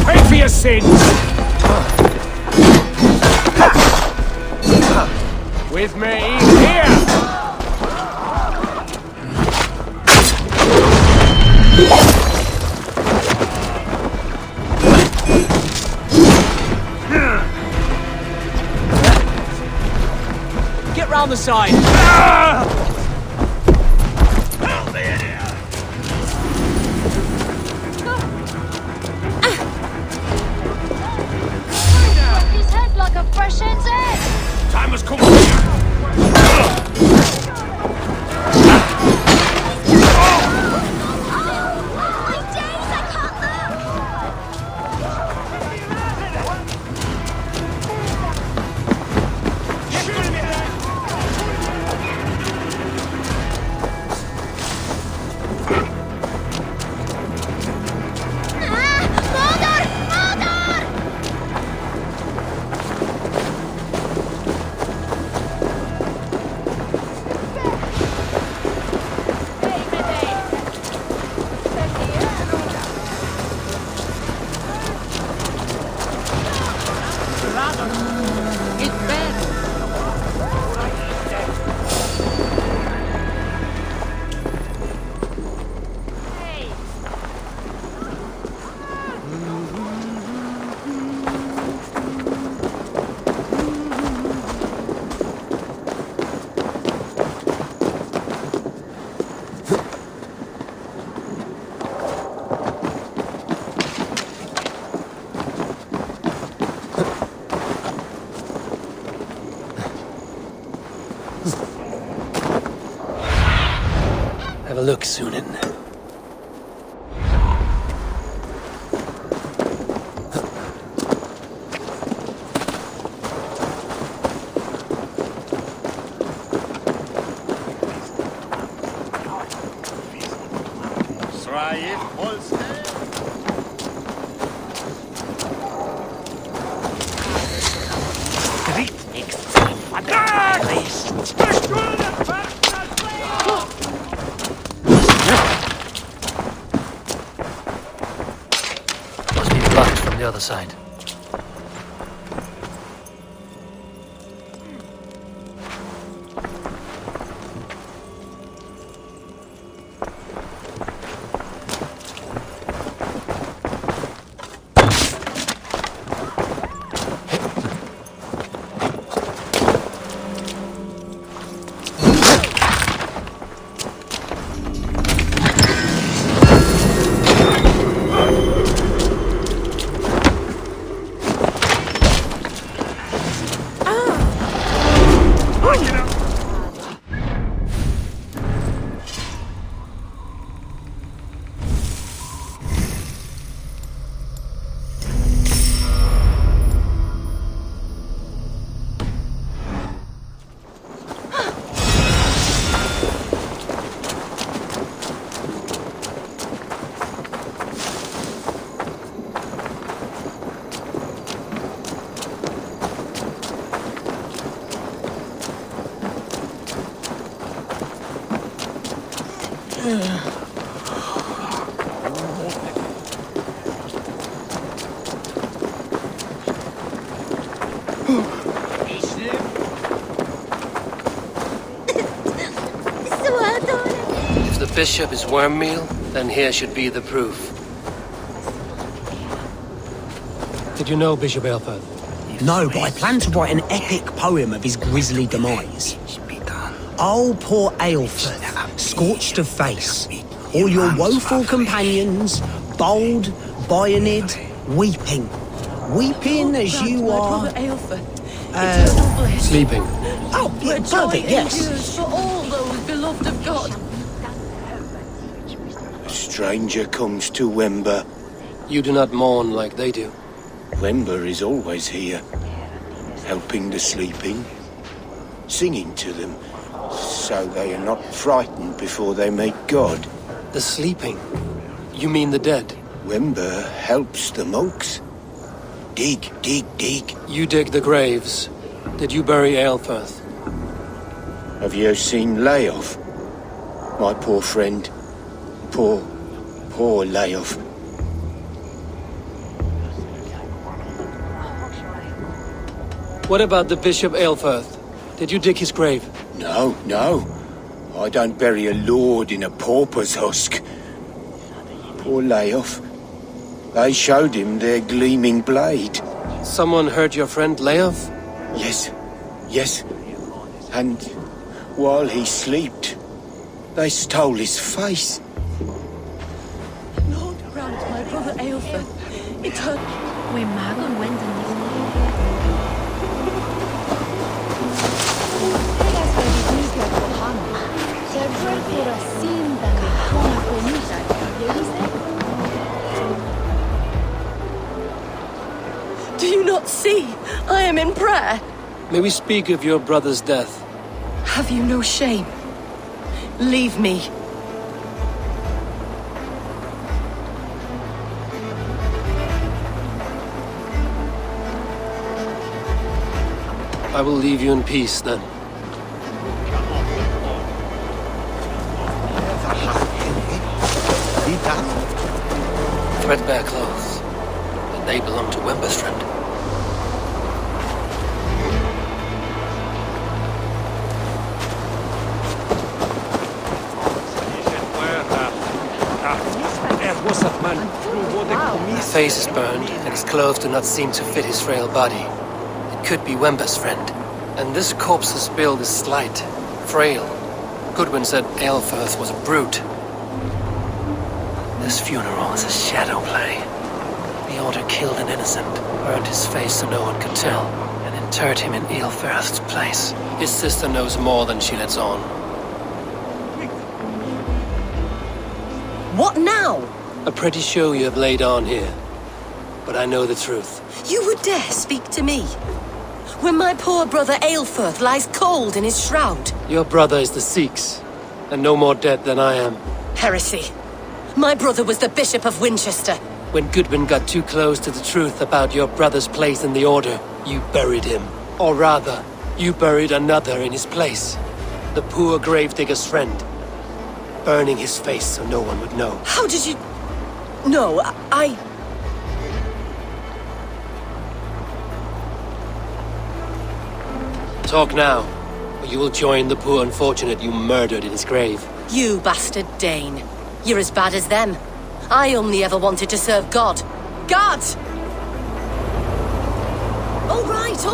Pay for your sins! With me, here! Get round the side! Help me in here! His head like a fresh hen's egg! Time has come for you! Have a look, Sunan. Must be blocked from the other side. If the bishop is worm meal, then here should be the proof. Did you know Bishop Aelfirth? No, but I plan to write an epic poem of his grisly demise. Oh, poor Aelfirth, scorched of face. All your woeful companions, bold, Bionid, weeping. Weeping as you are... Sleeping. Oh, yeah, perfect, yes. For all those beloved of God. A stranger comes to Wember. You do not mourn like they do. Wember is always here, helping the sleeping, singing to them, so they are not frightened before they meet God. The sleeping? You mean the dead? Wember helps the monks. Dig, dig, dig. You dig the graves. Did you bury Aelfirth? Have you seen Leof? My poor friend. Poor Leof. What about the Bishop Aelfirth? Did you dig his grave? No. I don't bury a lord in a pauper's husk. Poor Leof. They showed him their gleaming blade. Someone hurt your friend Leof? Yes. And while he slept, they stole his face. Lord grant my brother Aelfirth eternal... We magon wenden Do you not see? I am in prayer. May we speak of your brother's death? Have you no shame? Leave me. I will leave you in peace, then. Threadbare clothes. But they belong to Wincestre. His face is burned, and his clothes do not seem to fit his frail body. It could be Wincestre. And this corpse's build is slight, frail. Goodwin said Aelfirth was a brute. This funeral is a shadow play. The the Order killed an innocent, burned his face so no one could tell, and interred him in Aelfirth's place. His sister knows more than she lets on. What now? A pretty show you have laid on here. But I know the truth. You would dare speak to me? When my poor brother Aelfirth lies cold in his shroud. Your brother is the Sikhs, and no more dead than I am. Heresy. My brother was the Bishop of Wincestre. When Goodwin got too close to the truth about your brother's place in the Order, you buried him. Or rather, you buried another in his place. The poor gravedigger's friend. Burning his face so no one would know. How did you... No, I... Talk now, or you will join the poor unfortunate you murdered in his grave. You bastard Dane. You're as bad as them. I only ever wanted to serve God. God! All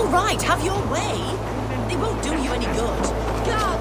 right, have your way. They won't do you any good. God!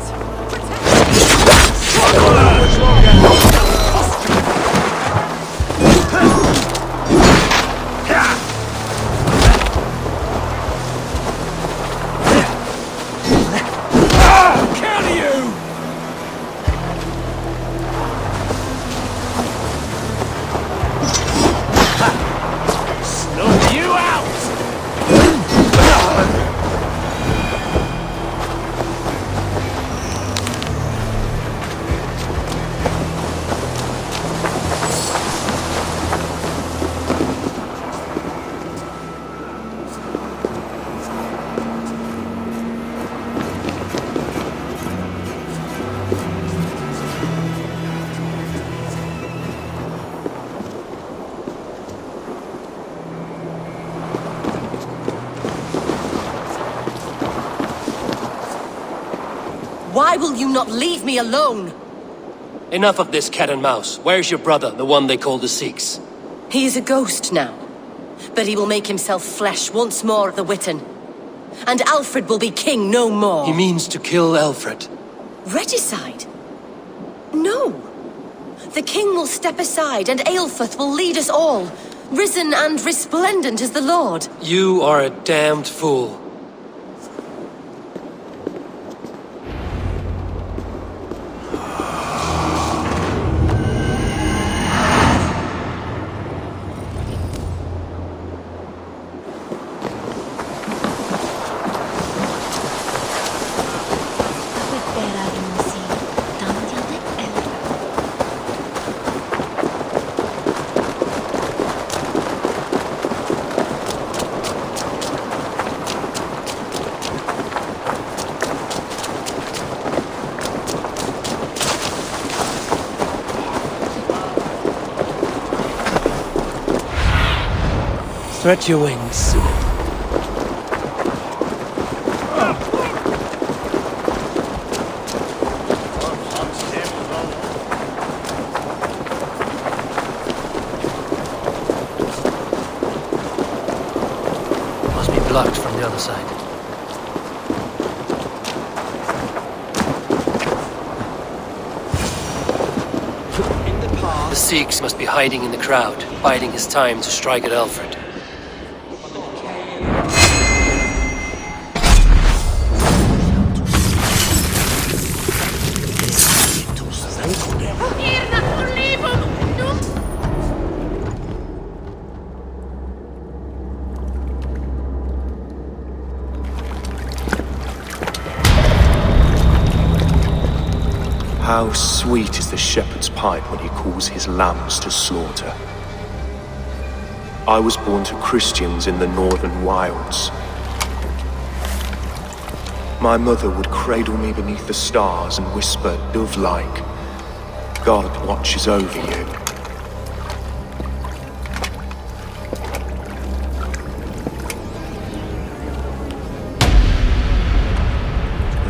Why will you not leave me alone? Enough of this cat and mouse. Where's your brother, the one they call the Sikhs? He is a ghost now. But he will make himself flesh once more of the Witten. And Alfred will be king no more. He means to kill Alfred. Regicide? No. The king will step aside and Aelfirth will lead us all, risen and resplendent as the Lord. You are a damned fool. Stretch your wings. Must be blocked from the other side. The Sikhs must be hiding in the crowd, biding his time to strike at Alfred. How sweet is the shepherd's pipe when he calls his lambs to slaughter. I was born to Christians in the northern wilds. My mother would cradle me beneath the stars and whisper, dove-like, God watches over you.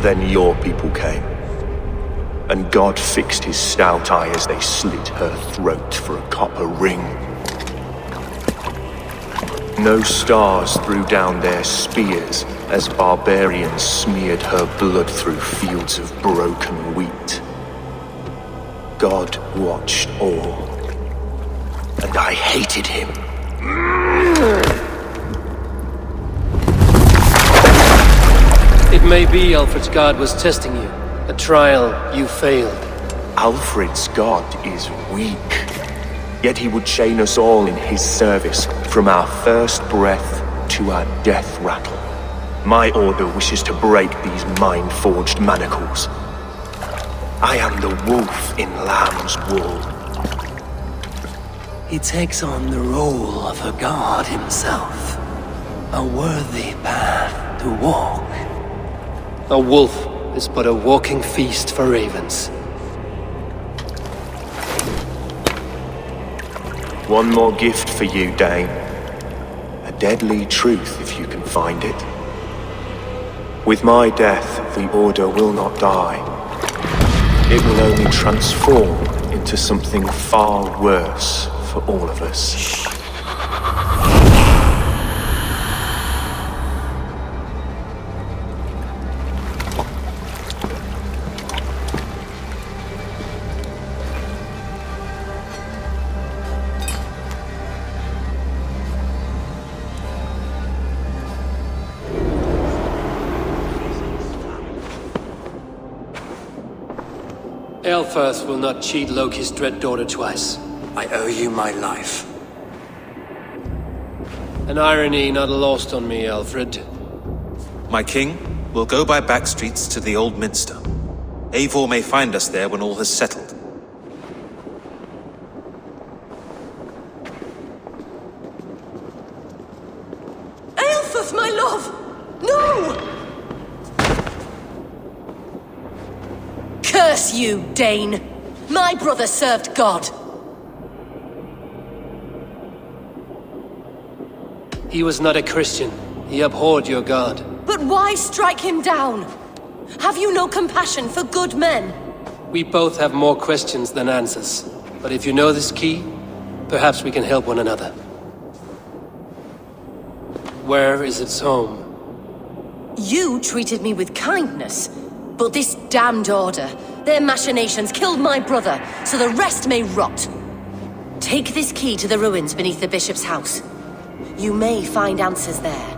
Then your people came. And God fixed his stout eye as they slit her throat for a copper ring. No stars threw down their spears as barbarians smeared her blood through fields of broken wheat. God watched all, and I hated him. may be Alfred's god was testing you. A trial you failed. Alfred's god is weak. Yet he would chain us all in his service, from our first breath to our death rattle. My order wishes to break these mind-forged manacles. I am the wolf in lamb's wool. He takes on the role of a god himself. A worthy path to walk. A wolf is but a walking feast for ravens. One more gift for you, Dane. A deadly truth, if you can find it. With my death, the Order will not die. It will only transform into something far worse for all of us. Aelfirth will not cheat Loki's dread daughter twice. I owe you my life. An irony not lost on me, Alfred. My king, we'll go by back streets to the Old Minster. Eivor may find us there when all has settled. Aelfirth, my love! No! Curse you, Dane! My brother served God. He was not a Christian. He abhorred your god. But why strike him down? Have you no compassion for good men? We both have more questions than answers. But if you know this key, perhaps we can help one another. Where is its home? You treated me with kindness, but this damned Order, their machinations killed my brother, so the rest may rot. Take this key to the ruins beneath the bishop's house. You may find answers there.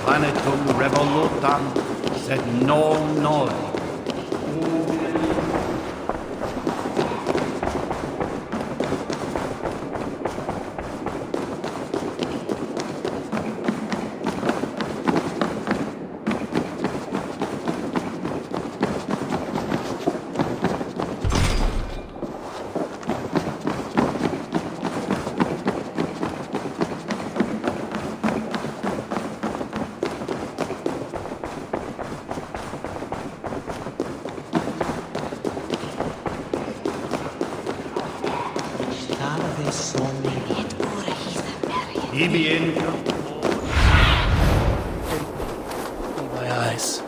Planetum revolutam, sed non noi. Ibi entro. My eyes.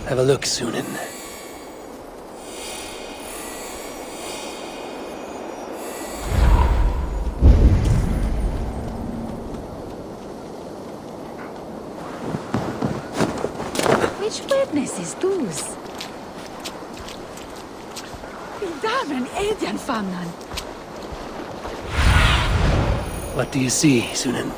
Have a look, Sunan. Which witness is those? Darren Edian famnan. What do you see, Sunan?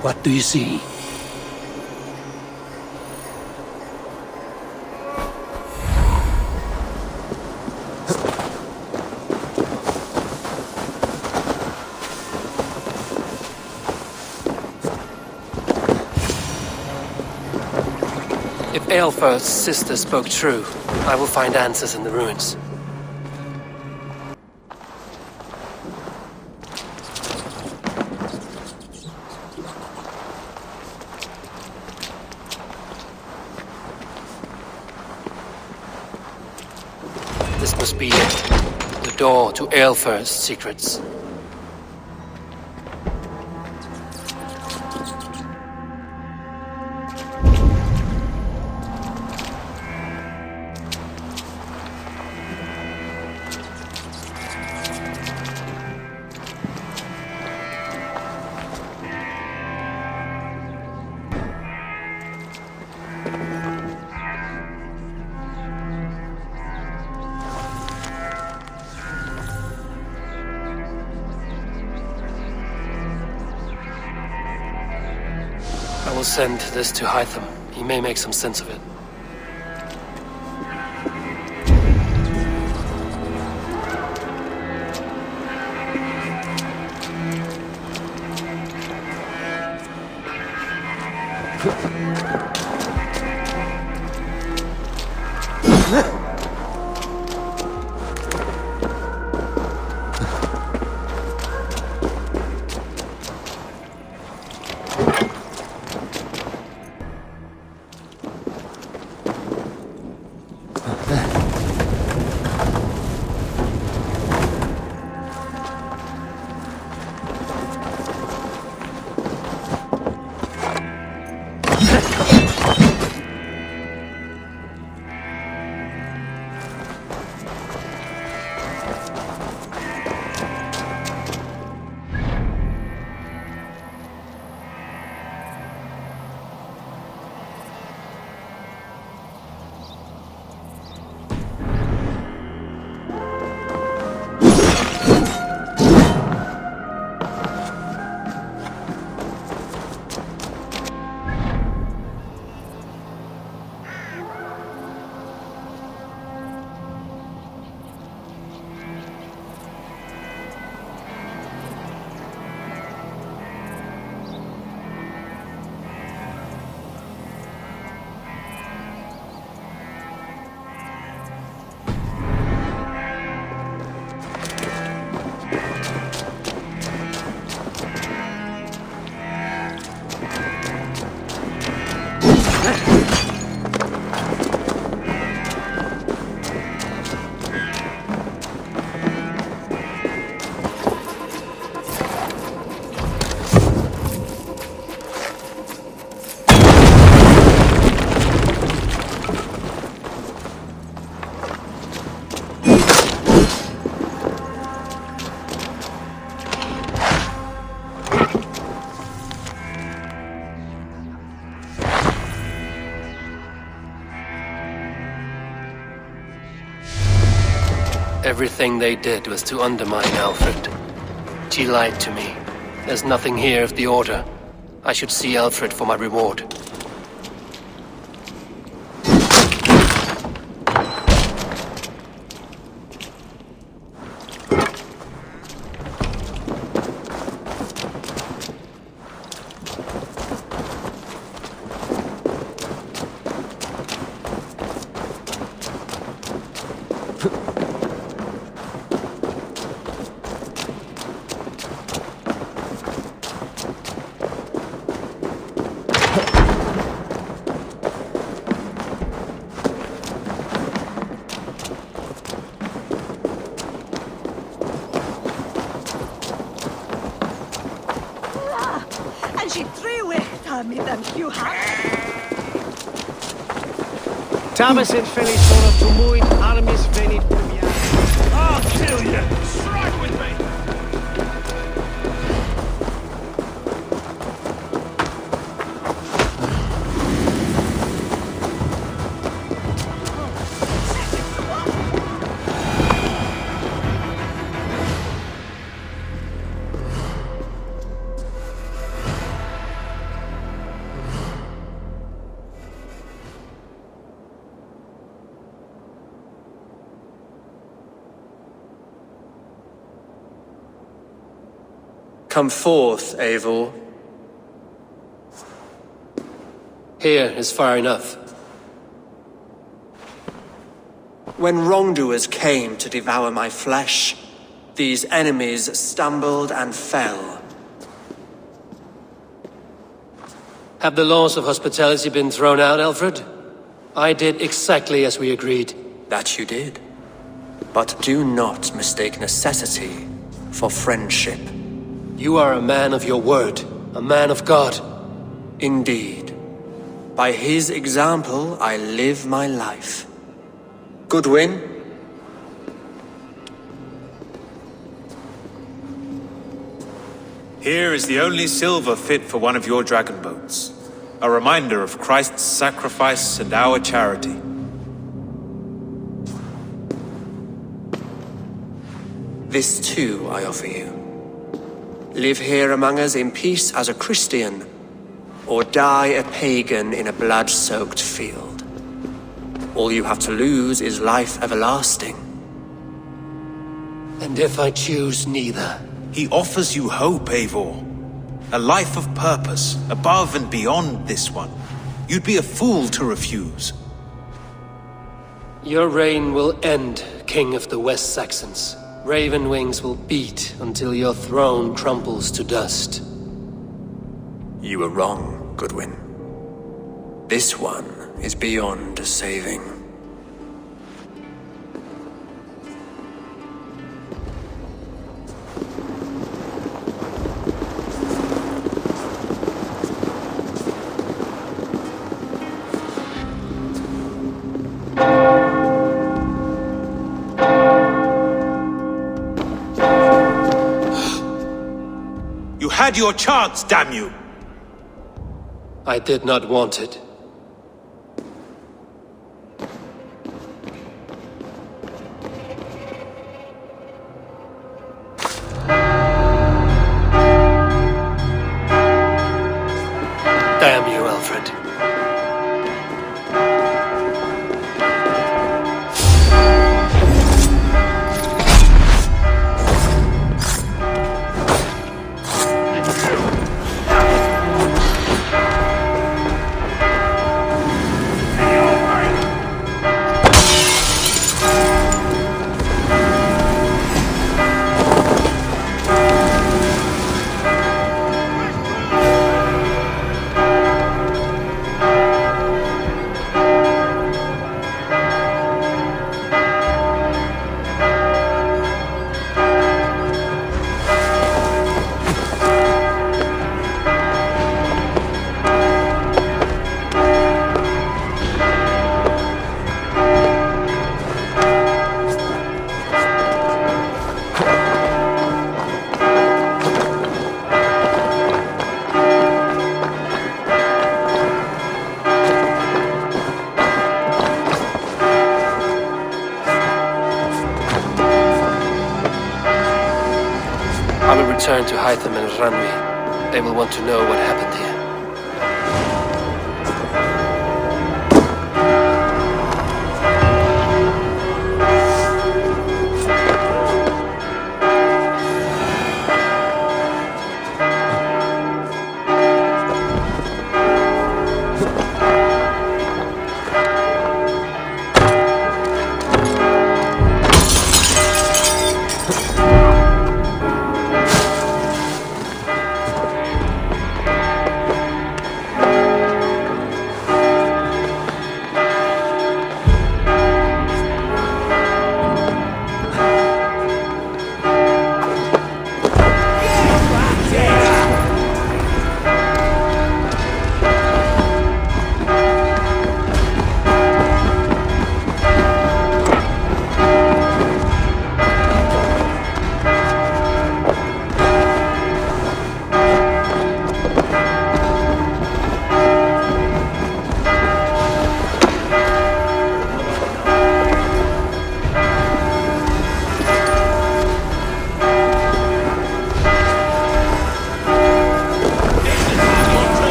What do you see? If Aelfir's sister spoke true, I will find answers in the ruins. This must be it. The door to Aelfir's secrets. I will send this to Hytham. He may make some sense of it. Everything they did was to undermine Alfred. She lied to me. There's nothing here of the Order. I should see Alfred for my reward. And she threw it at me, then you have. Thomas and Felix for to Moin, armies venit premiere. I'll kill you! Strike with me! Come forth, Eivor. Here is far enough. When wrongdoers came to devour my flesh, these enemies stumbled and fell. Have the laws of hospitality been thrown out, Alfred? I did exactly as we agreed. That you did. But do not mistake necessity for friendship. You are a man of your word, a man of God. Indeed. By his example, I live my life. Goodwin? Here is the only silver fit for one of your dragon boats. A reminder of Christ's sacrifice and our charity. This too I offer you. Live here among us in peace as a Christian, or die a pagan in a blood-soaked field. All you have to lose is life everlasting. And if I choose neither? He offers you hope, Eivor. A life of purpose, above and beyond this one. You'd be a fool to refuse. Your reign will end, King of the West Saxons. Raven wings will beat until your throne crumbles to dust. You were wrong, Goodwin. This one is beyond saving. You had your chance, damn you! I did not want it. Damn you, Alfred. return to Hytham and Ranvi. They will want to know what happened here.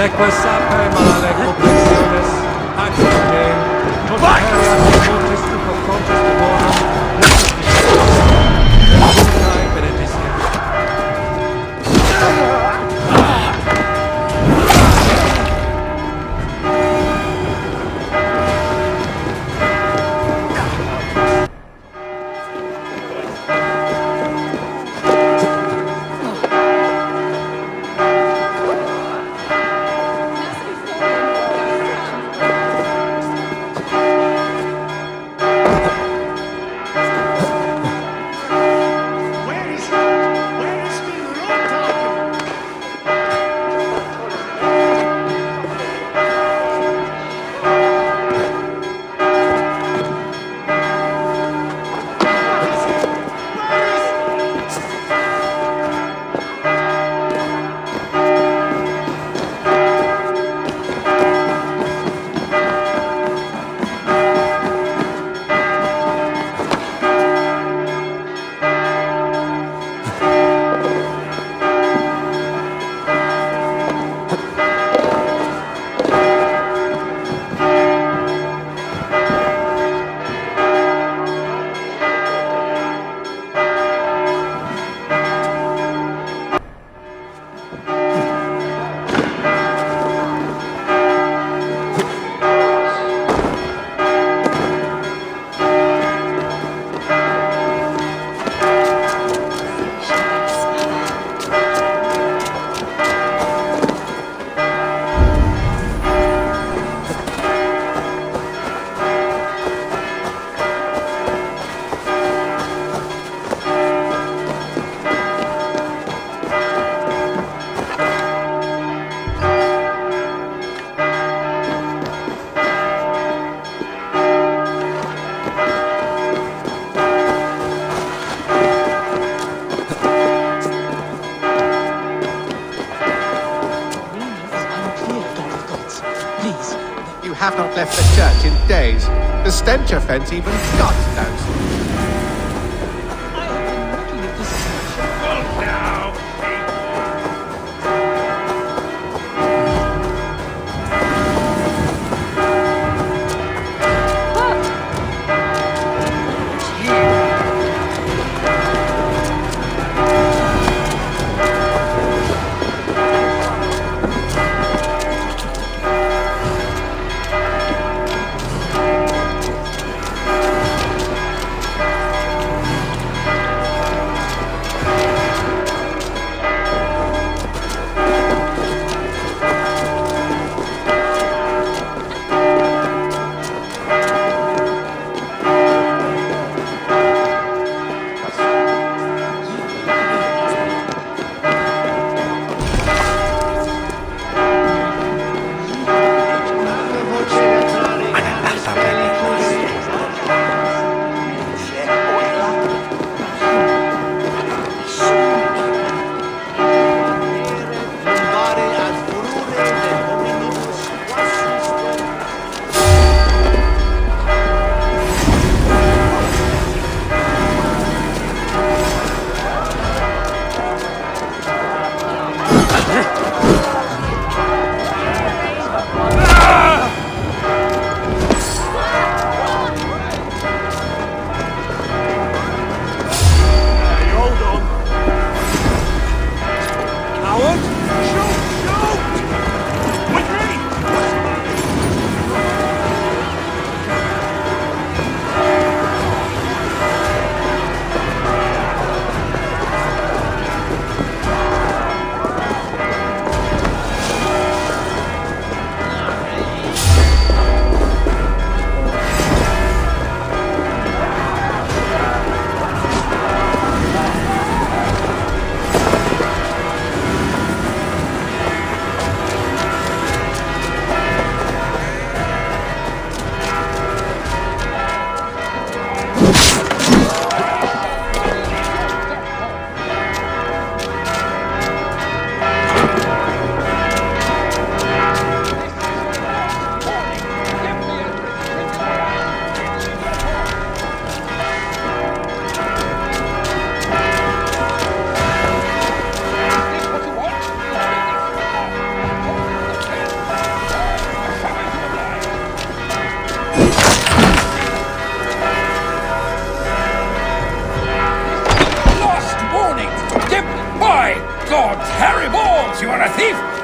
Neque sape male complexiones, acte, totiperia mortis tuco contis demorum, Multae benedicere. Have not left the church in days. The stench offence even God knows.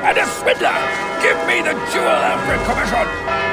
and a swindler! Give me the jewel, Alfred Commission!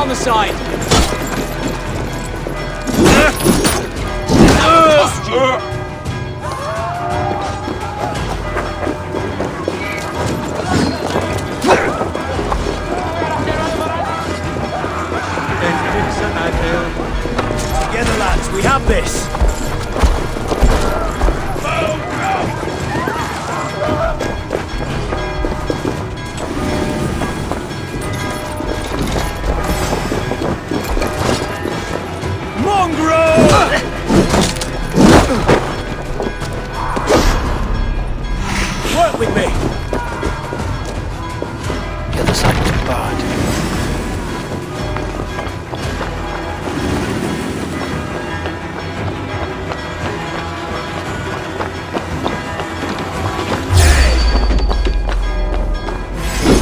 down the side. Together, lads, we have this. Work with me. The other side was barred.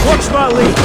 Watch my lead.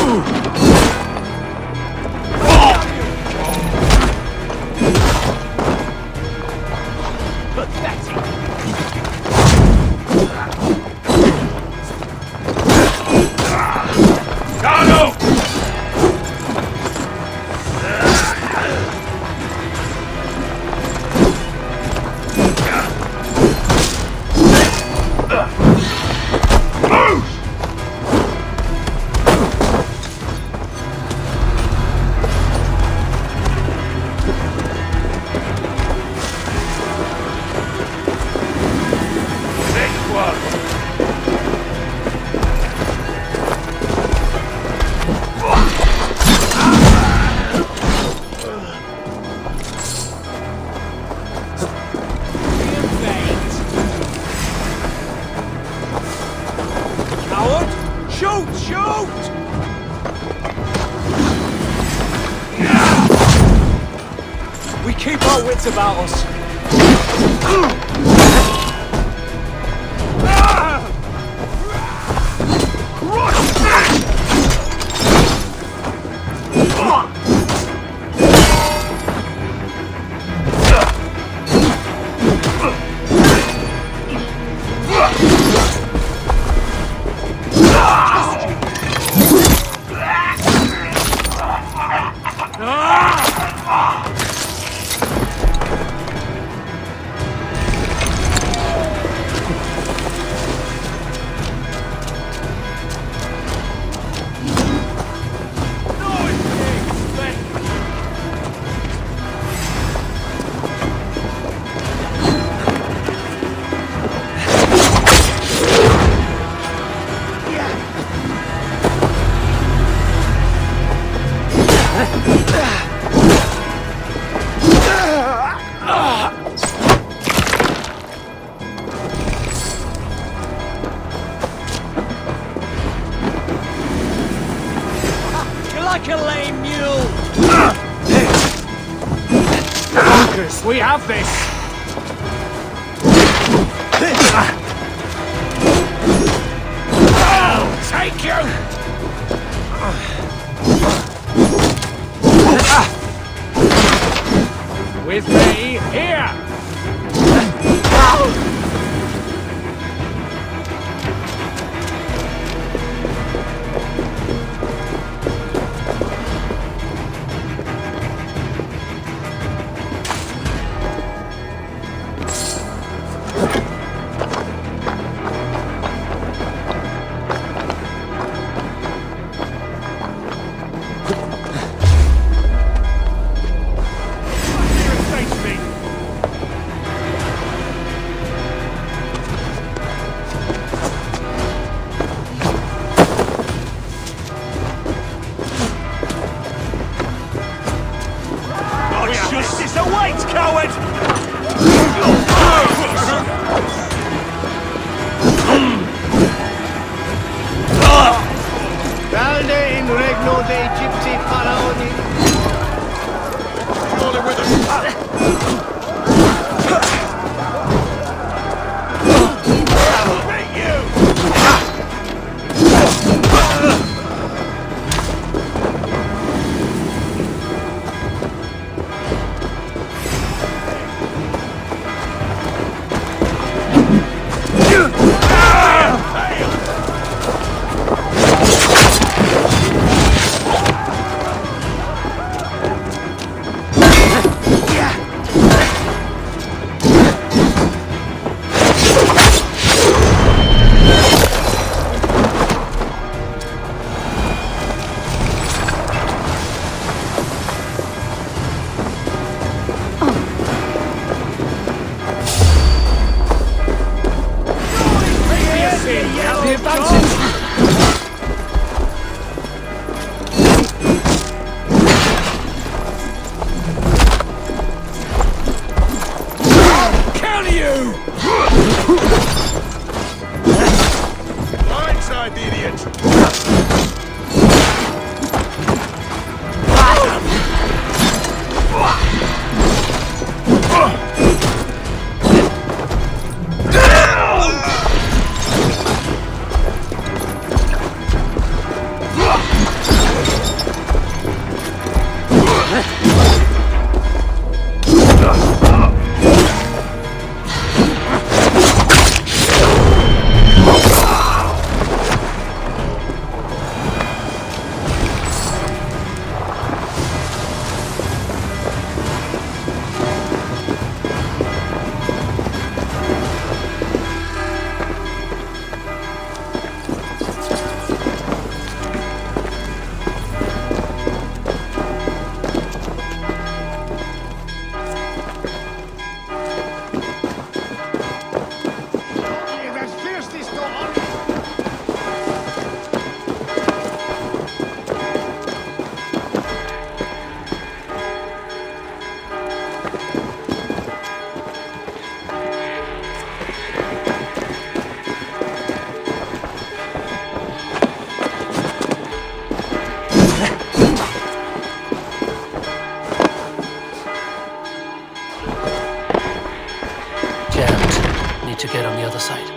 About us. We have this! I'll take you! With me, here! The advantage! Blindside the idiot! To get on the other side.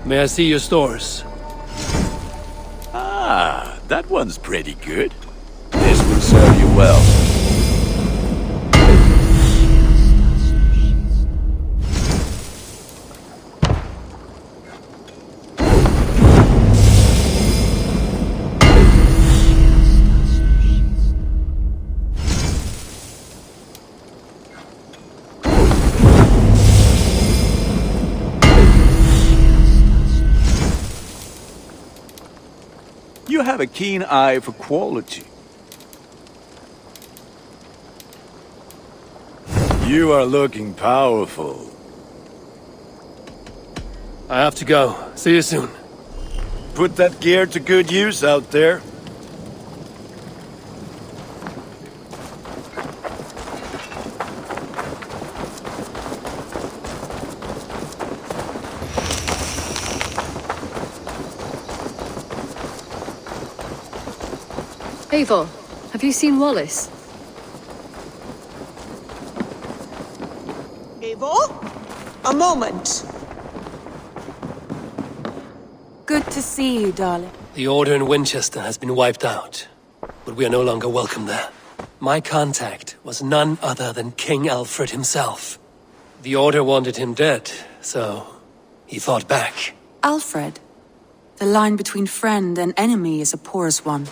May I see your stores? Ah, that one's pretty good. This will serve you well. You have a keen eye for quality. You are looking powerful. I have to go. See you soon. Put that gear to good use out there. Eivor, have you seen Wallace? Eivor? A moment. Good to see you, darling. The Order in Winchester has been wiped out, but we are no longer welcome there. My contact was none other than King Alfred himself. The Order wanted him dead, so he fought back. Alfred? The line between friend and enemy is a porous one.